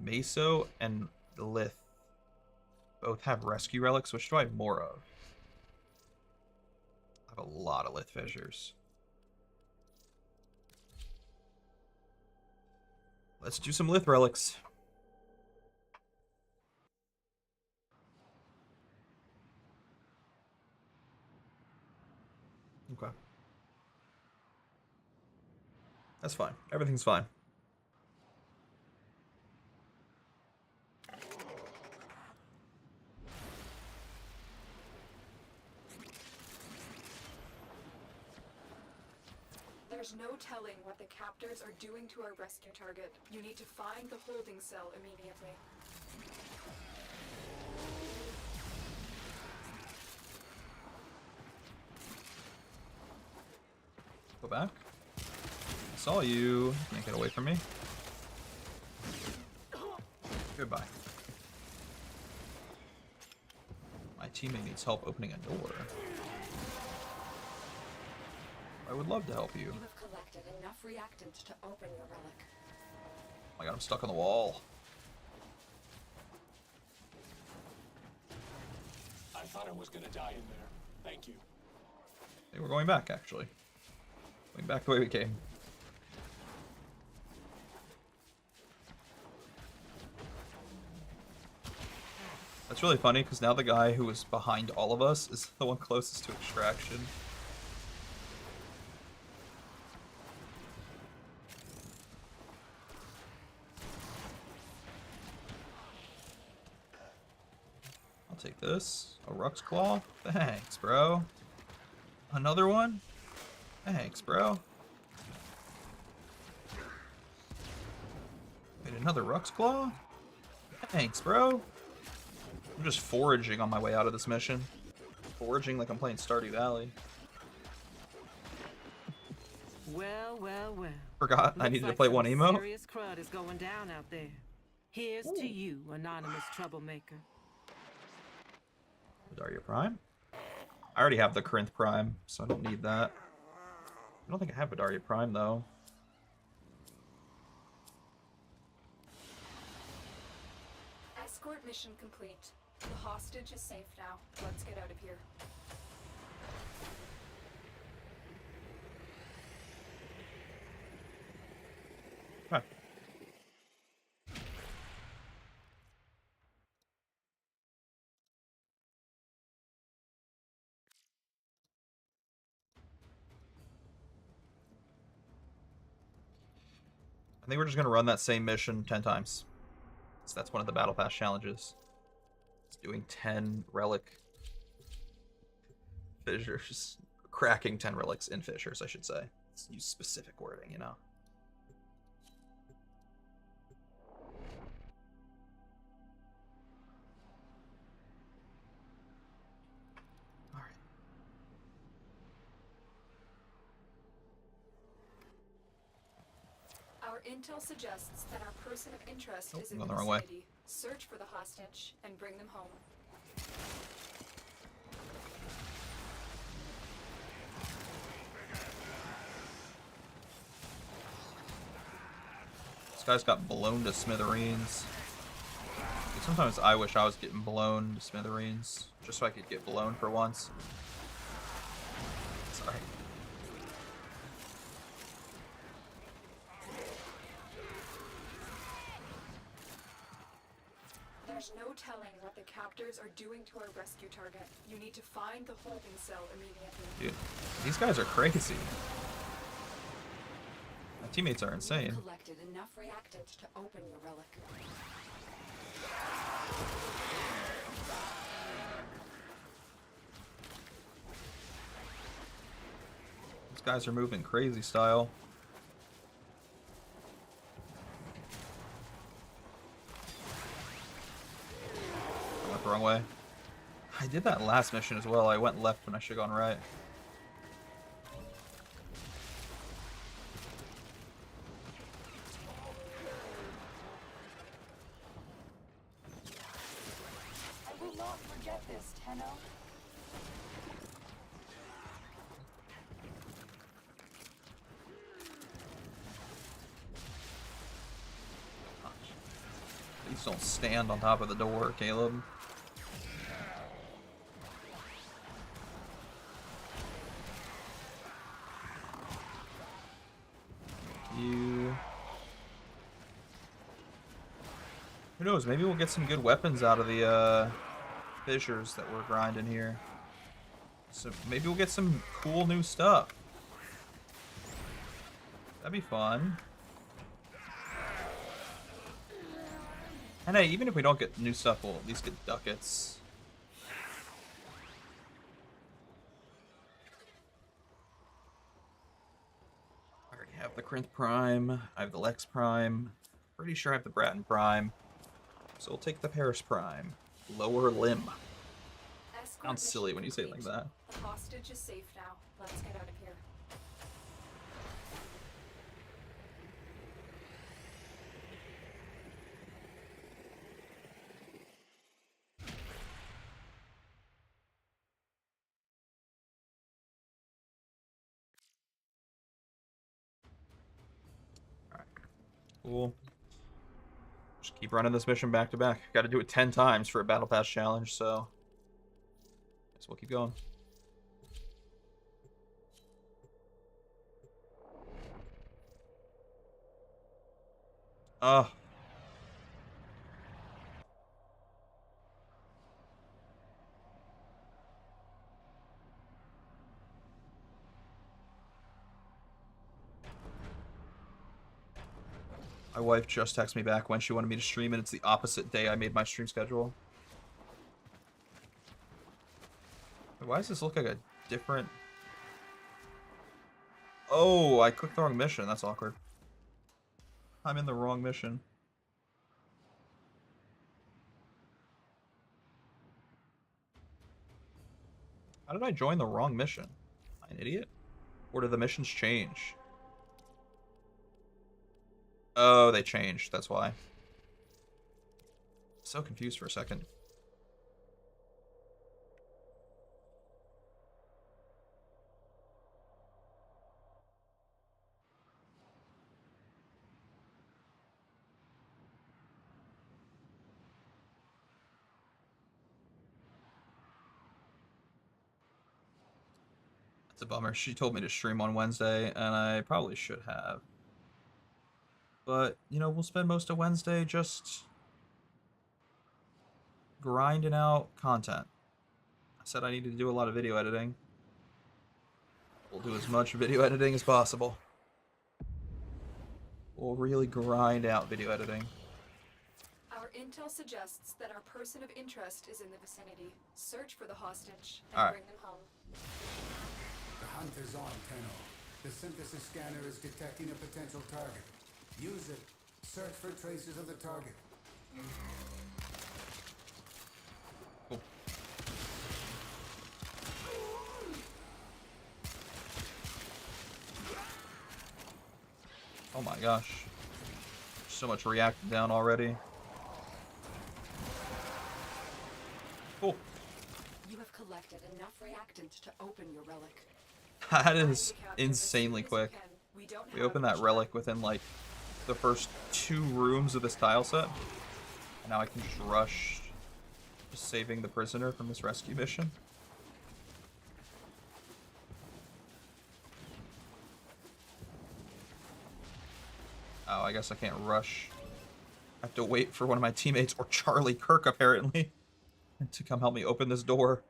Meso and Lith both have rescue relics. Which do I have more of? I have a lot of Lith fissures. Let's do some Lith relics. Okay. That's fine. Everything's fine. There's no telling what the captors are doing to our rescue target. You need to find the holding cell immediately. Go back. I saw you. You can't get away from me. Goodbye. teammate needs help opening a door. I would love to help you. You have collected enough reactants to open your relic. Oh my god, I'm stuck on the wall. I thought I was gonna die in there. Thank you. Hey, we're going back, actually. Going back the way we came. That's really funny, because now the guy who was behind all of us is the one closest to extraction. I'll take this. A Rux Claw? Thanks, bro. Another one? Thanks, bro. Wait, another Rux Claw? Thanks, bro. I'm just foraging on my way out of this mission. Foraging like I'm playing Stardew Valley. Well, well, well. Forgot I Looks needed to like play some one emo. Serious crud is going down out there. Here's to you, anonymous troublemaker. Daria Prime? I already have the Corinth Prime, so I don't need that. I don't think I have a Daria Prime, though. Escort mission complete. The hostage is safe now. Let's get out of here. Huh. I think we're just going to run that same mission 10 times. So that's one of the Battle Pass challenges. It's doing 10 relic fissures. Cracking 10 relics in fissures, I should say. Let's use specific wording, you know. Alright. Our intel suggests that our person of interest is in I'm the going the wrong way. vicinity. Search for the hostage and bring them home. This guy's got blown to smithereens. Sometimes I wish I was getting blown to smithereens, just so I could get blown for once. Sorry. There's no telling what the captors are doing to our rescue target. You need to find the holding cell immediately. Dude, these guys are crazy. My teammates are insane. You collected enough reactants to open your relic. These guys are moving crazy style. I went the wrong way. I did that last mission as well. I went left when I should have gone right. I will not forget this, Tenno. Please don't stand on top of the door, Caleb. You. Who knows? Maybe we'll get some good weapons out of the fissures that we're grinding here. So maybe we'll get some cool new stuff. That'd be fun. And hey, even if we don't get new stuff, we'll at least get ducats. I already have the Corinth Prime. I have the Lex Prime. Pretty sure I have the Bratton Prime. So we'll take the Paris Prime. Lower limb. Escort Sounds silly mission when you say it like complete. that. The hostage is safe now. Let's get out of here. Cool. Just keep running this mission back to back. Got to do it 10 times for a battle pass challenge, so guess we'll keep going. Ugh. My wife just texted me back when she wanted me to stream, and it's the opposite day I made my stream schedule. Why does this look like a different... Oh, I clicked the wrong mission. That's awkward. I'm in the wrong mission. How did I join the wrong mission? Am I an idiot? Or did the missions change? Oh, they changed. That's why. So confused for a second. It's a bummer. She told me to stream on Wednesday, and I probably should have. But, you know, we'll spend most of Wednesday just grinding out content. I said I needed to do a lot of video editing. We'll do as much video editing as possible. We'll really grind out video editing. Our intel suggests that our person of interest is in the vicinity. Search for the hostage and All right. bring them home. The hunt is on, Tenno. The synthesis scanner is detecting a potential target. Use it. Search for traces of the target. Cool. Oh my gosh. So much reacted down already. Cool. You have collected enough reactant to open your relic. That is insanely quick. We opened that relic within like the first 2 rooms of this tile set. And now I can just rush just saving the prisoner from this rescue mission. Oh, I guess I can't rush. I have to wait for one of my teammates, or Charlie Kirk apparently, to come help me open this door.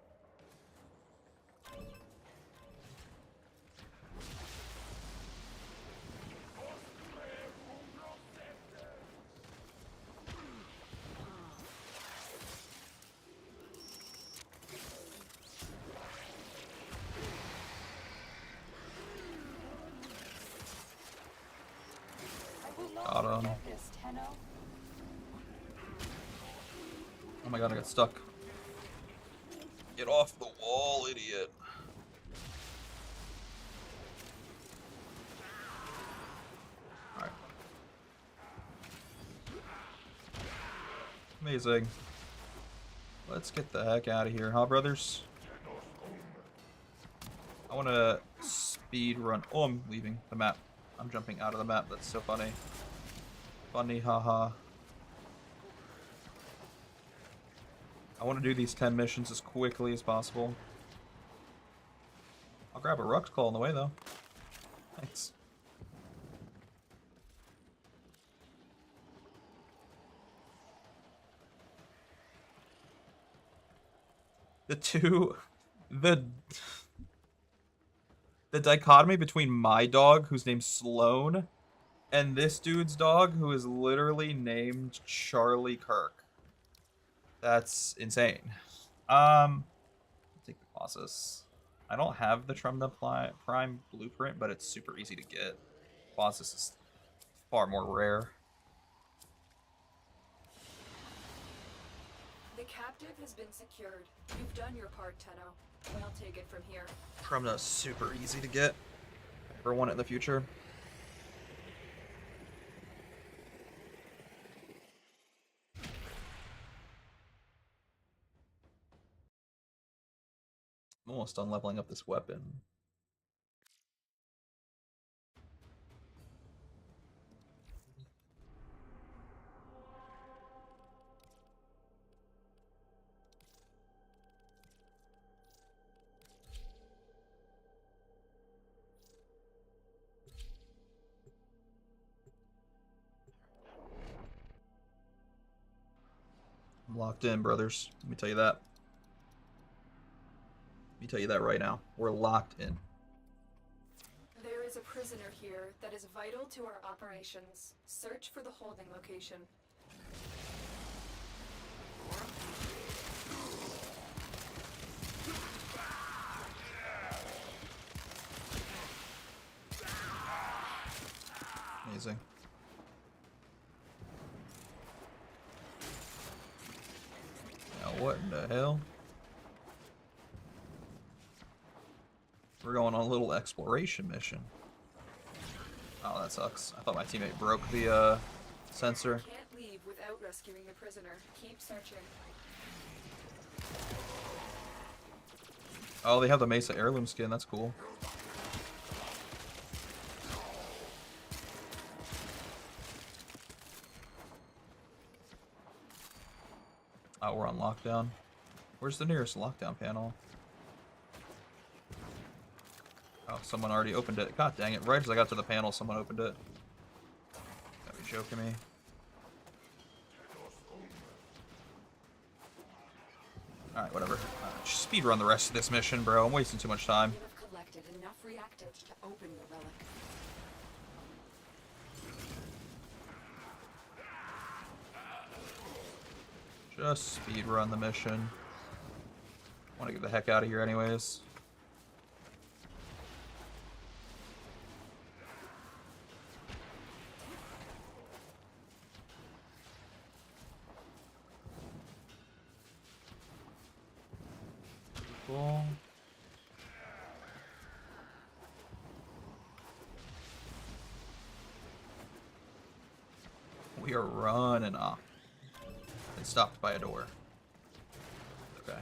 Got him. Oh my god, I got stuck. Get off the wall, idiot. Alright. Amazing. Let's get the heck out of here, huh, brothers? I want to speed run. Oh, I'm leaving the map. I'm jumping out of the map. That's so funny. Funny, haha. I want to do these 10 missions as quickly as possible. I'll grab a Rux Call on the way, though. Thanks. The dichotomy between my dog, whose name's Sloan, and this dude's dog, who is literally named Charlie Kirk. That's insane. Take the Colossus. I don't have the Tremda Prime blueprint, but it's super easy to get. Colossus is far more rare. The captive has been secured. You've done your part, Tenno. I'll take it from here. Tremda is super easy to get. If I ever want it in the future. I'm almost done leveling up this weapon. I'm locked in, brothers. Let me tell you that. Let me tell you that right now. We're locked in. There is a prisoner here that is vital to our operations. Search for the holding location. Amazing. Now what in the hell? We're going on a little exploration mission. Oh, that sucks. I thought my teammate broke the sensor. Can't leave without rescuing the prisoner. Keep searching. Oh, they have the Mesa heirloom skin. That's cool. Oh, we're on lockdown. Where's the nearest lockdown panel? Oh, someone already opened it. God dang it. Right as I got to the panel, someone opened it. Gotta be joking me. Alright, whatever. Just speedrun the rest of this mission, bro. I'm wasting too much time. You have collected enough reactants to open the relic. Just speedrun the mission. Want to get the heck out of here anyways. Cool. We are running off. And stopped by a door. Okay.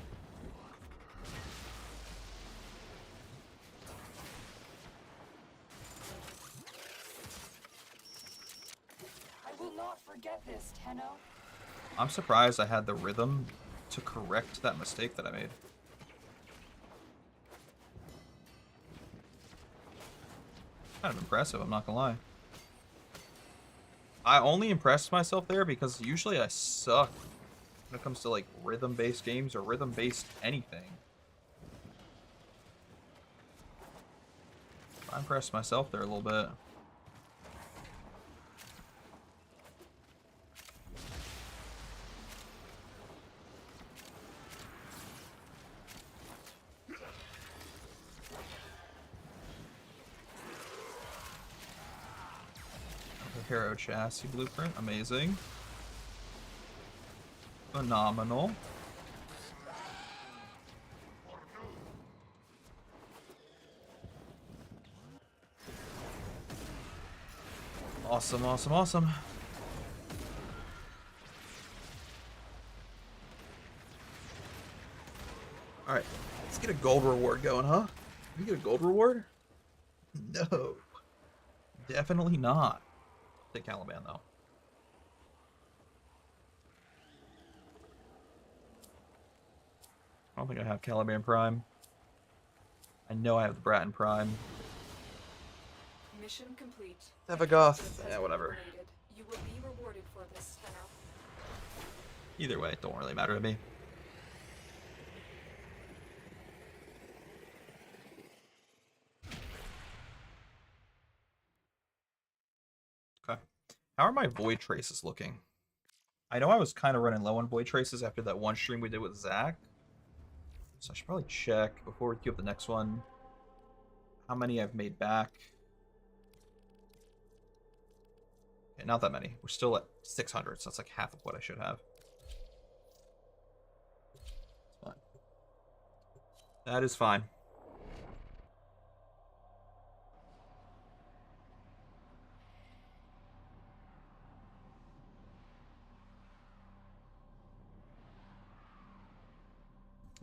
I will not forget this, Tenno. I'm surprised I had the rhythm to correct that mistake that I made. Kind of impressive, I'm not gonna lie. I only impressed myself there because usually I suck when it comes to like rhythm-based games or rhythm-based anything. I impressed myself there a little bit. Hero chassis blueprint, amazing. Phenomenal. Awesome, awesome, awesome. Alright, let's get a gold reward going, huh? Can we get a gold reward? No. Definitely not. Take Caliban, though. I don't think I have Caliban Prime. I know I have the Bratton Prime. Mission complete. Evagoth. Yeah, whatever. You will be rewarded for this, Tenno. Either way, it don't really matter to me. Okay. How are my void traces looking? I know I was kind of running low on void traces after that one stream we did with Zach. So I should probably check before we queue up the next one how many I've made back. Okay, not that many. We're still at 600, so that's like half of what I should have. It's fine. That is fine.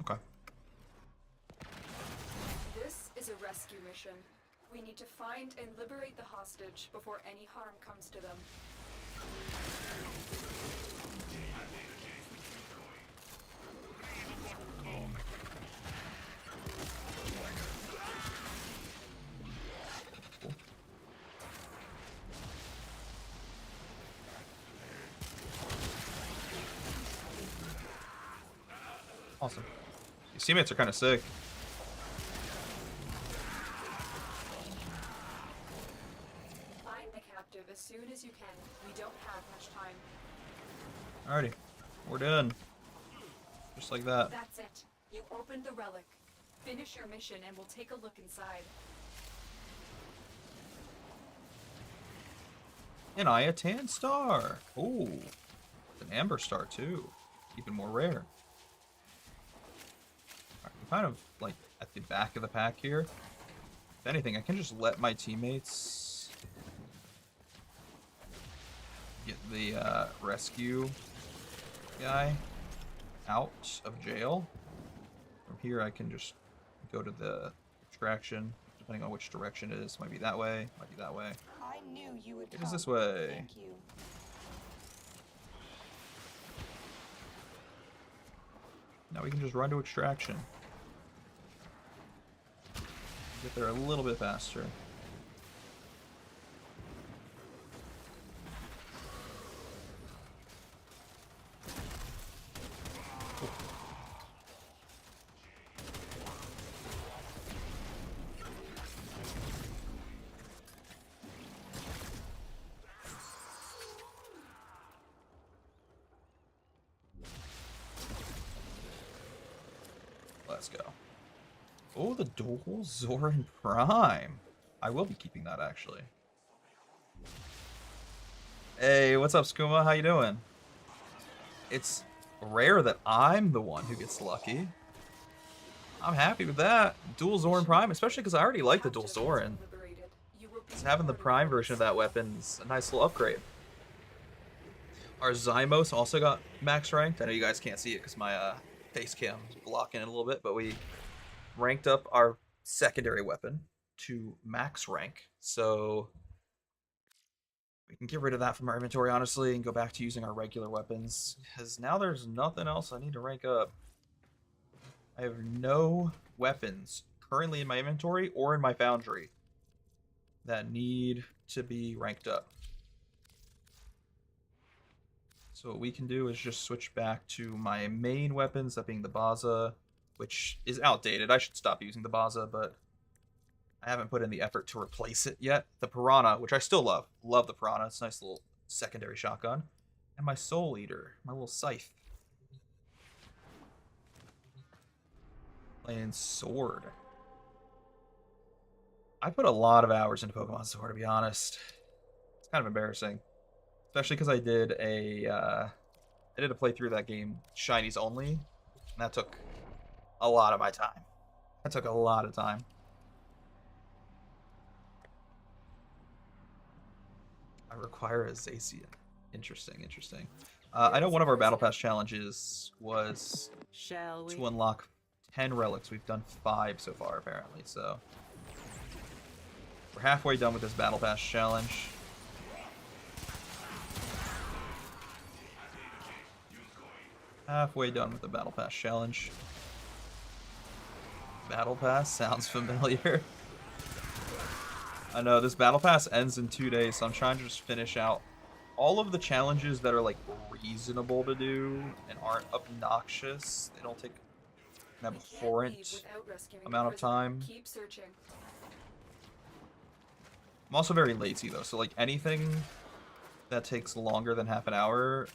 Okay. This is a rescue mission. We need to find and liberate the hostage before any harm comes to them. Awesome. These teammates are kind of sick. Find the captive as soon as you can. We don't have much time. Alrighty. We're done. Just like that. That's it. You opened the relic. Finish your mission and we'll take a look inside. And a tan star. Ooh. An amber star too. Even more rare. Alright, I'm kind of like at the back of the pack here. If anything, I can just let my teammates get the rescue guy out of jail. From here I can just go to the extraction, depending on which direction it is. Might be that way, might be that way. I knew you would It is this way. Thank you. Now we can just run to extraction. Get there a little bit faster. Let's go. Oh, the dual Zoran Prime. I will be keeping that, actually. Hey, what's up, Skooma? How you doing? It's rare that I'm the one who gets lucky. I'm happy with that. Dual Zoran Prime, especially because I already like the dual Zoran. Just having the Prime version of that weapon is a nice little upgrade. Our Zymos also got max ranked. I know you guys can't see it because my face cam is blocking it a little bit, but we ranked up our secondary weapon to max rank, so we can get rid of that from our inventory, honestly, and go back to using our regular weapons, because now there's nothing else I need to rank up. I have no weapons currently in my inventory or in my foundry that need to be ranked up. So what we can do is just switch back to my main weapons, that being the Baza, which is outdated. I should stop using the Baza, but I haven't put in the effort to replace it yet. The Piranha, which I still love. Love the Piranha. It's a nice little secondary shotgun. And my Soul Eater, my little scythe. Playing Sword. I put a lot of hours into Pokemon Sword, to be honest. It's kind of embarrassing. Especially because I did a playthrough of that game, Shinies only, and that took a lot of my time. That took a lot of time. I require a Zacian. Interesting, interesting. I know one of our Battle Pass challenges was to unlock 10 relics. We've done 5 so far, apparently, so we're halfway done with this Battle Pass challenge. Halfway done with the Battle Pass challenge. Battle Pass sounds familiar. I know, this Battle Pass ends in 2 days, so I'm trying to just finish out all of the challenges that are, like, reasonable to do and aren't obnoxious. They don't take an abhorrent amount of time. Keep searching. I'm also very lazy, though, so, like, anything that takes longer than half an hour,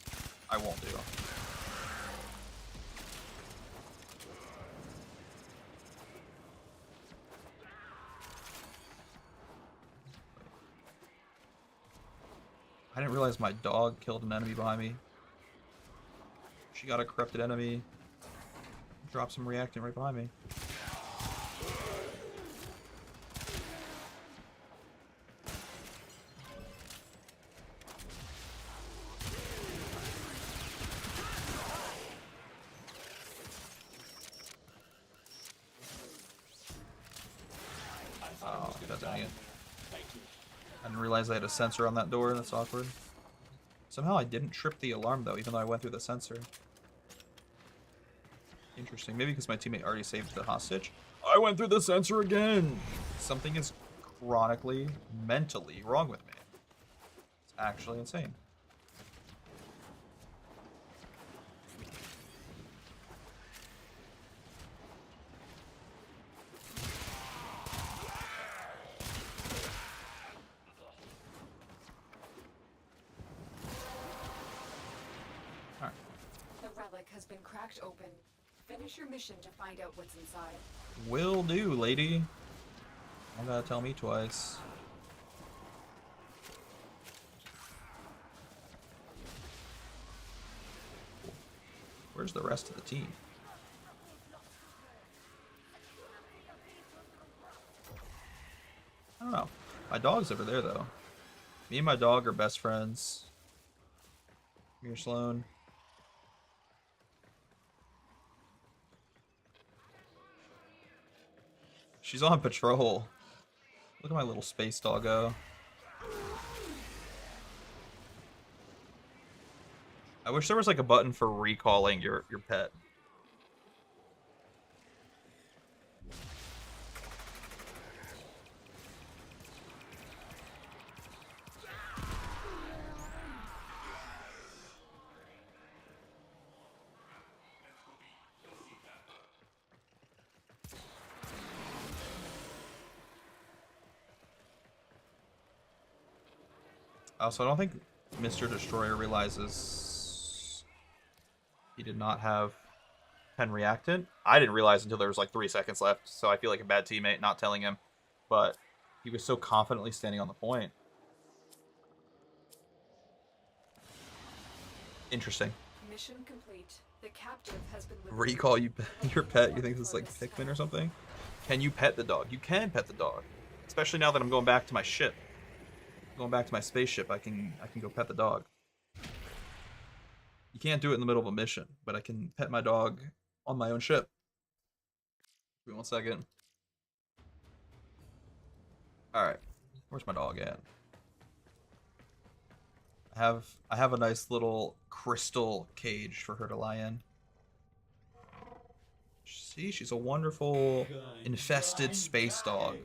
I won't do. I didn't realize my dog killed an enemy behind me. She got a corrupted enemy. Dropped some reactant right behind me. Oh, that's it. I didn't realize I had a sensor on that door. That's awkward. Somehow I didn't trip the alarm, though, even though I went through the sensor. Interesting. Maybe because my teammate already saved the hostage. I went through the sensor again! Something is chronically, mentally wrong with me. It's actually insane. has been cracked open. Finish your mission to find out what's inside. Will do, lady. You gotta tell me twice. Where's the rest of the team? I don't know. My dog's over there, though. Me and my dog are best friends. Come here, Sloan. She's on patrol. Look at my little space doggo. I wish there was like a button for recalling your pet. Also, I don't think Mr. Destroyer realizes he did not have pen reactant. I didn't realize until there was like 3 seconds left, so I feel like a bad teammate not telling him. But he was so confidently standing on the point. Interesting. Mission complete. The captive has been Recall your pet. You think this is like Pikmin or something? Can you pet the dog? You can pet the dog. Especially now that I'm going back to my ship. Going back to my spaceship, I can go pet the dog. You can't do it in the middle of a mission, but I can pet my dog on my own ship. Give me 1 second. Alright. Where's my dog at? I have a nice little crystal cage for her to lie in. See, she's a wonderful infested space dog.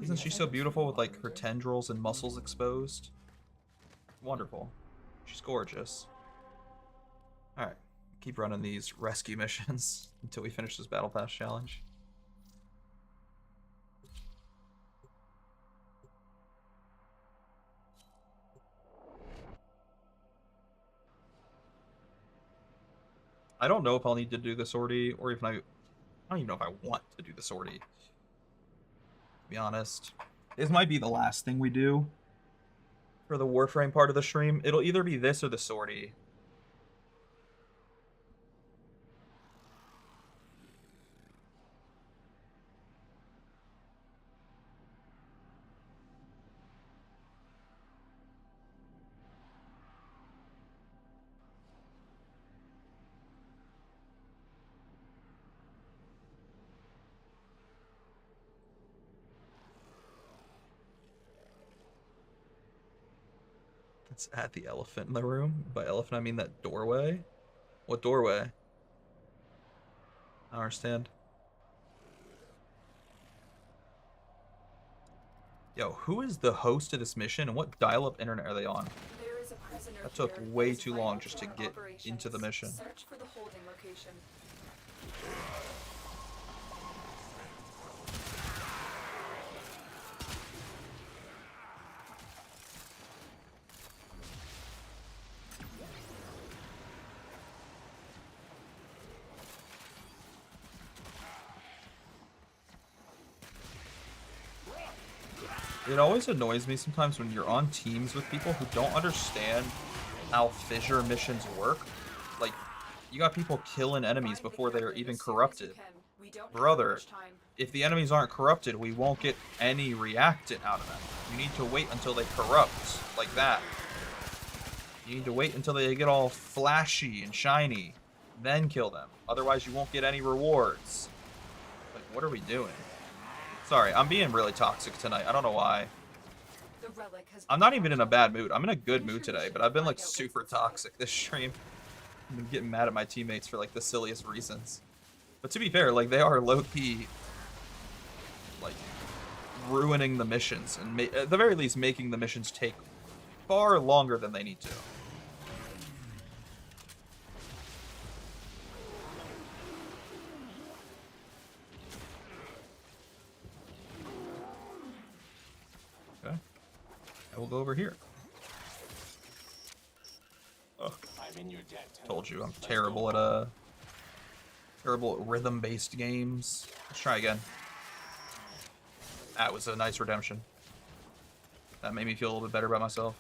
Isn't she so beautiful with like her tendrils and muscles exposed? Wonderful. She's gorgeous. Alright. Keep running these rescue missions until we finish this Battle Pass challenge. I don't know if I'll need to do the sortie, or even I don't even know if I want to do the sortie. To be honest. This might be the last thing we do for the Warframe part of the stream. It'll either be this or the sortie. Let's add the elephant in the room. By elephant, I mean that doorway. What doorway? I don't understand. Yo, who is the host of this mission, and what dial-up internet are they on? There is a prisoner That took here. way It is too vital long to just to our get operations. into the mission. Search for the holding location. It always annoys me sometimes when you're on teams with people who don't understand how fissure missions work. Like, you got people killing enemies before they're even corrupted. Brother, if the enemies aren't corrupted, we won't get any reactant out of them. You need to wait until they corrupt, like that. You need to wait until they get all flashy and shiny, then kill them. Otherwise, you won't get any rewards. Like, what are we doing? Sorry, I'm being really toxic tonight. I don't know why. I'm not even in a bad mood. I'm in a good mood today, but I've been like super toxic this stream. I've been getting mad at my teammates for like the silliest reasons. But to be fair, like they are low-key like ruining the missions and at the very least making the missions take far longer than they need to. Okay. I will go over here. Oh. I'm in your debt, Tenno. Told you I'm Let's terrible go. at terrible at rhythm-based games. Let's try again. That was a nice redemption. That made me feel a little bit better about myself.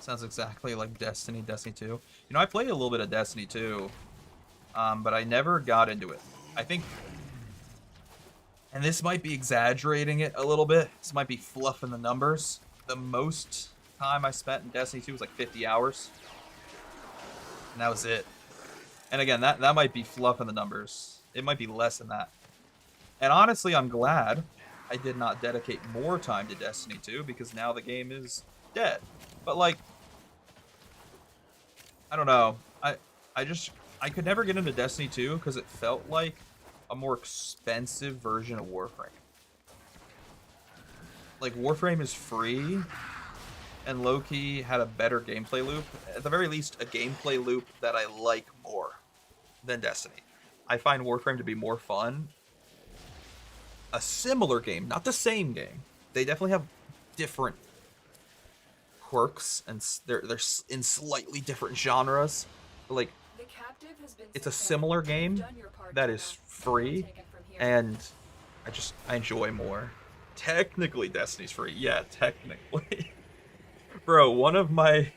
Sounds exactly like Destiny 2. You know, I played a little bit of Destiny 2, but I never got into it. I think, and this might be exaggerating it a little bit. This might be fluffing the numbers. The most time I spent in Destiny 2 was like 50 hours. And that was it. And again, that might be fluffing the numbers. It might be less than that. And honestly, I'm glad I did not dedicate more time to Destiny 2 because now the game is dead. But like, I don't know. I could never get into Destiny 2 because it felt like a more expensive version of Warframe. Like, Warframe is free, and low-key had a better gameplay loop. At the very least, a gameplay loop that I like more than Destiny. I find Warframe to be more fun. A similar game, not the same game. They definitely have different quirks, and they're in slightly different genres. But like, it's a similar game that is free, and I enjoy more. Technically, Destiny's free. Yeah, technically. Bro, one of my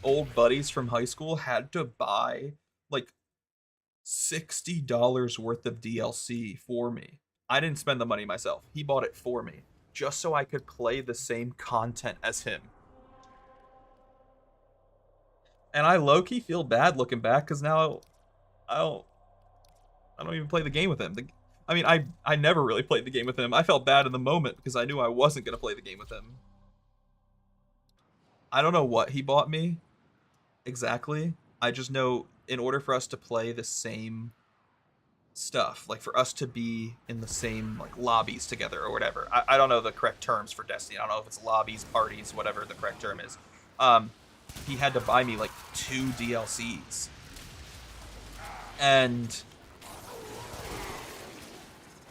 old buddies from high school had to buy like $60 worth of DLC for me. I didn't spend the money myself. He bought it for me, just so I could play the same content as him. And I low-key feel bad looking back because now I don't even play the game with him. I mean, I never really played the game with him. I felt bad in the moment because I knew I wasn't going to play the game with him. I don't know what he bought me exactly. I just know in order for us to play the same stuff, like for us to be in the same like lobbies together or whatever. I don't know the correct terms for Destiny. I don't know if it's lobbies, parties, whatever the correct term is. He had to buy me like 2 DLCs. And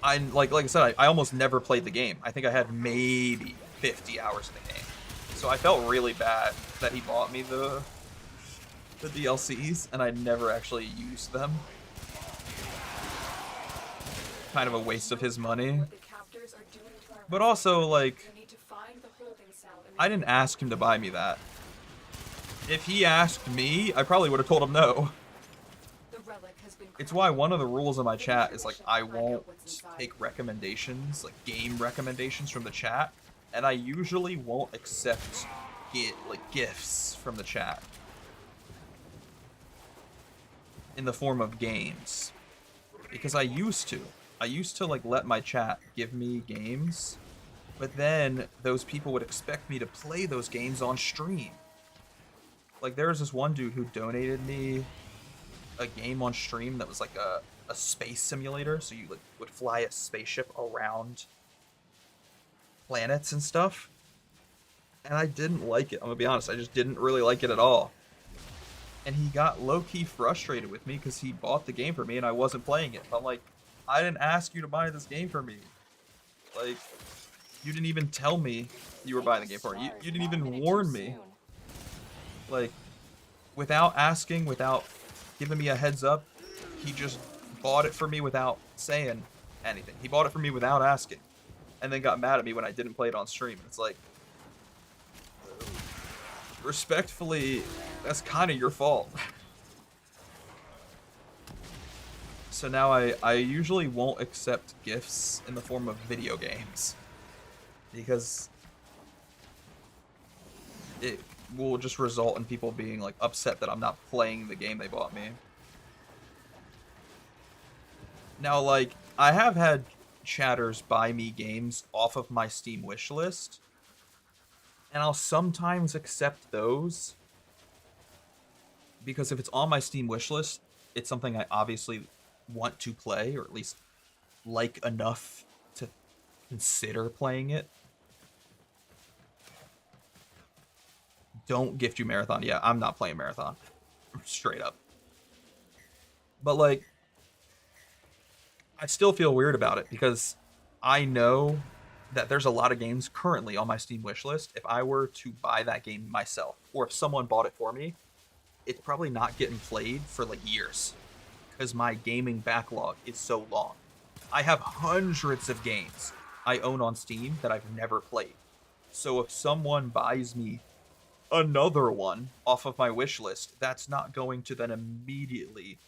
like I said, I almost never played the game. I think I had maybe 50 hours in the game. So I felt really bad that he bought me the DLCs and I never actually used them. Kind of a waste of his money. But also, like, I didn't ask him to buy me that. If he asked me, I probably would have told him no. It's why one of the rules in my chat is, like, I won't take recommendations, like, game recommendations from the chat. And I usually won't accept, gifts from the chat. In the form of games. Because I used to. I used to, like, let my chat give me games. But then those people would expect me to play those games on stream. Like, there was this one dude who donated me a game on stream that was like a space simulator. So you like would fly a spaceship around planets and stuff. And I didn't like it. I'm gonna be honest. I just didn't really like it at all. And he got low-key frustrated with me because he bought the game for me and I wasn't playing it. I'm like, I didn't ask you to buy this game for me. Like, you didn't even tell me you were buying the game for me. You didn't even warn me. Like, without asking, without giving me a heads up, he just bought it for me without saying anything. He bought it for me without asking. And then got mad at me when I didn't play it on stream. It's like, respectfully, that's kind of your fault. So now I usually won't accept gifts in the form of video games. Because it will just result in people being like upset that I'm not playing the game they bought me. Now, like, I have had chatters buy me games off of my Steam wishlist. And I'll sometimes accept those. Because if it's on my Steam wishlist, it's something I obviously want to play, or at least like enough to consider playing it. Don't gift you Marathon. Yeah, I'm not playing Marathon. Straight up. But, like, I still feel weird about it because I know that there's a lot of games currently on my Steam wishlist. If I were to buy that game myself, or if someone bought it for me, it's probably not getting played for like years because my gaming backlog is so long. I have hundreds of games I own on Steam that I've never played. So if someone buys me another one off of my wish list, that's not going to then immediately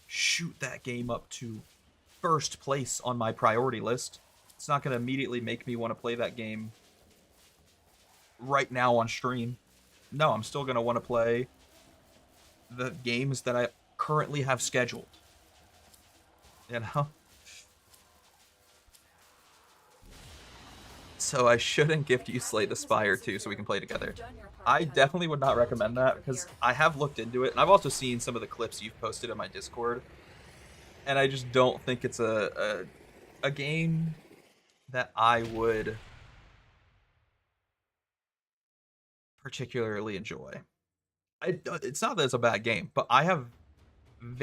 shoot that game up to first place on my priority list. It's not going to immediately make me want to play that game right now on stream. No, I'm still going to want to play the games that I currently have scheduled. You know? So I shouldn't gift you Slay the Spire too so we can play together. I definitely would not recommend that because I have looked into it and I've also seen some of the clips you've posted on my Discord. And I just don't think it's a game that I would particularly enjoy. It's not that it's a bad game, but I have I'm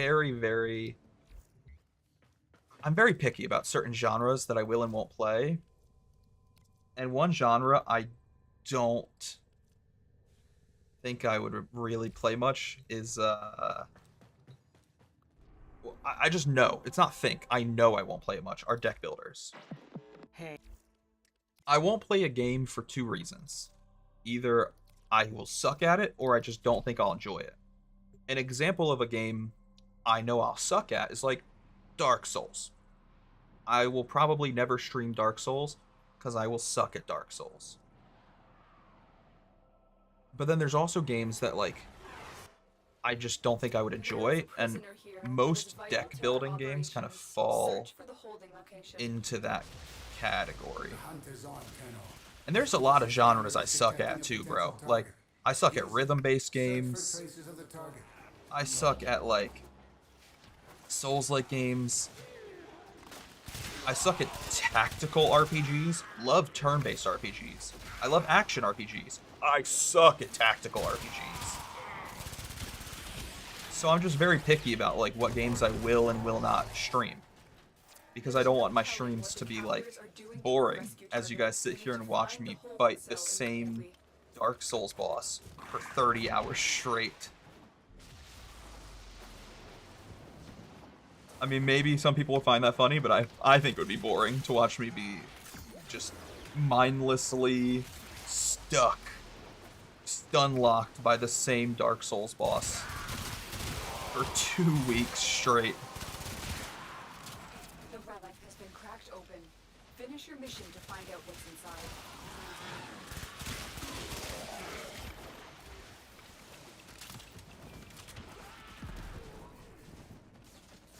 very picky about certain genres that I will and won't play. And one genre I don't think I would really play much is I just know. It's not think. I know I won't play it much. Are deck builders. Hey. I won't play a game for two reasons. Either I will suck at it, or I just don't think I'll enjoy it. An example of a game I know I'll suck at is like Dark Souls. I will probably never stream Dark Souls because I will suck at Dark Souls. But then there's also games that like I just don't think I would enjoy, and most deck building games kind of fall into that category. And there's a lot of genres I suck at too, bro. Like, I suck at rhythm-based games. I suck at, like, Souls-like games. I suck at tactical RPGs. Love turn-based RPGs. I love action RPGs. I suck at tactical RPGs. So I'm just very picky about, like, what games I will and will not stream. Because I don't want my streams to be, like, boring as you guys sit here and watch me fight the same Dark Souls boss for 30 hours straight. I mean, maybe some people will find that funny, but I think it would be boring to watch me be just mindlessly stuck, stun-locked by the same Dark Souls boss for 2 weeks straight. The relic has been cracked open. Finish your mission to find out what's inside.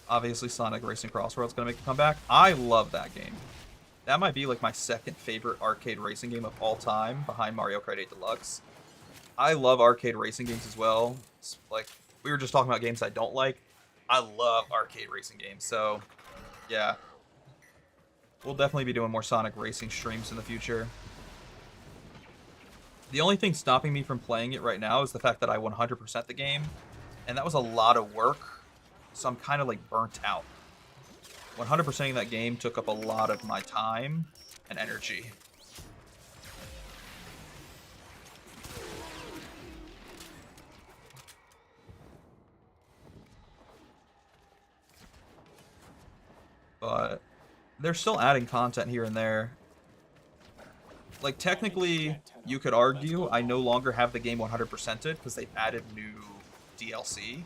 Obviously, Sonic Racing Crossworld's gonna make a comeback. I love that game. That might be like my second favorite arcade racing game of all time, behind Mario Kart 8 Deluxe. I love arcade racing games as well. It's like, we were just talking about games I don't like. I love arcade racing games, so yeah. We'll definitely be doing more Sonic Racing streams in the future. The only thing stopping me from playing it right now is the fact that I 100% the game, and that was a lot of work, so I'm kind of like burnt out. 100%ing that game took up a lot of my time and energy. But they're still adding content here and there. Like, technically, you could argue I no longer have the game 100%ed because they've added new DLC.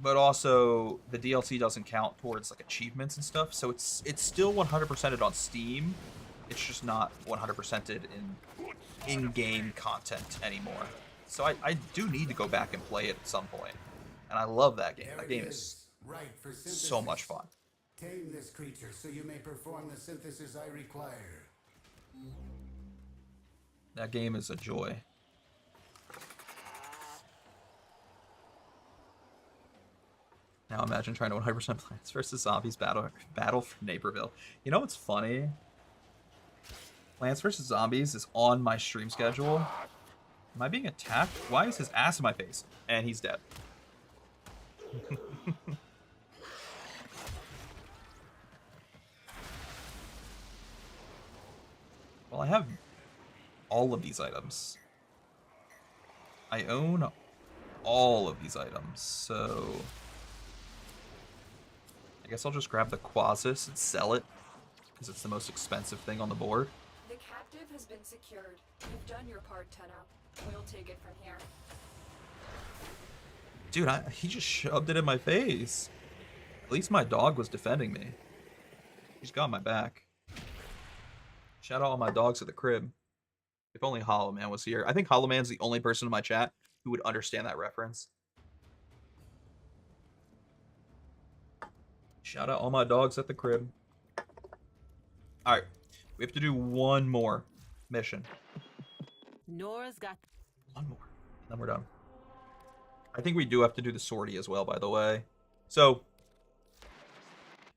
But also, the DLC doesn't count towards like achievements and stuff, so it's still 100%ed on Steam. It's just not 100%ed in-game content anymore. So I do need to go back and play it at some point. And I love that game. That game is so much fun. Tame this creature so you may perform the synthesis I require. That game is a joy. Now imagine trying to 100% Plants vs. Zombies battle for Naperville. You know what's funny? Plants vs. Zombies is on my stream schedule. Am I being attacked? Why is his ass in my face? And he's dead. all of these items. I own all of these items, so I guess I'll just grab the Quasis and sell it, because it's the most expensive thing on the board. The captive has been secured. You've done your part, Tenno. We'll take it from here. Dude, he just shoved it in my face. At least my dog was defending me. He's got my back. Shout out all my dogs at the crib. If only Hollow Man was here. I think Hollow Man's the only person in my chat who would understand that reference. Shout out all my dogs at the crib. Alright. We have to do one more mission. Nora's got One more. Then we're done. I think we do have to do the sortie as well, by the way. So,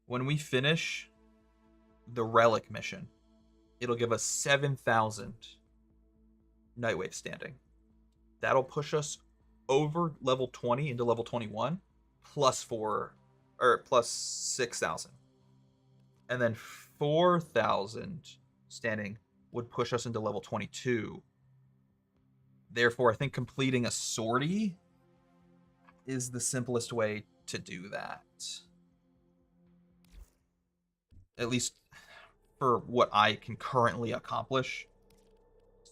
when we finish the relic mission, it'll give us 7,000 Nightwave standing. That'll push us over level 20 into level 21, plus 6,000. And then 4,000 standing would push us into level 22. Therefore, I think completing a sortie is the simplest way to do that. At least for what I can currently accomplish.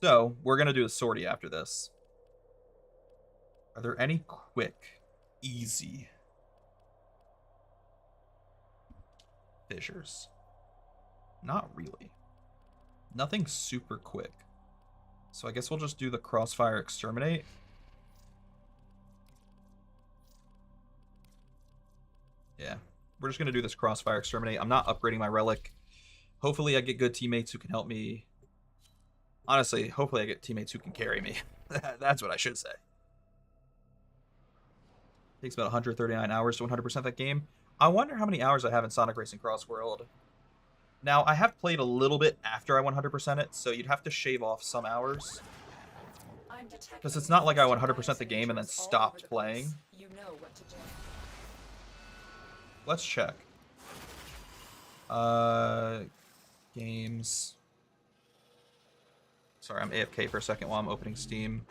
So, we're going to do a sortie after this. Are there any quick, easy fissures? Not really. Nothing super quick. So I guess we'll just do the Crossfire Exterminate. Yeah, we're just going to do this Crossfire Exterminate. I'm not upgrading my relic. Hopefully I get good teammates who can help me. Honestly, hopefully I get teammates who can carry me. That's what I should say. Takes about 139 hours to 100% that game. I wonder how many hours I have in Sonic Racing Cross World. Now, I have played a little bit after I 100% it, so you'd have to shave off some hours. Because it's not like I 100% the game and then stopped playing. You know what to do. Let's check. Games. Sorry, I'm AFK for a second while I'm opening Steam.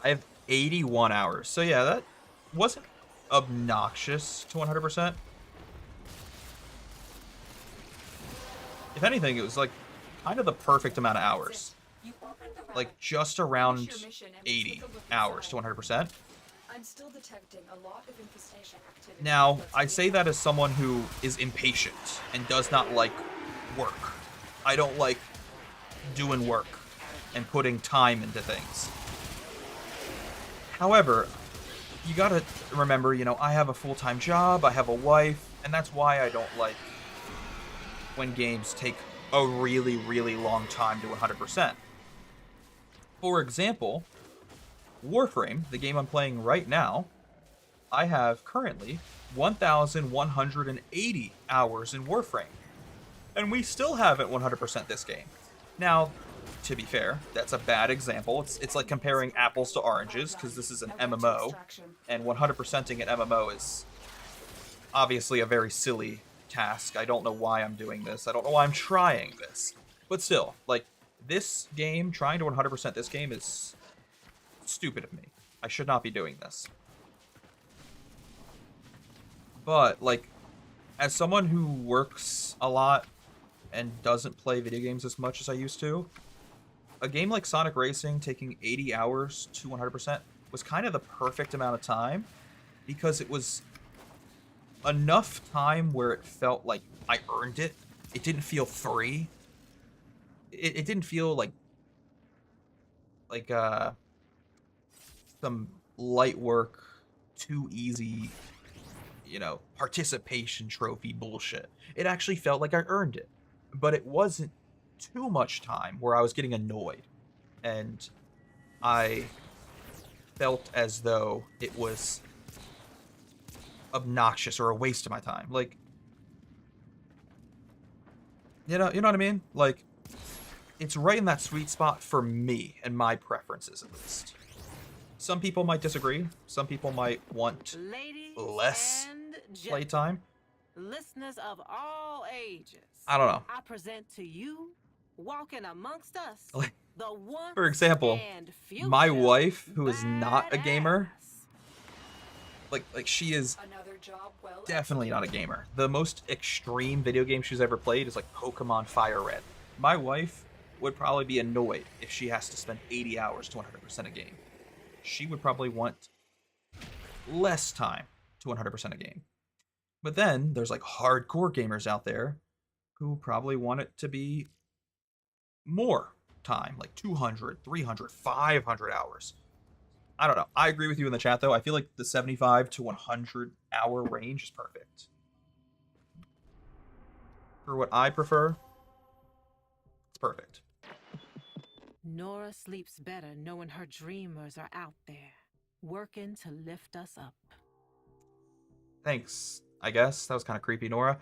I have 81 hours. So yeah, that wasn't obnoxious to 100%. If anything, it was like kind of the perfect amount of hours. Like just around 80 hours to 100%. I'm still detecting a lot of infestation activity. Now, I say that as someone who is impatient and does not like work. I don't like doing work and putting time into things. However, you gotta remember, you know, I have a full-time job, I have a wife, and that's why I don't like when games take a really, really long time to 100%. For example, Warframe, the game I'm playing right now, I have currently 1,180 hours in Warframe. And we still haven't 100% this game. Now, to be fair, that's a bad example. It's like comparing apples to oranges, because this is an MMO, and 100%ing an MMO is obviously a very silly task. I don't know why I'm doing this. I don't know why I'm trying this. But still, like, this game, trying to 100% this game is stupid of me. I should not be doing this. But, like, as someone who works a lot and doesn't play video games as much as I used to, a game like Sonic Racing taking 80 hours to 100% was kind of the perfect amount of time, because it was enough time where it felt like I earned it. It didn't feel free. It didn't feel like some light work, too easy, you know, participation trophy bullshit. It actually felt like I earned it. But it wasn't too much time where I was getting annoyed. And I felt as though it was obnoxious or a waste of my time. Like, you know what I mean? Like, it's right in that sweet spot for me and my preferences, at least. Some people might disagree. Some people might want less playtime. Listeners of all ages. I don't know. I present to you, walking amongst us, Like, the one for example, and my future wife, who is not a badass. gamer, like she is Another job well definitely not a gamer. The most extreme video game she's ever played is like Pokemon Fire Red. My wife would probably be annoyed if she has to spend 80 hours to 100% a game. She would probably want less time to 100% a game. But then there's like hardcore gamers out there who probably want it to be more time, like 200, 300, 500 hours. I don't know. I agree with you in the chat, though. I feel like the 75 to 100 hour range is perfect. For what I prefer, it's perfect. Nora sleeps better knowing her dreamers are out there, working to lift us up. Thanks, I guess. That was kind of creepy, Nora.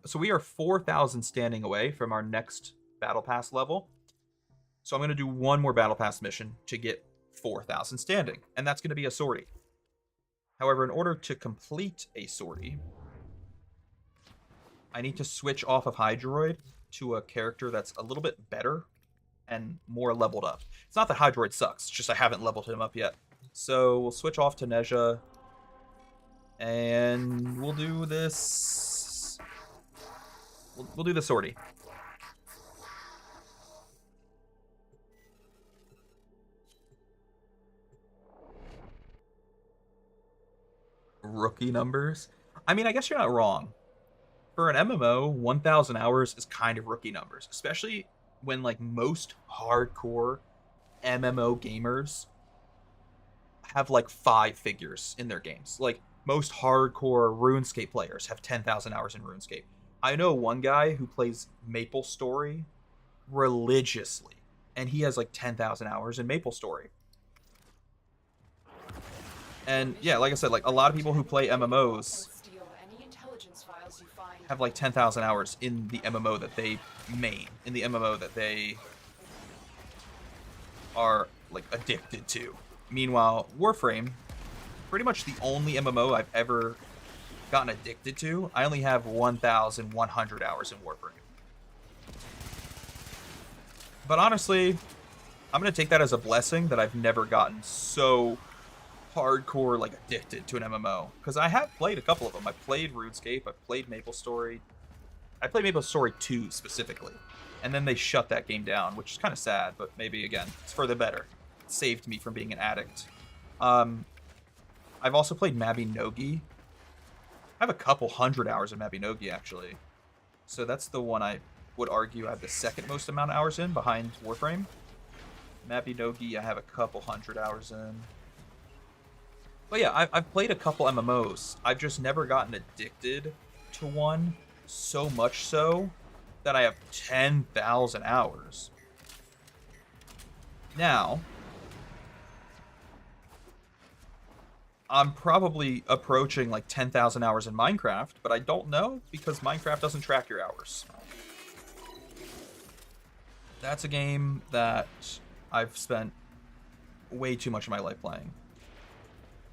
So we are 4,000 standing away from our next Battle Pass level. So I'm going to do one more Battle Pass mission to get 4,000 standing, and that's going to be a sortie. However, in order to complete a sortie, I need to switch off of Hydroid to a character that's a little bit better and more leveled up. It's not that Hydroid sucks, it's just I haven't leveled him up yet. So we'll switch off to Nezha, and we'll do this. We'll do the sortie. Rookie numbers. I mean, I guess you're not wrong. For an MMO, 1,000 hours is kind of rookie numbers, especially when like most hardcore MMO gamers have like 5 figures in their games. Like most hardcore RuneScape players have 10,000 hours in RuneScape. I know one guy who plays MapleStory religiously, and he has like 10,000 hours in MapleStory. And yeah, like I said, like a lot of people who play MMOs have like 10,000 hours in the MMO that they main, in the MMO that they are like addicted to. Meanwhile, Warframe, pretty much the only MMO I've ever gotten addicted to. I only have 1,100 hours in Warframe. But honestly, I'm going to take that as a blessing that I've never gotten so hardcore like addicted to an MMO, because I have played a couple of them. I played RuneScape, I played MapleStory. I played MapleStory 2 specifically, and then they shut that game down, which is kind of sad, but maybe again it's for the better. It saved me from being an addict. I've also played Mabinogi. I have a couple hundred hours of Mabinogi actually, so that's the one I would argue I have the second most amount of hours in, behind Warframe. Mabinogi I have a couple hundred hours in. But yeah, I've played a couple MMOs. I've just never gotten addicted to one, so much so that I have 10,000 hours. Now, I'm probably approaching like 10,000 hours in Minecraft, but I don't know because Minecraft doesn't track your hours. That's a game that I've spent way too much of my life playing.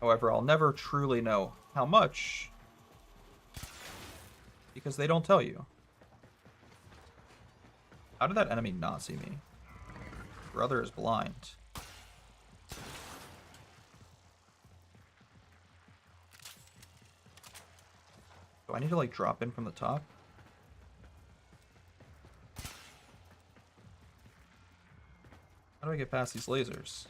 However, I'll never truly know how much because they don't tell you. How did that enemy not see me? Brother is blind. Do I need to like drop in from the top? How do I get past these lasers?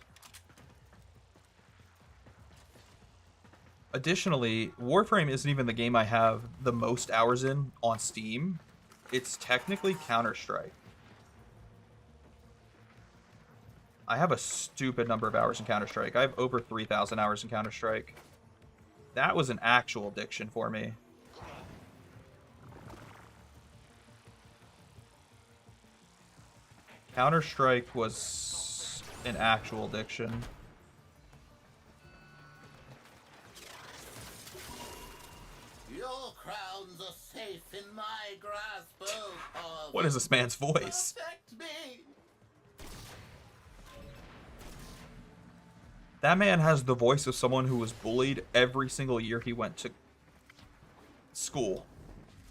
Additionally, Warframe isn't even the game I have the most hours in on Steam. It's technically Counter-Strike. I have a stupid number of hours in Counter-Strike. I have over 3,000 hours in Counter-Strike. That was an actual addiction for me. Counter-Strike was an actual addiction. Your crowns are safe in my grasp, oh, What is this man's voice? protect me. That man has the voice of someone who was bullied every single year he went to school.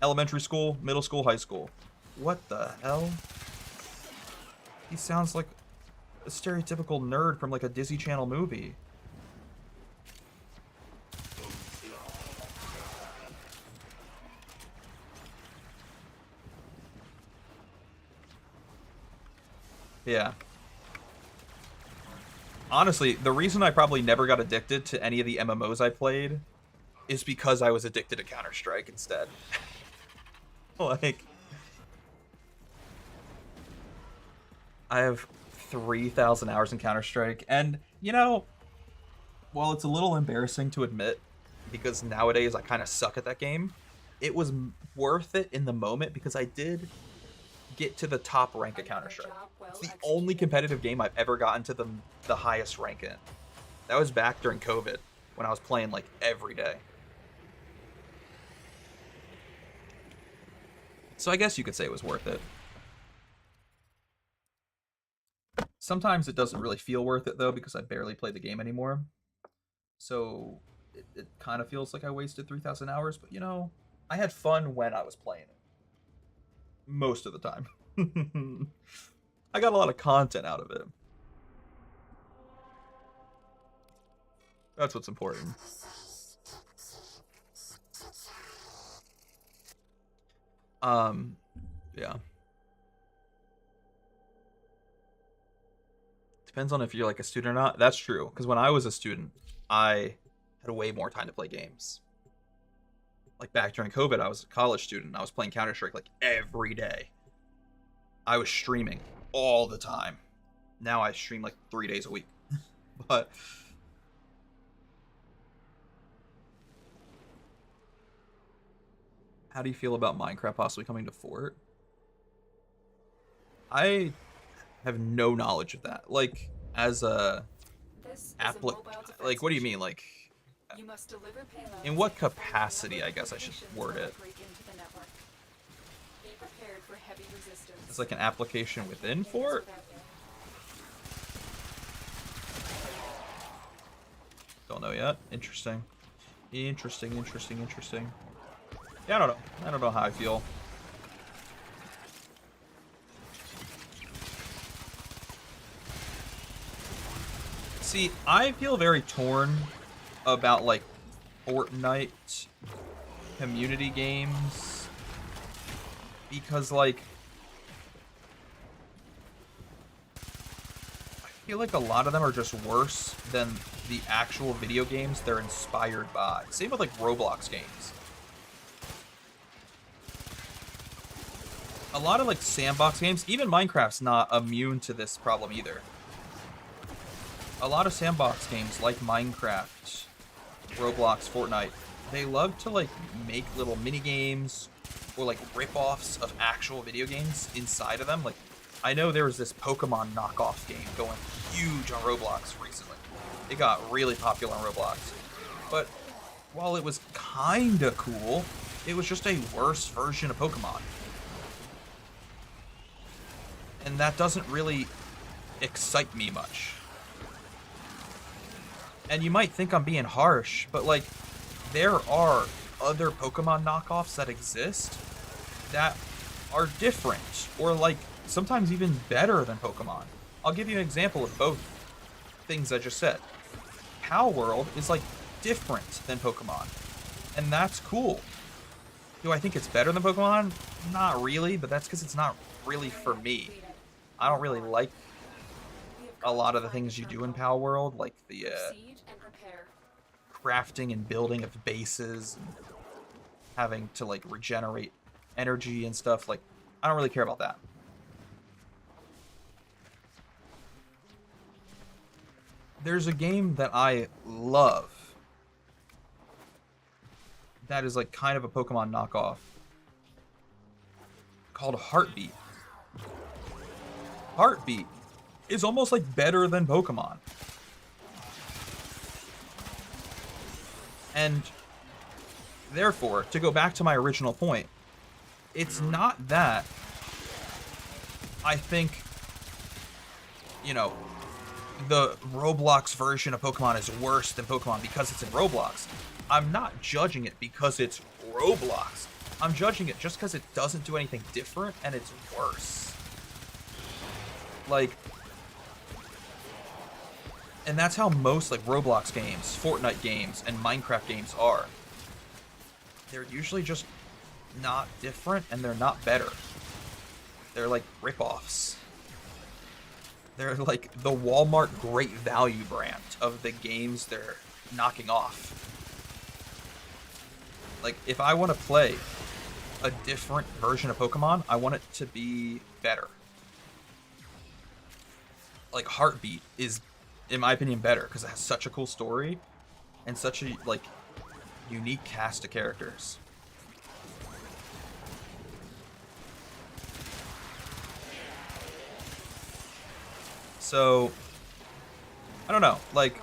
Elementary school, middle school, high school. What the hell? He sounds like a stereotypical nerd from like a Disney Channel movie. Yeah. Honestly, the reason I probably never got addicted to any of the MMOs I played is because I was addicted to Counter-Strike instead. Like, I have 3,000 hours in Counter-Strike, and, you know, while it's a little embarrassing to admit, because nowadays I kind of suck at that game, it was worth it in the moment because I did get to the top rank of Counter-Strike. It's the only competitive game I've ever gotten to the highest rank in. That was back during COVID, when I was playing, like, every day. So I guess you could say it was worth it. Sometimes it doesn't really feel worth it, though, because I barely play the game anymore. So it kind of feels like I wasted 3,000 hours, but, you know, I had fun when I was playing it. Most of the time. I got a lot of content out of it. That's what's important. Yeah. Depends on if you're like a student or not. That's true, because when I was a student, I had way more time to play games. Like back during COVID, I was a college student. I was playing Counter-Strike like every day. I was streaming all the time. Now I stream like 3 days a week. But how do you feel about Minecraft possibly coming to Fort? I have no knowledge of that. Like, as a like, what do you mean? Like, in what capacity, I guess I should word it. It's like an application within Fort? Don't know yet. Interesting. Interesting. Yeah, I don't know. I don't know how I feel. See, I feel very torn about, like, Fortnite community games. Because, like, I feel like a lot of them are just worse than the actual video games they're inspired by. Same with, like, Roblox games. A lot of, like, sandbox games, even Minecraft's not immune to this problem either. A lot of sandbox games like Minecraft, Roblox, Fortnite, they love to, like, make little mini games or, like, rip-offs of actual video games inside of them. Like, I know there was this Pokemon knockoff game going huge on Roblox recently. It got really popular on Roblox. But while it was kinda cool, it was just a worse version of Pokemon. And that doesn't really excite me much. And you might think I'm being harsh, but, like, there are other Pokemon knockoffs that exist that are different, or, like, sometimes even better than Pokemon. I'll give you an example of both things I just said. Cow World is, like, different than Pokemon, and that's cool. Do I think it's better than Pokemon? Not really, but that's because it's not really for me. I don't really like a lot of the things you do in Power World, like the crafting and building of bases, and having to, like, regenerate energy and stuff. Like, I don't really care about that. There's a game that I love that is, like, kind of a Pokemon knockoff called Heartbeat. Heartbeat is almost, like, better than Pokemon. And therefore, to go back to my original point, it's not that I think, you know, the Roblox version of Pokemon is worse than Pokemon because it's in Roblox. I'm not judging it because it's Roblox. I'm judging it just because it doesn't do anything different and it's worse. Like, and that's how most like Roblox games, Fortnite games, and Minecraft games are. They're usually just not different and they're not better. They're like ripoffs. They're like the Walmart Great Value brand of the games they're knocking off. Like, if I want to play a different version of Pokemon, I want it to be better. Like, Heartbeat is, in my opinion, better because it has such a cool story and such a, like, unique cast of characters. So, I don't know, like,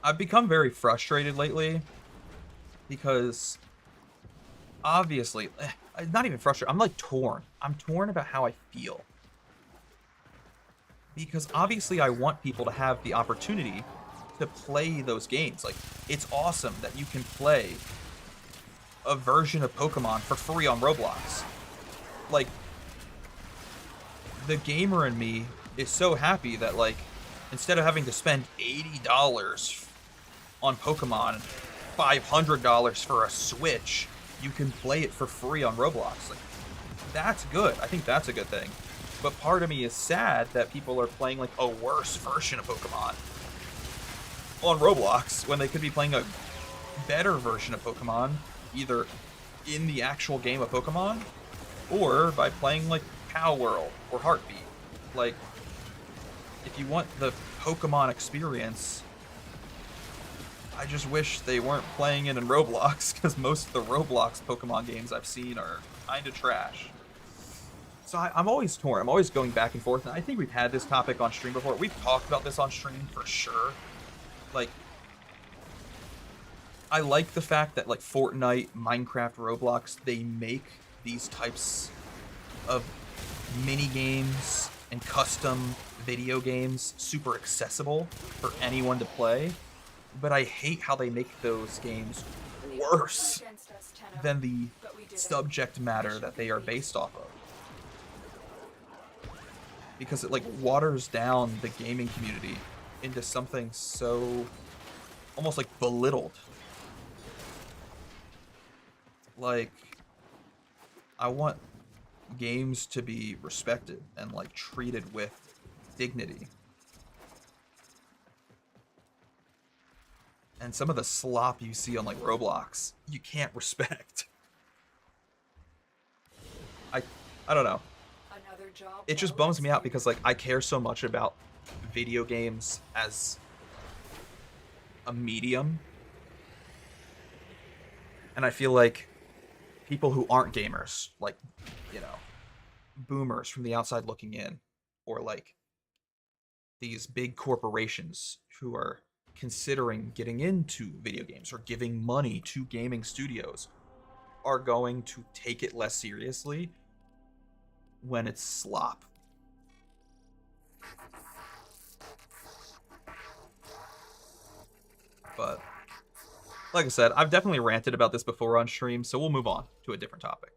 I've become very frustrated lately because obviously, not even frustrated, I'm like torn. I'm torn about how I feel. Because obviously I want people to have the opportunity to play those games. Like, it's awesome that you can play a version of Pokemon for free on Roblox. Like, the gamer in me is so happy that, like, instead of having to spend $80 on Pokemon, $500 for a Switch, you can play it for free on Roblox. Like, that's good. I think that's a good thing. But part of me is sad that people are playing, like, a worse version of Pokemon on Roblox when they could be playing a better version of Pokemon, either in the actual game of Pokemon or by playing, like, Cow World or Heartbeat. Like, if you want the Pokemon experience, I just wish they weren't playing it in Roblox, because most of the Roblox Pokemon games I've seen are kind of trash. So I'm always torn. I'm always going back and forth. And I think we've had this topic on stream before. We've talked about this on stream for sure. Like, I like the fact that, like, Fortnite, Minecraft, Roblox, they make these types of mini games and custom video games super accessible for anyone to play. But I hate how they make those games worse than the subject matter that they are based off of. Because it, like, waters down the gaming community into something so almost, like, belittled. Like, I want games to be respected and, like, treated with dignity. And some of the slop you see on, like, Roblox, you can't respect. I don't know. It just bums me out because, like, I care so much about video games as a medium. And I feel like people who aren't gamers, like, you know, boomers from the outside looking in, or, like, these big corporations who are considering getting into video games or giving money to gaming studios, are going to take it less seriously when it's slop. But like I said, I've definitely ranted about this before on stream, so we'll move on to a different topic.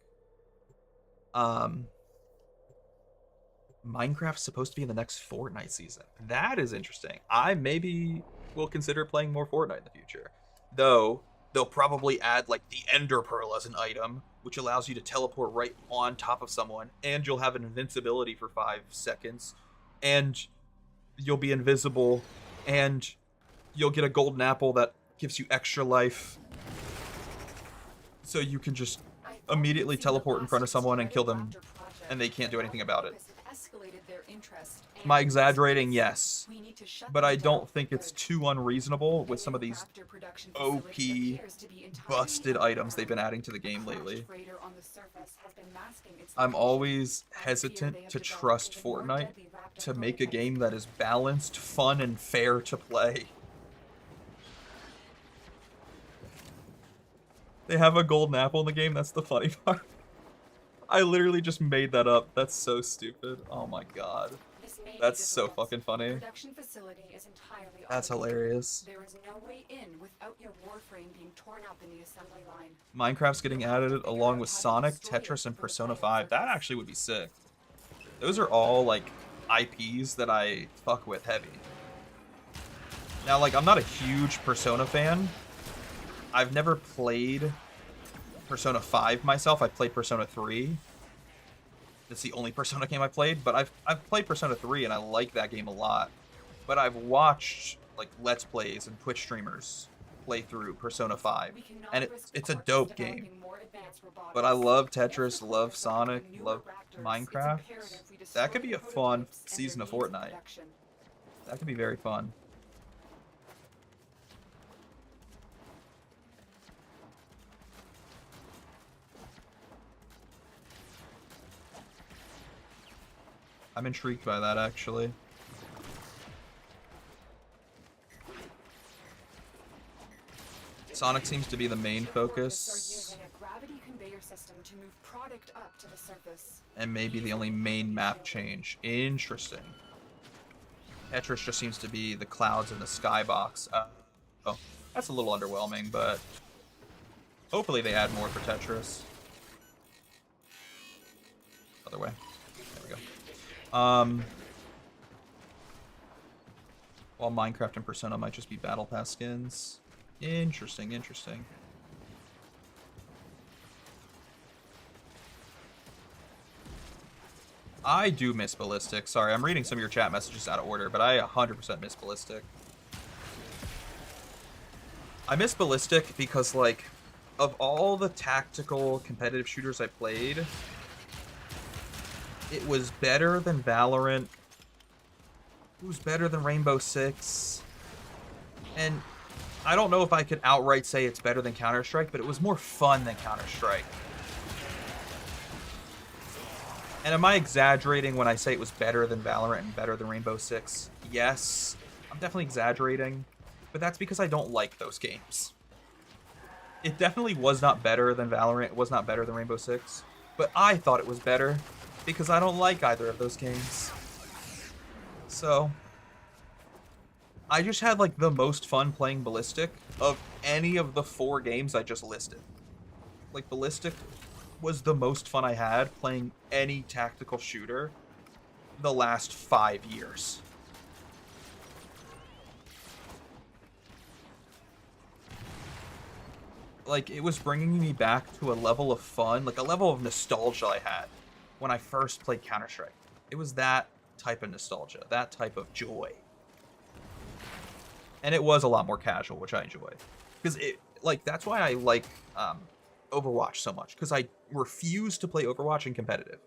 Minecraft's supposed to be in the next Fortnite season. That is interesting. I maybe will consider playing more Fortnite in the future. Though, they'll probably add, like, the Ender Pearl as an item, which allows you to teleport right on top of someone, and you'll have an invincibility for 5 seconds, and you'll be invisible, and you'll get a golden apple that gives you extra life, so you can just immediately teleport in front of someone and kill them, and they can't do anything about it. Am I exaggerating? Yes. But I don't think it's too unreasonable with some of these OP busted items they've been adding to the game lately. I'm always hesitant to trust Fortnite to make a game that is balanced, fun, and fair to play. They have a golden apple in the game, that's the funny part. I literally just made that up. That's so stupid. Oh my god. may That's be so difficult. fucking funny. The production facility is entirely That's automated. hilarious. There is no way in without your Warframe being torn up in the assembly line. Minecraft's getting added along with Sonic, Tetris, and Persona 5. That actually would be sick. Those are all, like, IPs that I fuck with heavy. Now, like, I'm not a huge Persona fan. I've never played Persona 5 myself. I played Persona 3. That's the only Persona game I played, but I've played Persona 3 and I like that game a lot. But I've watched like Let's Plays and Twitch streamers play through Persona 5, and it's a dope game. But I love Tetris, love Sonic, love Minecraft. That could be a fun season of Fortnite. That could be very fun. I'm intrigued by that, actually. Sonic seems to be the main focus. And maybe the only main map change. Interesting. Tetris just seems to be the clouds in the skybox. Oh, that's a little underwhelming, but hopefully they add more for Tetris. Other way. There we go. While Minecraft and Persona might just be Battle Pass skins. Interesting, interesting. I do miss Ballistic. Sorry, I'm reading some of your chat messages out of order, but I 100% miss Ballistic. I miss Ballistic because, like, of all the tactical competitive shooters I played, it was better than Valorant. It was better than Rainbow Six. And I don't know if I could outright say it's better than Counter-Strike, but it was more fun than Counter-Strike. And am I exaggerating when I say it was better than Valorant and better than Rainbow Six? Yes, I'm definitely exaggerating, but that's because I don't like those games. It definitely was not better than Valorant, it was not better than Rainbow Six, but I thought it was better because I don't like either of those games. So I just had like the most fun playing Ballistic of any of the 4 games I just listed. Like Ballistic was the most fun I had playing any tactical shooter the last 5 years. Like, it was bringing me back to a level of fun, like a level of nostalgia I had when I first played Counter-Strike. It was that type of nostalgia, that type of joy. And it was a lot more casual, which I enjoy. Because it, like, that's why I like Overwatch so much. Because I refuse to play Overwatch in competitive.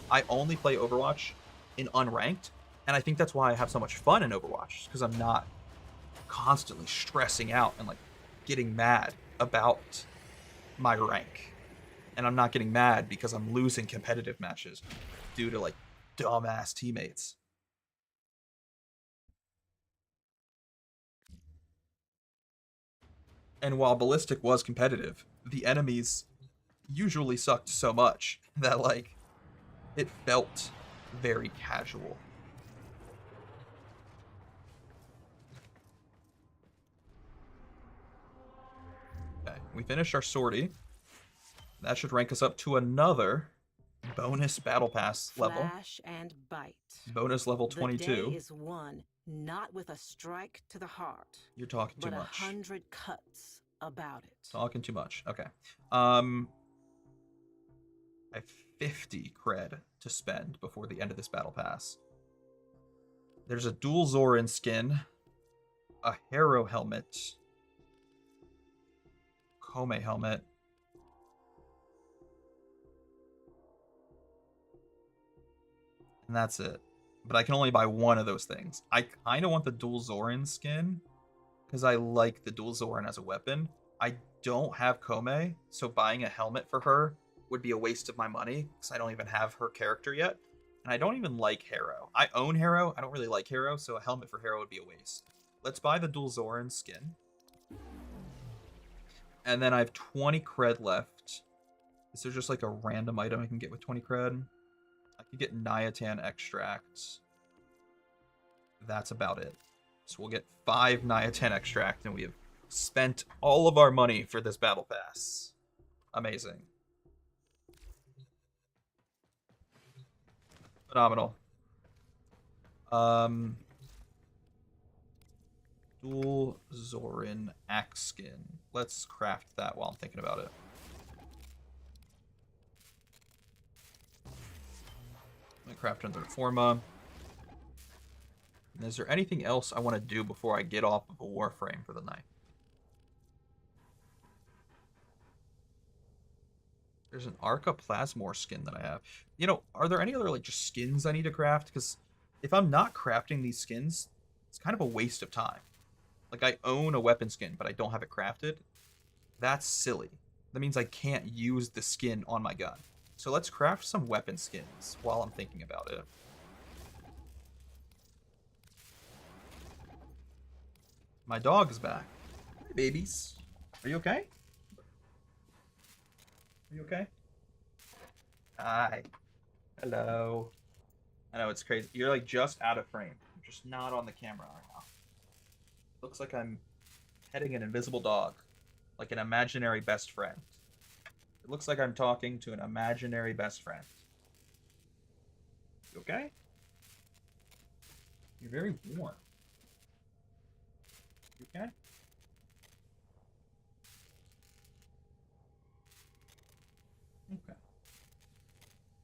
I only play Overwatch in unranked. And I think that's why I have so much fun in Overwatch. Because I'm not constantly stressing out and, like, getting mad about my rank. And I'm not getting mad because I'm losing competitive matches due to, like, dumbass teammates. And while Ballistic was competitive, the enemies usually sucked so much that, like, it felt very casual. Okay, we finished our sortie. That should rank us up to another bonus battle pass level. Flash and bite. Bonus level 22. The day is won, not with a strike to the heart. You're talking too but much. 100 cuts about it. Talking too much. Okay. I have 50 cred to spend before the end of this battle pass. There's a dual Zoran skin, a Harrow helmet, Kome helmet, and that's it. But I can only buy one of those things. I kind of want the dual Zoran skin because I like the dual Zoran as a weapon. I don't have Kome, so buying a helmet for her would be a waste of my money because I don't even have her character yet. And I don't even like Harrow. I own Harrow. I don't really like Harrow, so a helmet for Harrow would be a waste. Let's buy the dual Zoran skin. And then I have 20 cred left. Is there just like a random item I can get with 20 cred? I could get Niatan extracts. that's about it. So we'll get 5 Naya 10 extract, and we have spent all of our money for this battle pass. Amazing. Phenomenal. Dual Zorin axe skin. Let's craft that while I'm thinking about it. I'm gonna craft another Forma. And is there anything else I want to do before I get off of a Warframe for the night? There's an Arca Plasmor skin that I have. You know, are there any other like just skins I need to craft? Because if I'm not crafting these skins, it's kind of a waste of time. Like, I own a weapon skin, but I don't have it crafted. That's silly. That means I can't use the skin on my gun. So let's craft some weapon skins while I'm thinking about it. My dog is back. Hi, babies. Are you okay? Are you okay? Hi. Hello. I know, it's crazy. You're like just out of frame. You're just not on the camera right now. Looks like I'm petting an invisible dog. Like an imaginary best friend. It looks like I'm talking to an imaginary best friend. You okay? You're very warm. You okay? Okay. At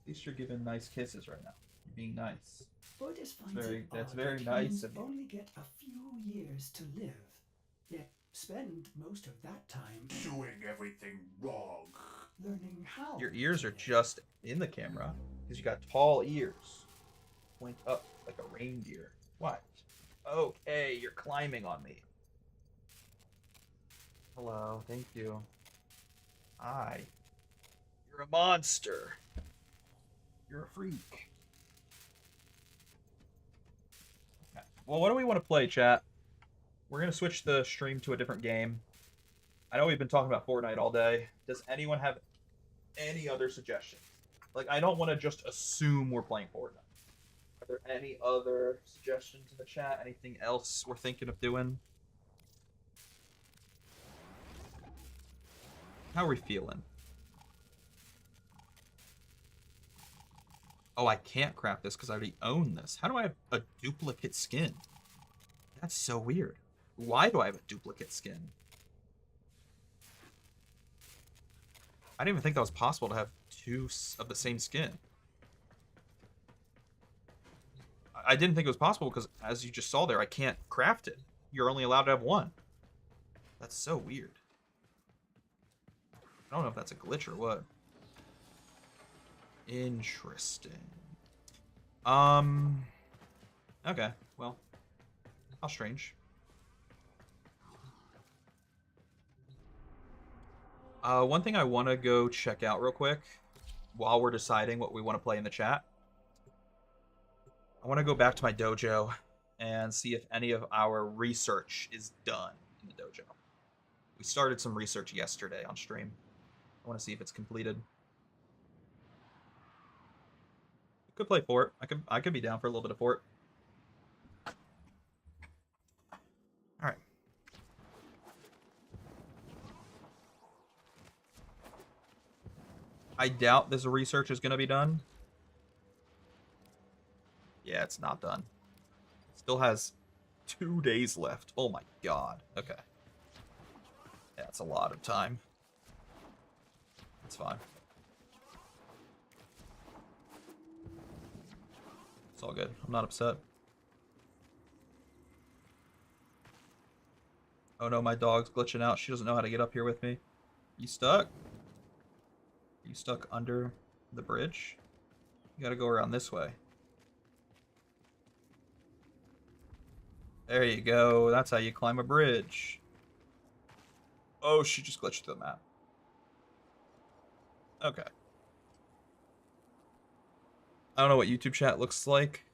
least you're giving nice kisses right now. You're being nice. Otis finds That's odd very that nice humans of you. only get a few years to live, yet spend most of that time Doing everything wrong. learning how. Your ears are just in the camera because you got tall ears. Point up like a reindeer. What? Okay, you're climbing on me. Hello, thank you. Hi. You're a monster. You're a freak. Okay. Well, what do we want to play, chat? We're going to switch the stream to a different game. I know we've been talking about Fortnite all day. Does anyone have any other suggestions? Like, I don't want to just assume we're playing Fortnite. Are there any other suggestions in the chat? Anything else we're thinking of doing? How are we feeling? Oh, I can't craft this because I already own this. How do I have a duplicate skin? That's so weird. Why do I have a duplicate skin? I didn't even think that was possible to have 2 of the same skin. I didn't think it was possible because, as you just saw there, I can't craft it. You're only allowed to have 1. That's so weird. I don't know if that's a glitch or what. Interesting. Okay, well, how strange. One thing I want to go check out real quick while we're deciding what we want to play in the chat. I want to go back to my dojo and see if any of our research is done in the dojo. We started some research yesterday on stream. I want to see if it's completed. We could play Fort. I could be down for a little bit of Fort. All right. I doubt this research is going to be done. Yeah, it's not done. Still has 2 days left. Oh my god. Okay. Yeah, that's a lot of time. It's fine. It's all good. I'm not upset. Oh no, my dog's glitching out. She doesn't know how to get up here with me. You stuck? You stuck under the bridge? You gotta go around this way. There you go. That's how you climb a bridge. Oh, she just glitched through the map. Okay. I don't know what YouTube chat looks like.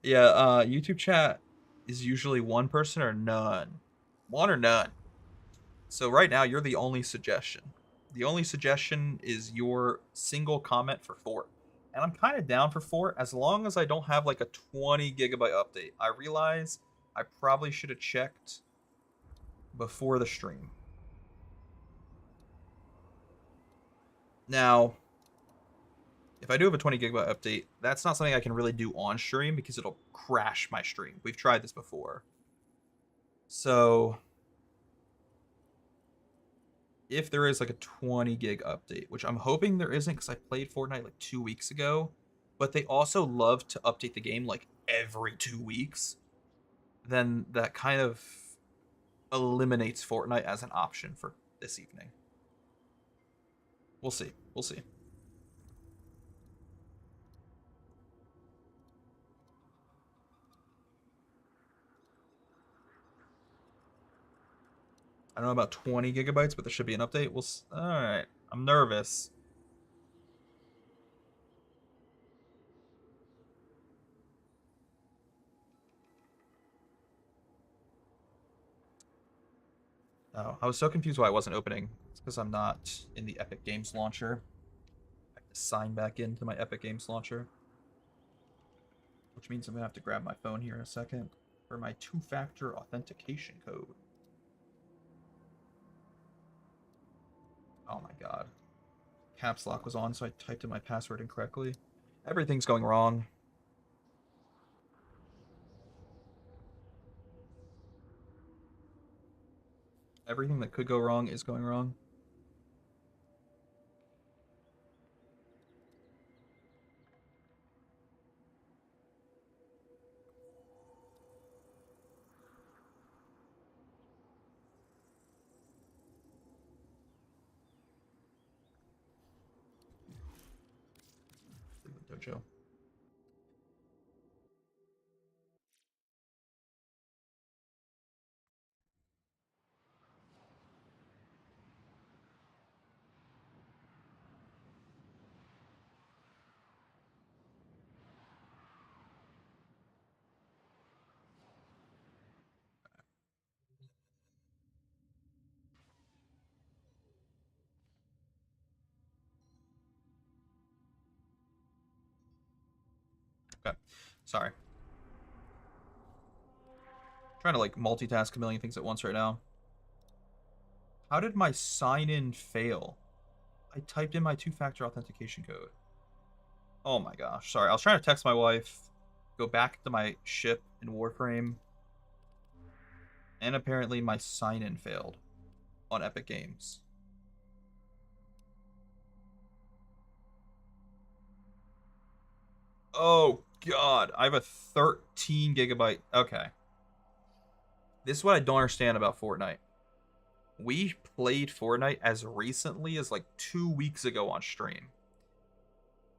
Yeah, YouTube chat is usually 1 person or none. 1 or none. So right now, you're the only suggestion. The only suggestion is your single comment for Fort. and I'm kind of down for 4 as long as I don't have like a 20 gigabyte update. I realize I probably should have checked before the stream. Now, if I do have a 20 gigabyte update, that's not something I can really do on stream because it'll crash my stream. We've tried this before. So, if there is like a 20 gig update, which I'm hoping there isn't because I played Fortnite like 2 weeks ago, but they also love to update the game like every 2 weeks, then that kind of eliminates Fortnite as an option for this evening. We'll see. We'll see. I don't know about 20 gigabytes, but there should be an update. All right. I'm nervous. Oh, I was so confused why it wasn't opening. It's because I'm not in the Epic Games launcher. I have to sign back into my Epic Games launcher. Which means I'm going to have to grab my phone here in a second for my 2-factor authentication code. Oh my god. Caps lock was on, so I typed in my password incorrectly. Everything's going wrong. Everything that could go wrong is going wrong. Dojo. Okay. Sorry. Trying to like multitask a million things at once right now. How did my sign in fail? I typed in my 2-factor authentication code. Oh my gosh. Sorry. I was trying to text my wife, go back to my ship in Warframe, and apparently my sign in failed on Epic Games. Oh god. I have a 13 gigabyte. Okay. This is what I don't understand about Fortnite. We played Fortnite as recently as like 2 weeks ago on stream.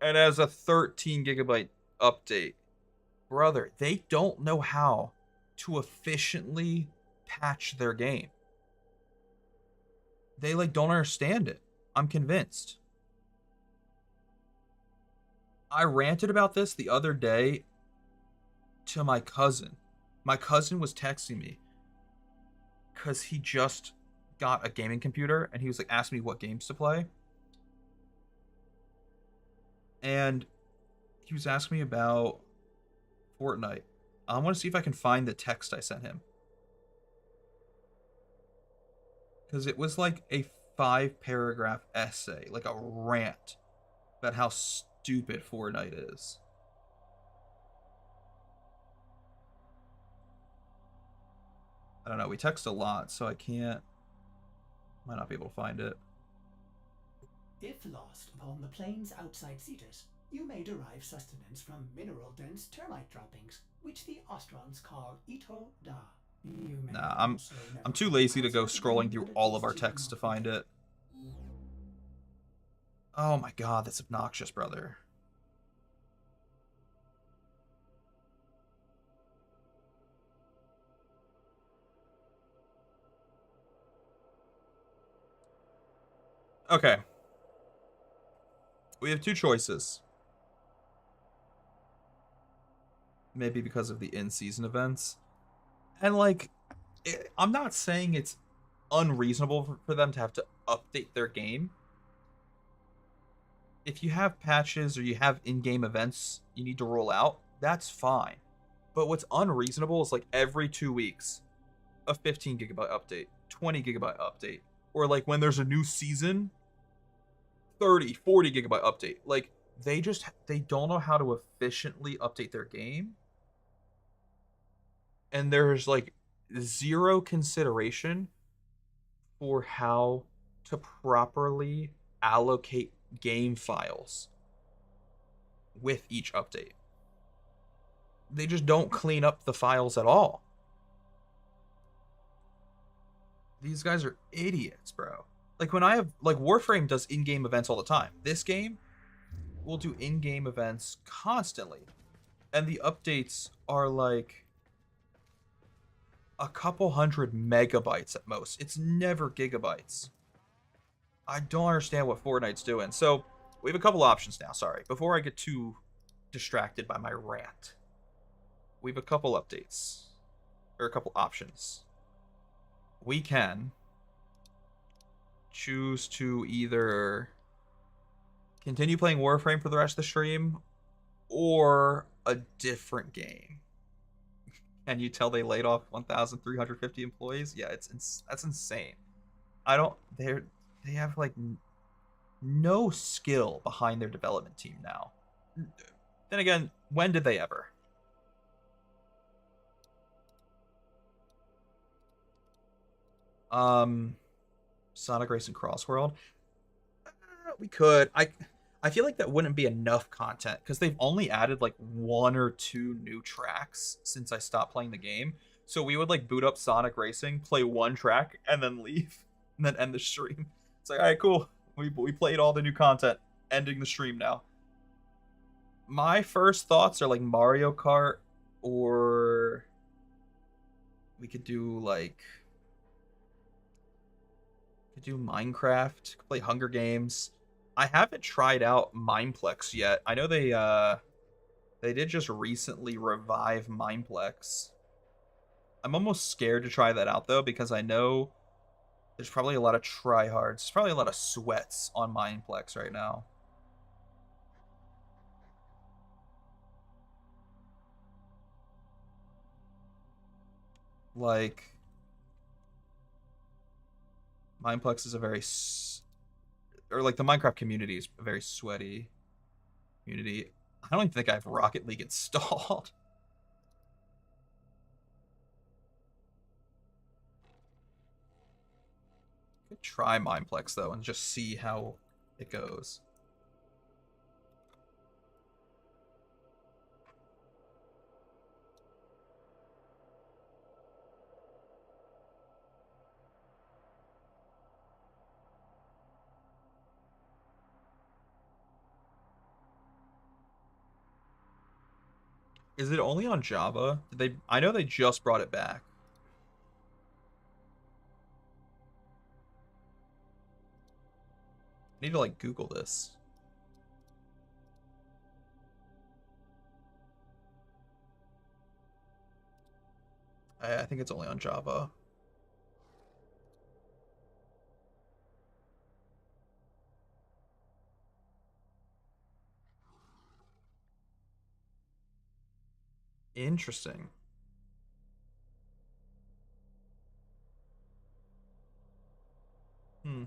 And as a 13 gigabyte update. Brother, they don't know how to efficiently patch their game. They like don't understand it. I'm convinced. I ranted about this the other day to my cousin. My cousin was texting me because he just got a gaming computer and he was like asking me what games to play. And he was asking me about Fortnite. I want to see if I can find the text I sent him. Because it was like a 5-paragraph essay, like a rant about how stupid Fortnite is. I don't know, we text a lot, so I might not be able to find it. If lost upon the plains outside Cetus, you may derive sustenance from mineral-dense termite droppings, which the Ostrons call Ito Da. Nah, I'm too lazy to go scrolling through all of our texts to find it. Oh my god, that's obnoxious, brother. Okay. We have 2 choices. Maybe because of the in-season events. And like, I'm not saying it's unreasonable for them to have to update their game. if you have patches or you have in-game events you need to roll out, that's fine. But what's unreasonable is like every 2 weeks, a 15 gigabyte update, 20 gigabyte update, or like when there's a new season, 30, 40 gigabyte update. Like they don't know how to efficiently update their game. And there's like zero consideration for how to properly allocate game files with each update. They just don't clean up the files at all. These guys are idiots, bro. Like when I have like Warframe does in-game events all the time. This game will do in-game events constantly. And the updates are like a couple hundred megabytes at most. It's never gigabytes. I don't understand what Fortnite's doing. So we have a couple options now. Sorry, before I get too distracted by my rant, we have a couple updates or a couple options. We can choose to either continue playing Warframe for the rest of the stream or a different game. And you tell they laid off 1,350 employees? Yeah, that's insane. They have like no skill behind their development team now. Then again, when did they ever? Sonic Racing Crossworld. We could. I feel like that wouldn't be enough content because they've only added like 1 or 2 new tracks since I stopped playing the game. So we would like boot up Sonic Racing, play 1 track, and then leave, and then end the stream. It's like, all right, cool. We played all the new content. Ending the stream now. My first thoughts are like Mario Kart, or we could do like Minecraft, play Hunger Games. I haven't tried out Mineplex yet. I know they did just recently revive Mineplex. I'm almost scared to try that out though because I know there's probably a lot of tryhards. There's probably a lot of sweats on Mineplex right now. Like Mineplex is a very or like the Minecraft community is a very sweaty community. I don't even think I have Rocket League installed. Could try Mineplex though and just see how it goes. Is it only on Java? I know they just brought it back. I need to like Google this. I think it's only on Java. Interesting. Hmm.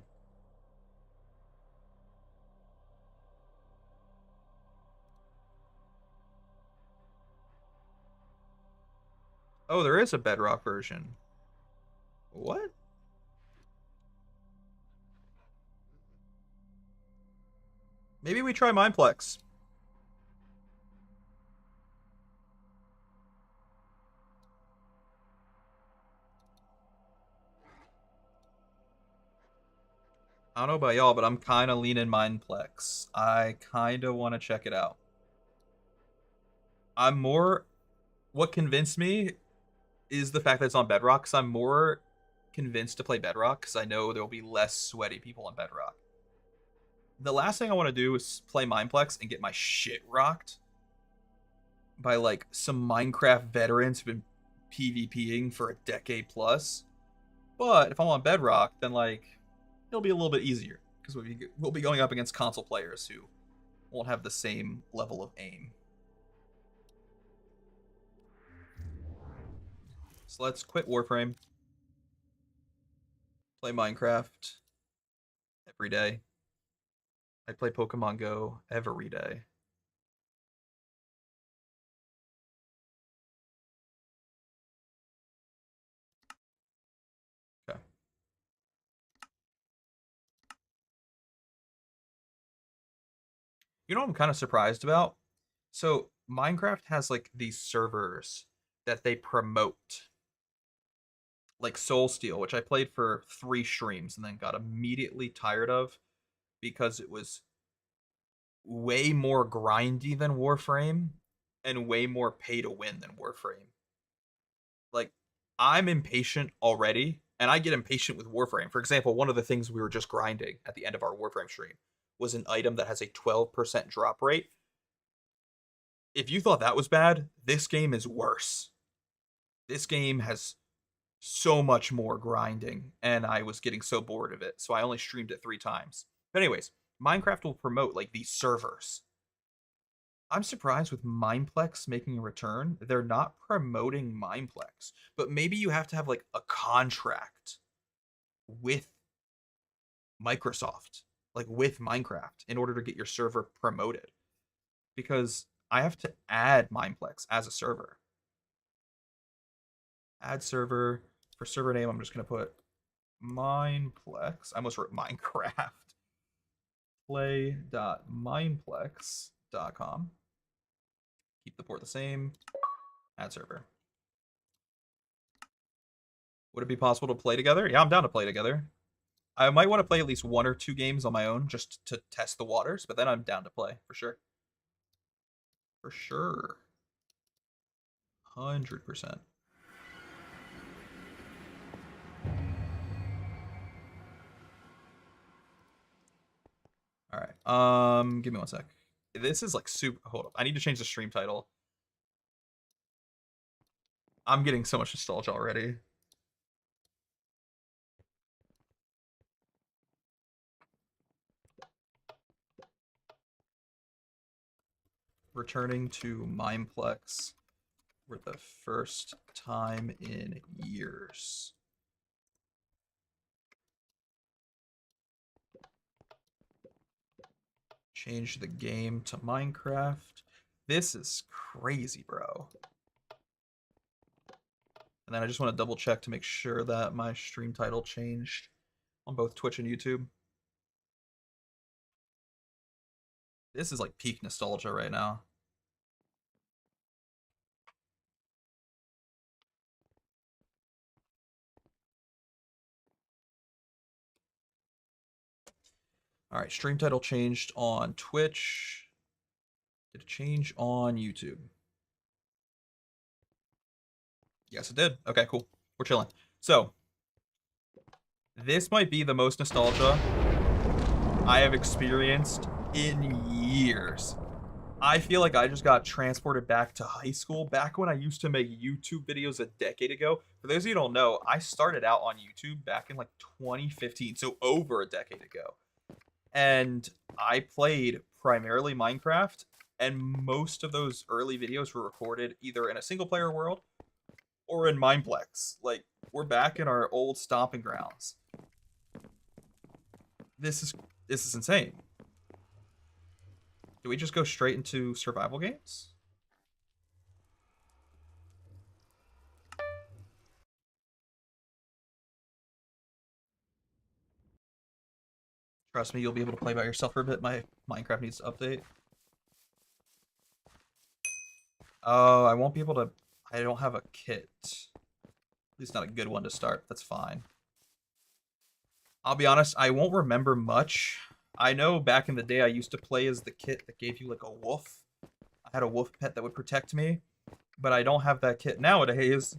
Oh, there is a Bedrock version. What? Maybe we try Mineplex. I don't know about y'all, but I'm kind of leaning Mineplex. I kind of want to check it out. What convinced me is the fact that it's on Bedrock, because I'm more convinced to play Bedrock, because I know there will be less sweaty people on Bedrock. The last thing I want to do is play Mineplex and get my shit rocked by like some Minecraft veterans who've been PvPing for a decade plus. But if I'm on Bedrock, then like it'll be a little bit easier because we'll be going up against console players who won't have the same level of aim. So let's quit Warframe. Play Minecraft every day. I play Pokemon Go every day. Okay. You know what I'm kind of surprised about? So Minecraft has like these servers that they promote. Like Soul Steel, which I played for 3 streams and then got immediately tired of because it was way more grindy than Warframe and way more pay to win than Warframe. Like, I'm impatient already, and I get impatient with Warframe. For example, one of the things we were just grinding at the end of our Warframe stream was an item that has a 12% drop rate. If you thought that was bad, this game is worse. This game has so much more grinding, and I was getting so bored of it, so I only streamed it 3 times. But anyways, Minecraft will promote like these servers. I'm surprised with Mineplex making a return. They're not promoting Mineplex, but maybe you have to have like a contract with Microsoft, like with Minecraft, in order to get your server promoted. Because I have to add Mineplex as a server. Add server. For server name, I'm just going to put Mineplex. I almost wrote Minecraft. Play.mineplex.com. Keep the port the same. Add server. Would it be possible to play together? Yeah, I'm down to play together. I might want to play at least 1 or 2 games on my own just to test the waters, but then I'm down to play for sure. For sure. 100%. All right. Give me 1 sec. This is like super. Hold up. I need to change the stream title. I'm getting so much nostalgia already. Returning to Mineplex for the first time in years. Change the game to Minecraft. This is crazy, bro. And then I just want to double check to make sure that my stream title changed on both Twitch and YouTube. This is like peak nostalgia right now. All right, stream title changed on Twitch. Did it change on YouTube? Yes, it did. Okay, cool. We're chilling. So, this might be the most nostalgia I have experienced in years. I feel like I just got transported back to high school, back when I used to make YouTube videos a decade ago. For those of you who don't know, I started out on YouTube back in like 2015, so over a decade ago. And I played primarily Minecraft, and most of those early videos were recorded either in a single player world or in Mineplex. Like, we're back in our old stomping grounds. This is insane. Do we just go straight into survival games? Trust me, you'll be able to play by yourself for a bit. My Minecraft needs to update. Oh, I won't be able to... I don't have a kit. At least not a good one to start. That's fine. I'll be honest, I won't remember much. I know back in the day I used to play as the kit that gave you like a wolf. I had a wolf pet that would protect me, but I don't have that kit nowadays.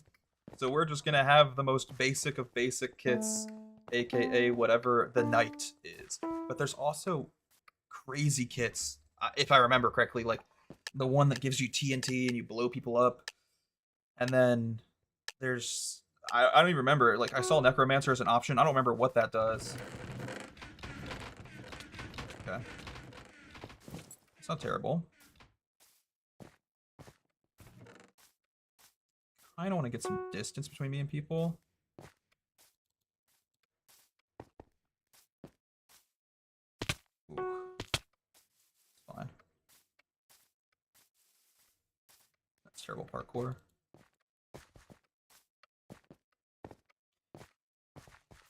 So we're just gonna have the most basic of basic kits, aka whatever the knight is. But there's also crazy kits, if I remember correctly, like the one that gives you TNT and you blow people up. And then there's... I don't even remember. Like, I saw Necromancer as an option. I don't remember what that does. Okay. It's not terrible. I don't want to get some distance between me and people. Ooh. It's fine. That's terrible parkour.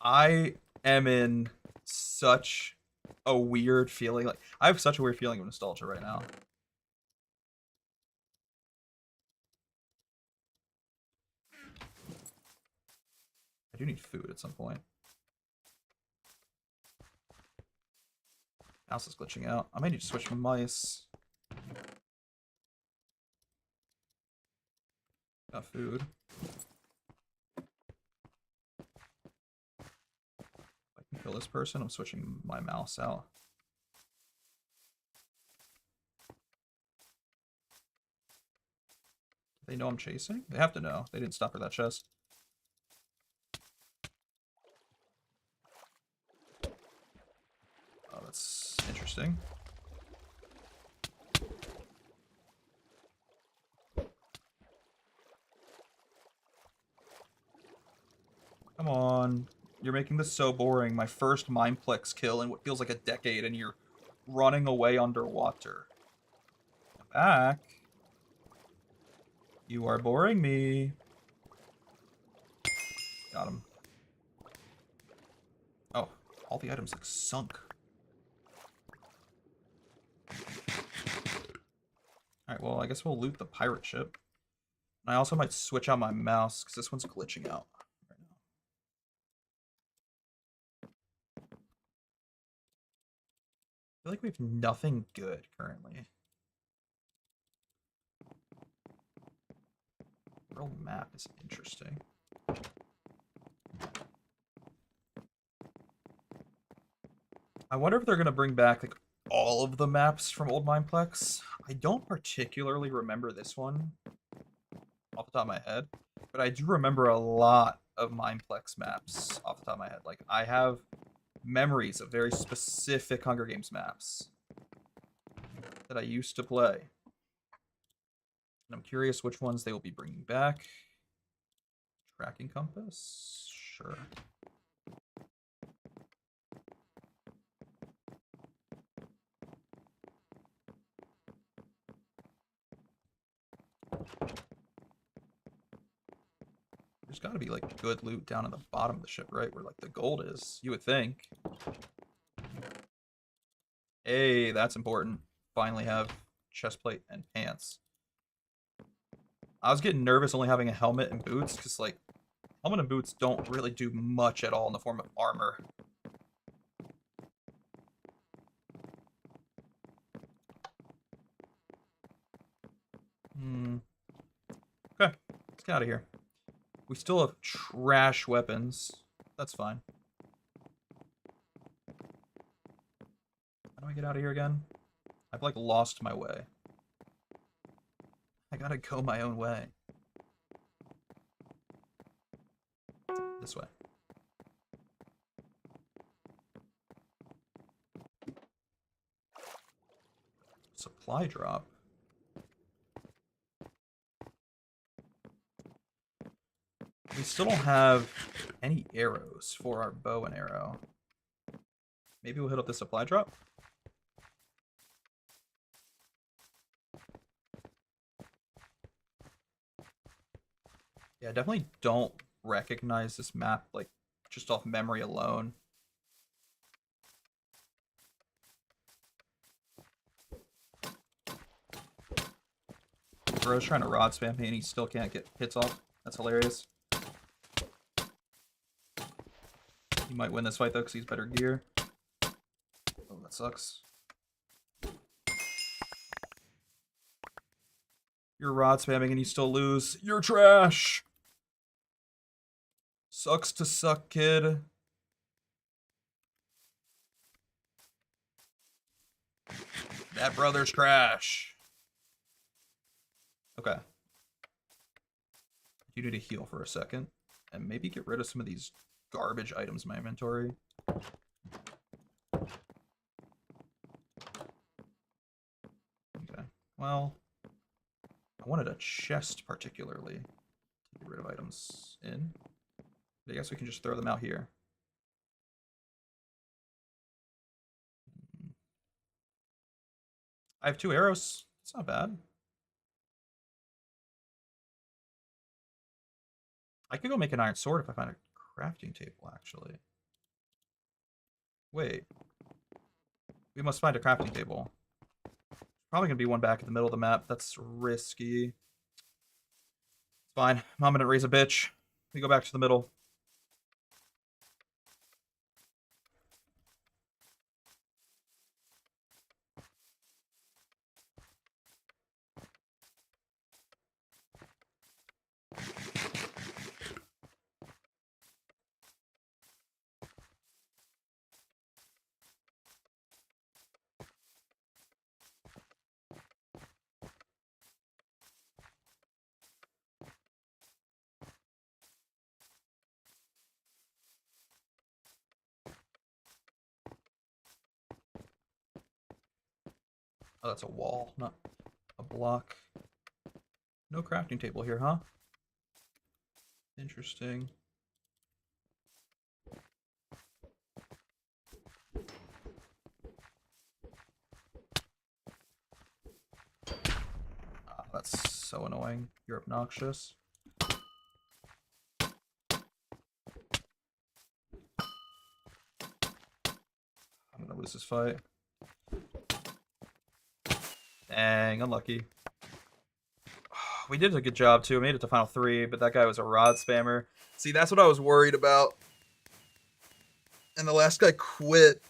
I am in such a weird feeling. Like, I have such a weird feeling of nostalgia right now. I do need food at some point. Mouse is glitching out. I might need to switch mice. Got food. If I can kill this person, I'm switching my mouse out. They know I'm chasing? They have to know. They didn't stop for that chest. Oh, that's interesting. Come on. You're making this so boring. My first Mineplex kill in what feels like a decade, and you're running away underwater. Come back. You are boring me. Got him. Oh, all the items like sunk. Alright, well, I guess we'll loot the pirate ship. I also might switch out my mouse, because this one's glitching out right now. I feel like we have nothing good currently. World map is interesting. I wonder if they're going to bring back like all of the maps from old Mineplex. I don't particularly remember this one off the top of my head, but I do remember a lot of Mineplex maps off the top of my head. Like, I have memories of very specific Hunger Games maps that I used to play. And I'm curious which ones they will be bringing back. Tracking compass? Sure. There's got to be like good loot down in the bottom of the ship, right? Where like the gold is, you would think. Hey, that's important. Finally have chestplate and pants. I was getting nervous only having a helmet and boots, because like helmet and boots don't really do much at all in the form of armor. Okay, let's get out of here. We still have trash weapons. That's fine. How do I get out of here again? I've like lost my way. I gotta go my own way. This way. Supply drop. We still don't have any arrows for our bow and arrow. Maybe we'll hit up the supply drop? Yeah, I definitely don't recognize this map, like, just off memory alone. Bro's trying to rod spam me and he still can't get hits off. That's hilarious. He might win this fight though, because he's better gear. Oh, that sucks. You're rod spamming and you still lose. You're trash! Sucks to suck, kid. That brother's trash. Okay. You need to heal for a second. And maybe get rid of some of these garbage items in my inventory. Well, I wanted a chest particularly to get rid of items in. But I guess we can just throw them out here. I have 2 arrows. It's not bad. I could go make an iron sword if I find a crafting table, actually. Wait. We must find a crafting table. Probably gonna be one back in the middle of the map. That's risky. It's fine. Mom didn't raise a bitch. We go back to the middle. Oh, that's a wall, not a block. No crafting table here, huh? Interesting. Oh, that's so annoying. You're obnoxious. I'm gonna lose this fight. Dang, unlucky. We did a good job too. We made it to final 3, but that guy was a rod spammer. See, that's what I was worried about. And the last guy quit.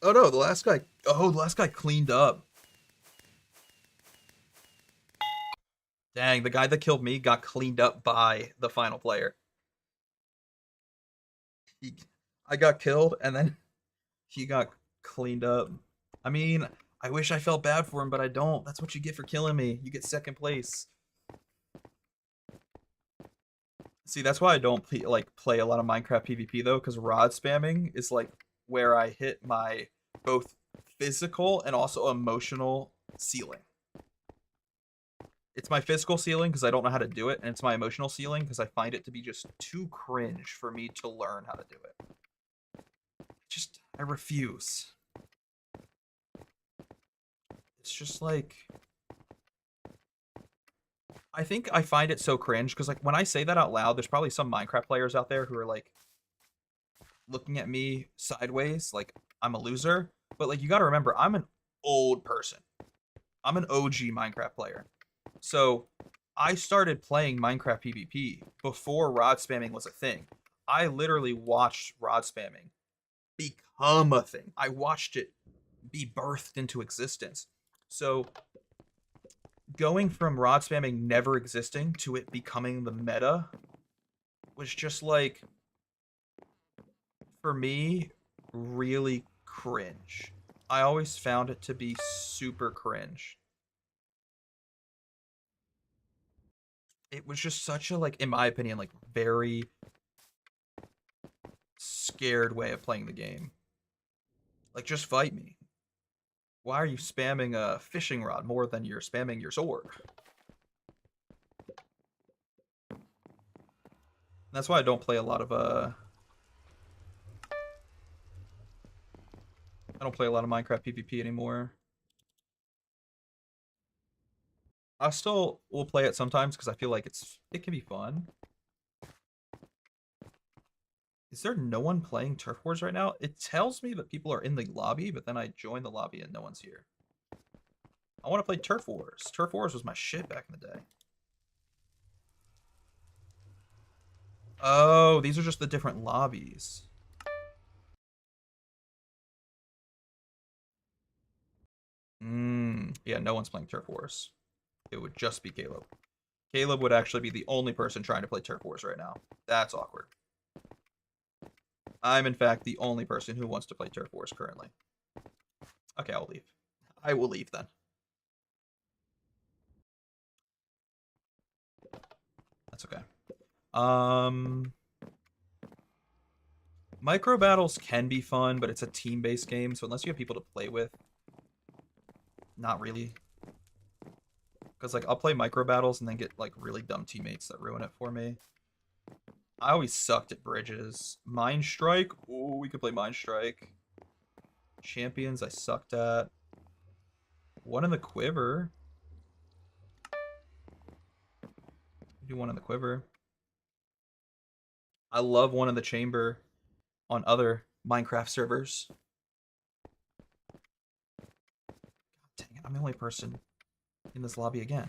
Oh no, the last guy cleaned up. Dang, the guy that killed me got cleaned up by the final player. I got killed and then he got cleaned up. I mean, I wish I felt bad for him, but I don't. That's what you get for killing me. You get 2nd place. See, that's why I don't play a lot of Minecraft PvP though, because rod spamming is like where I hit my both physical and also emotional ceiling. It's my physical ceiling because I don't know how to do it, and it's my emotional ceiling because I find it to be just too cringe for me to learn how to do it. I refuse. It's just like, I think I find it so cringe because like when I say that out loud, there's probably some Minecraft players out there who are like looking at me sideways like I'm a loser. But like you got to remember, I'm an old person. I'm an OG Minecraft player. So I started playing Minecraft PvP before rod spamming was a thing. I literally watched rod spamming become a thing. I watched it be birthed into existence. So going from rod spamming never existing to it becoming the meta was just like, for me, really cringe. I always found it to be super cringe. It was just such a, like, in my opinion, like, very scared way of playing the game. Like, just fight me. Why are you spamming a fishing rod more than you're spamming your sword? That's why I don't play a lot of I don't play a lot of Minecraft PvP anymore. I still will play it sometimes because I feel like it can be fun. Is there no one playing Turf Wars right now? It tells me that people are in the lobby, but then I join the lobby and no one's here. I want to play Turf Wars. Turf Wars was my shit back in the day. Oh, these are just the different lobbies. Yeah, no one's playing Turf Wars. It would just be Caleb. Caleb would actually be the only person trying to play Turf Wars right now. That's awkward. I'm, in fact, the only person who wants to play Turf Wars currently. Okay, I'll leave. I will leave then. That's okay. Micro battles can be fun, but it's a team-based game, so unless you have people to play with, not really. Because, like, I'll play micro battles and then get, like, really dumb teammates that ruin it for me. I always sucked at bridges. Mind Strike? Ooh, we could play Mind Strike. Champions I sucked at. One in the quiver. Do one in the quiver. I love one in the chamber on other Minecraft servers. God dang it, I'm the only person in this lobby again.